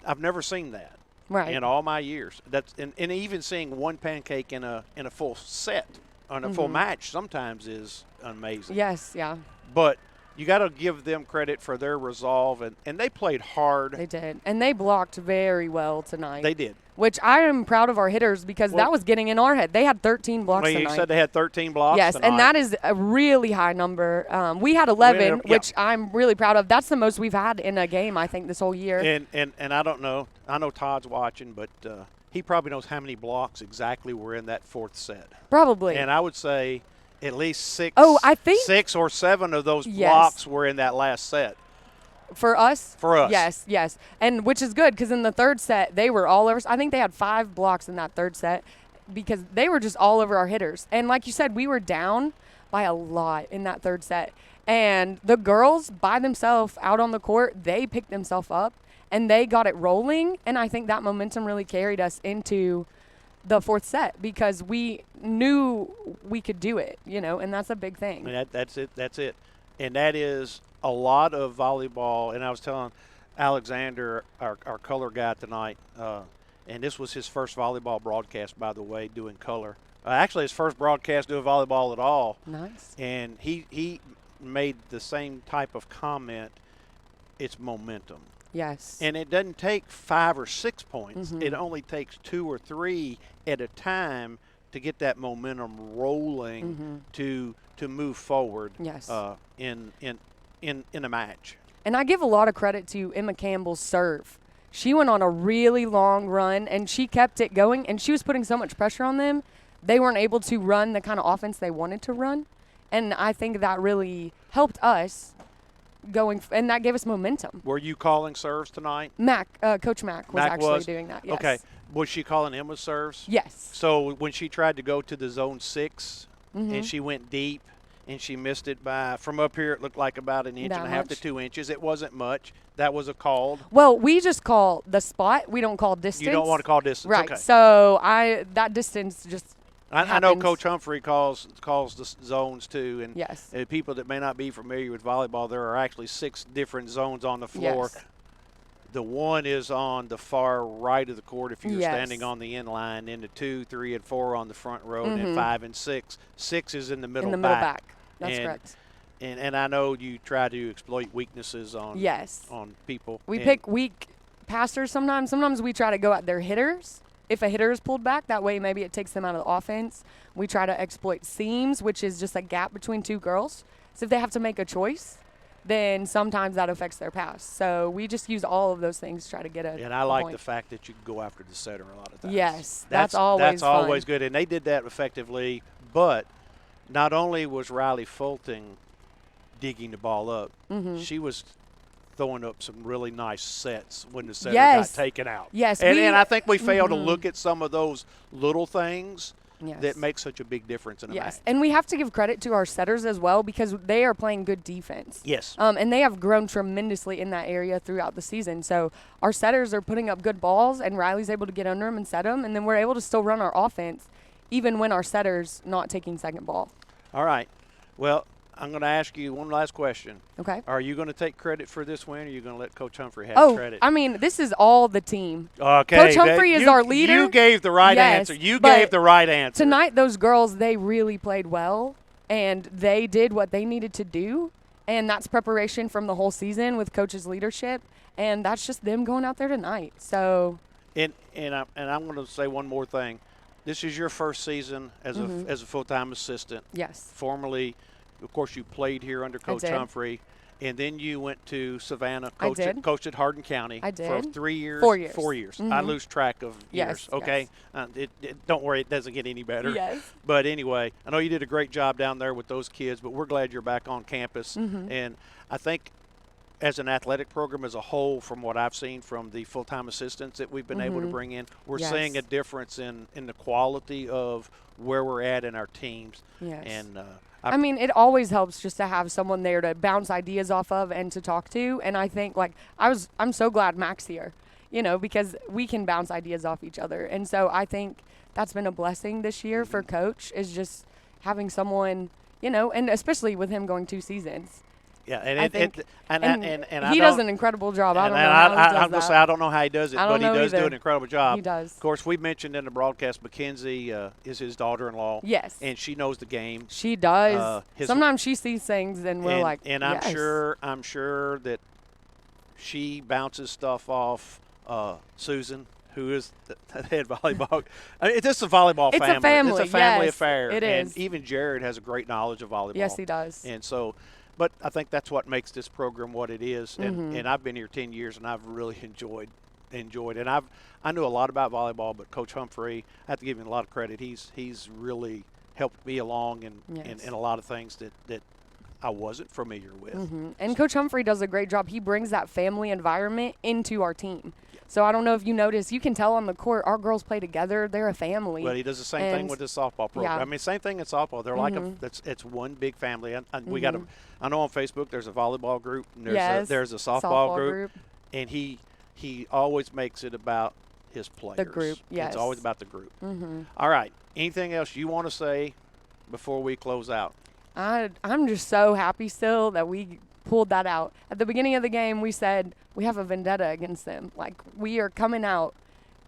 I've never seen that.
Right.
In all my years, and even seeing 1 pancake in a full set, on a full match, sometimes is amazing.
Yes, yeah.
But you got to give them credit for their resolve, and they played hard.
They did, and they blocked very well tonight.
They did.
Which I am proud of our hitters, because that was getting in our head. They had 13 blocks tonight.
You said they had 13 blocks
Yes,
tonight.
and that is a really high number. We had 11, which I'm really proud of. That's the most we've had in a game, I think, this whole year.
And I don't know. I know Todd's watching, but he probably knows how many blocks exactly were in that 4th set.
Probably.
And I would say at least 6.
I think
6 or 7 of those blocks were in that last set.
For us?
For us.
Yes. And which is good, because in the 3rd set, they were all over. I think they had 5 blocks in that 3rd set, because they were just all over our hitters. And like you said, we were down by a lot in that 3rd set. And the girls, by themselves, out on the court, they picked themselves up, and they got it rolling. And I think that momentum really carried us into the 4th set, because we knew we could do it, and that's a big thing.
And that's it. And that is a lot of volleyball. And I was telling Alexander, our color guy tonight, and this was his first volleyball broadcast, by the way, doing color. Actually, his first broadcast doing volleyball at all.
Nice.
And he made the same type of comment. It's momentum.
Yes.
And it doesn't take 5 or 6 points. It only takes 2 or 3 at a time to get that momentum rolling to move forward.
Yes.
In a match.
And I give a lot of credit to Emma Campbell's serve. She went on a really long run, and she kept it going, and she was putting so much pressure on them, they weren't able to run the kind of offense they wanted to run. And I think that really helped us and that gave us momentum.
Were you calling serves tonight?
Coach Mack was doing that, yes.
Okay. Was she calling Emma's serves?
Yes.
So when she tried to go to the zone 6 and she went deep, and she missed it by, from up here, it looked like about an inch and a half to 2 inches. It wasn't much. That was a called.
Well, we just call the spot. We don't call distance.
You don't want to call distance.
Right.
Okay.
So that distance just
I know Coach Humphrey calls the zones too. And
yes.
People that may not be familiar with volleyball, there are actually 6 different zones on the floor.
Yes.
The one is on the far right of the court if you're standing on the end line. Then the 2, 3, and 4 on the front row, and then 5 and 6. 6 is in the middle
back. That's correct.
And I know you try to exploit weaknesses on people.
We pick weak passers sometimes. Sometimes we try to go at their hitters. If a hitter is pulled back, that way maybe it takes them out of the offense. We try to exploit seams, which is just a gap between 2 girls. So if they have to make a choice, then sometimes that affects their pass. So we just use all of those things to try to get a
And I like
point.
the fact that you can go after the setter a lot of times.
Yes, that's always fun.
Always good. And they did that effectively. But not only was Riley Fulton digging the ball up, she was throwing up some really nice sets when the setter
Yes.
got taken out.
Yes,
and I think we failed to look at some of those little things
Yes.
that make such a big difference in a match.
And we have to give credit to our setters as well because they are playing good defense.
Yes.
And they have grown tremendously in that area throughout the season. So our setters are putting up good balls, and Riley's able to get under them and set them, and then we're able to still run our offense even when our setters not taking second ball.
All right. Well, I'm going to ask you one last question.
Okay.
Are you going to take credit for this win, or are you going to let Coach Humphrey have credit?
I mean, this is all the team.
Okay.
Coach Humphrey is our leader.
You gave the right
Yes,
answer. You
but
gave the right answer.
Tonight, those girls, they really played well, and they did what they needed to do, and that's preparation from the whole season with Coach's leadership, and that's just them going out there tonight. So.
And I'm going to say one more thing. This is your first season as a full-time assistant.
Yes.
Formerly, of course, you played here under Coach Humphrey, and then you went to Savannah, coached at Hardin County for 3 years.
4 years.
4 years. I lose track of years. Okay.
Yes.
Don't worry, it doesn't get any better.
Yes.
But anyway, I know you did a great job down there with those kids, but we're glad you're back on campus. And I think as an athletic program as a whole, from what I've seen from the full-time assistants that we've been able to bring in, we're seeing a difference in the quality of where we're at in our teams.
Yes.
And
I mean, it always helps just to have someone there to bounce ideas off of and to talk to. And I think, I'm so glad Mac's here, because we can bounce ideas off each other. And so I think that's been a blessing this year for Coach, is just having someone, and especially with him going 2 seasons.
Yeah, and
he does an incredible job. I don't know how he does
I'm going to say I don't know how he does it, but he does do an incredible job.
He does.
Of course, we mentioned in the broadcast Mackenzie is his daughter-in-law.
Yes.
And she knows the game.
She does. Sometimes she sees things and we're like,
and I'm sure that she bounces stuff off Susan, who is the head volleyball. I mean, it's just a volleyball family.
It's a family.
It's a family
yes,
affair.
It is.
And even Jared has a great knowledge of volleyball.
Yes, he does.
And so, but I think that's what makes this program what it is. And I've been here 10 years, and I've really enjoyed it. And I knew a lot about volleyball, but Coach Humphrey, I have to give him a lot of credit. He's really helped me along in a lot of things that I wasn't familiar with.
And Coach Humphrey does a great job. He brings that family environment into our team. So I don't know if you noticed, you can tell on the court, our girls play together. They're a family.
Well, he does the same thing with his softball program.
Yeah.
I mean, same thing in softball. They're like it's one big family. And we got I know on Facebook there's a volleyball group and there's a softball group, and he always makes it about his players.
The group, yes.
It's always about the group. All right. Anything else you want to say before we close out?
I'm just so happy still that we pulled that out. At the beginning of the game, we said we have a vendetta against them. Like, we are coming out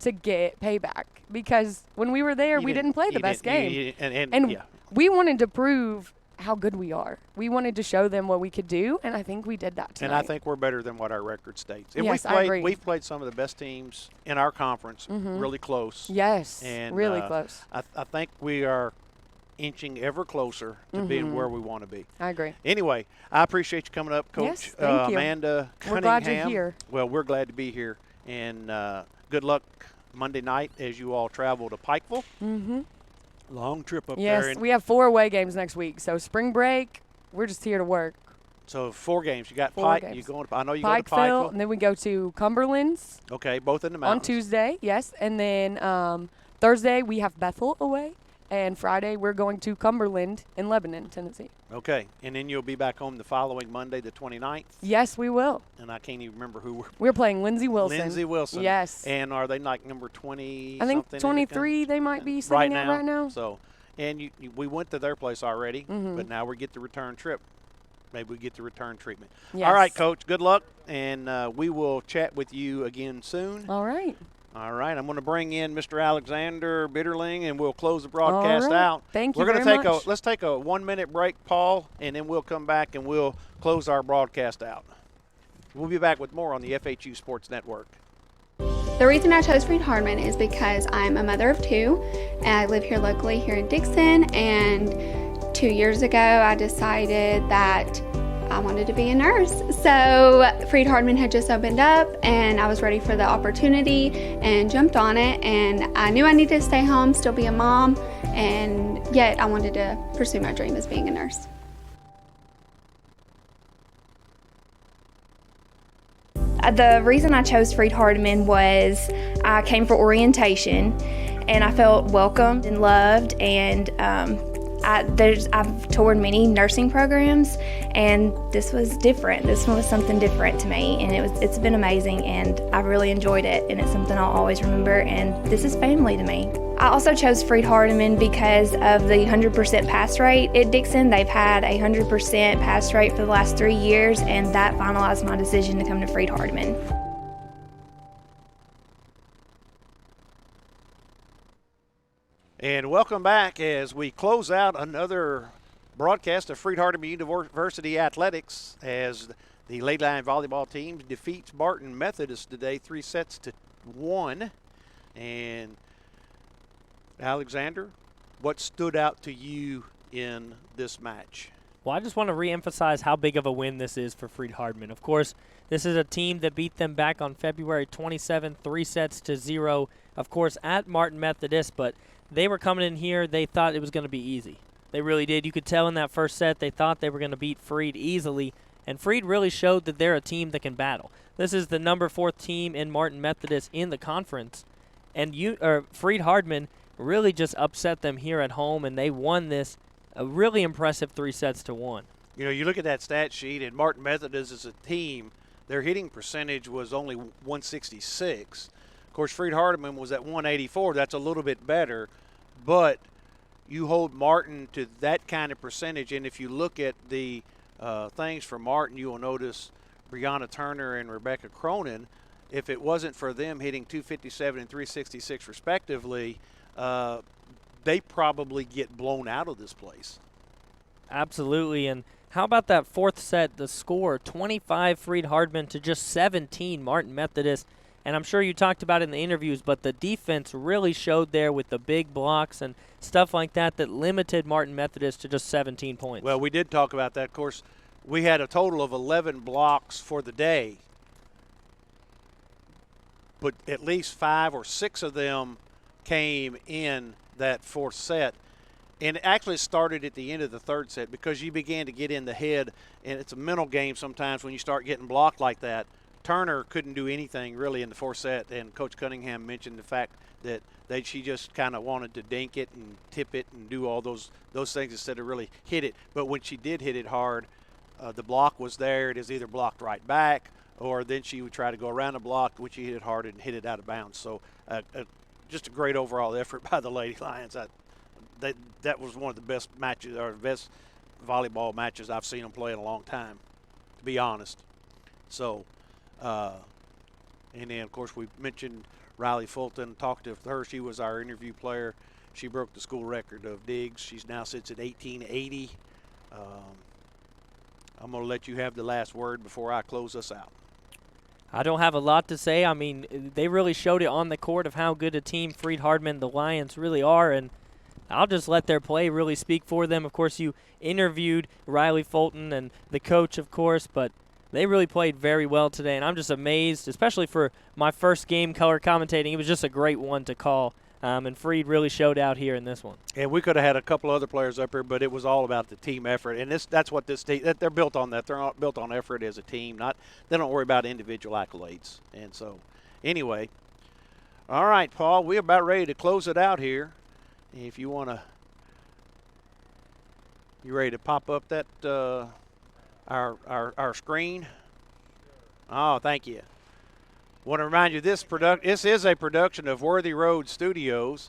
to get payback because when we were there, we didn't play the best game. And we wanted to prove how good we are. We wanted to show them what we could do, and I think we did that tonight.
And I think we're better than what our record states. And
yes, I agree.
We've played some of the best teams in our conference really close.
Yes,
and,
really close.
I think we are inching ever closer to being where we want to be.
I agree.
Anyway, I appreciate you coming up, Coach.
Yes, thank you.
Amanda Cunningham.
We're glad you're here.
Well, we're glad to be here. And good luck Monday night as you all travel to Pikeville. Long trip up there.
Yes, we have 4 away games next week. So spring break, we're just here to work.
So 4 games. You got
4
Pike.
games.
You going to? I know you
Pikeville,
go to Pikeville.
and then we go to Cumberland's.
Okay, both in the mountains.
On Tuesday, yes. And then Thursday we have Bethel away. And Friday we're going to Cumberland in Lebanon, Tennessee.
Okay, and then you'll be back home the following Monday, the 29th.
Yes, we will.
And I can't even remember who
we're playing. Lindsey Wilson.
Lindsey Wilson.
Yes.
And are they like number 20?
I think 23 they might be sitting
right
at right now.
So, and we went to their place already, but now we get the return trip. Maybe we get the return treatment.
Yes.
All right, Coach. Good luck, and we will chat with you again soon.
All right.
All right, I'm going to bring in Mr. Alexander Bitterling, and we'll close the broadcast
All right.
out.
Thank you
We're going
very
to take
much.
let's take a 1-minute break, Paul, and then we'll come back and we'll close our broadcast out. We'll be back with more on the FHU Sports Network.
The reason I chose Freed-Hardeman is because I'm a mother of 2, and I live here locally here in Dixon, and 2 years ago I decided that I wanted to be a nurse. So Freed-Hardeman had just opened up and I was ready for the opportunity and jumped on it, and I knew I needed to stay home, still be a mom, and yet I wanted to pursue my dream as being a nurse.
The reason I chose Freed-Hardeman was I came for orientation, and I felt welcomed and loved, and I've toured many nursing programs, and this was different. This one was something different to me, and it's been amazing, and I really enjoyed it, and it's something I'll always remember, and this is family to me. I also chose Freed-Hardeman because of the 100% pass rate at Dixon. They've had a 100% pass rate for the last 3 years, and that finalized my decision to come to Freed-Hardeman.
And welcome back as we close out another broadcast of Freed-Hardeman University Athletics as the Lady Lion volleyball team defeats Martin Methodist today 3-1. And Alexander, what stood out to you in this match?
Well, I just want to reemphasize how big of a win this is for Freed-Hardeman. Of course, this is a team that beat them back on February 27th, 3-0, of course, at Martin Methodist, but they were coming in here, they thought it was going to be easy. They really did. You could tell in that first set they thought they were going to beat Freed easily, and Freed really showed that they're a team that can battle. This is the number 4 team in Martin Methodist in the conference, and Freed-Hardeman really just upset them here at home, and they won this a really impressive 3-1.
You know, you look at that stat sheet, and Martin Methodist as a team, their hitting percentage was only 166. Of course, Freed-Hardeman was at 184. That's a little bit better, but you hold Martin to that kind of percentage, and if you look at the things for Martin, you will notice Brianna Turner and Rebecca Cronin, if it wasn't for them hitting 257 and 366 respectively, they probably get blown out of this place.
Absolutely, and how about that fourth set, the score, 25 Freed-Hardeman to just 17 Martin Methodist. And I'm sure you talked about it in the interviews, but the defense really showed there with the big blocks and stuff like that that limited Martin Methodist to just 17 points.
Well, we did talk about that. Of course, we had a total of 11 blocks for the day, but at least 5 or 6 of them came in that fourth set. And it actually started at the end of the third set because you began to get in the head, and it's a mental game sometimes when you start getting blocked like that. Turner couldn't do anything really in the fourth set, and Coach Cunningham mentioned the fact that she just kind of wanted to dink it and tip it and do all those things instead of really hit it. But when she did hit it hard, the block was there. It is either blocked right back, or then she would try to go around the block, which she hit it hard and hit it out of bounds. So just a great overall effort by the Lady Lions. That was one of the best matches, or best volleyball matches I've seen them play in a long time, to be honest. So. And then, of course, we mentioned Riley Fulton. Talked to her. She was our interview player. She broke the school record of digs. She's now sits at 1880. I'm going to let you have the last word before I close us out.
I don't have a lot to say. I mean, they really showed it on the court of how good a team Freed-Hardeman, the Lions, really are, and I'll just let their play really speak for them. Of course, you interviewed Riley Fulton and the coach, of course, but they really played very well today, and I'm just amazed, especially for my first game color commentating. It was just a great one to call, and Freed really showed out here in this one.
And we could have had a couple other players up here, but it was all about the team effort, and that's what this team, they're built on that. They're not built on effort as a team. They don't worry about individual accolades. And so, anyway, all right, Paul, we're about ready to close it out here. If you want to, you ready to pop up that our screen? Oh, thank you. Want to remind you this is a production of Worthy Road Studios.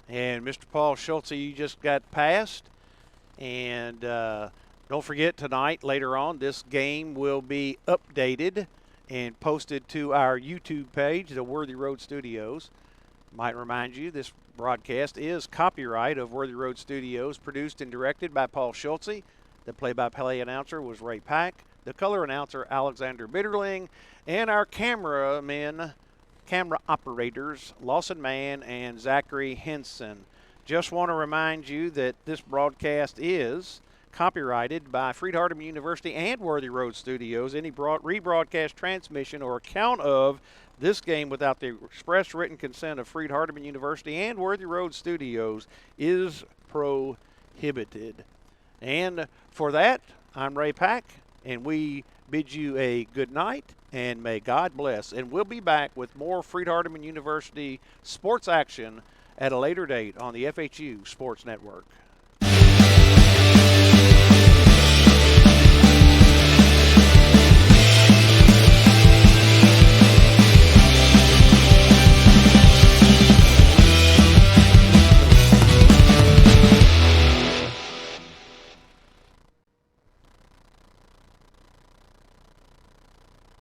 And Mr. Paul Schultze, you just got passed. And don't forget tonight, later on, this game will be updated and posted to our YouTube page, the Worthy Road Studios. Might remind you, this broadcast is copyright of Worthy Road Studios, produced and directed by Paul Schultze. The play-by-play announcer was Ray Pack. The color announcer, Alexander Bitterling. And our camera operators, Lawson Mann and Zachary Henson. Just want to remind you that this broadcast is copyrighted by Freed-Hardeman University and Worthy Road Studios. Any rebroadcast, transmission, or account of this game without the express written consent of Freed-Hardeman University and Worthy Road Studios is prohibited. And for that, I'm Ray Pack, and we bid bid you a good night, and may God bless. And we'll be back with more Freed-Hardeman University sports action at a later date on the FHU Sports Network.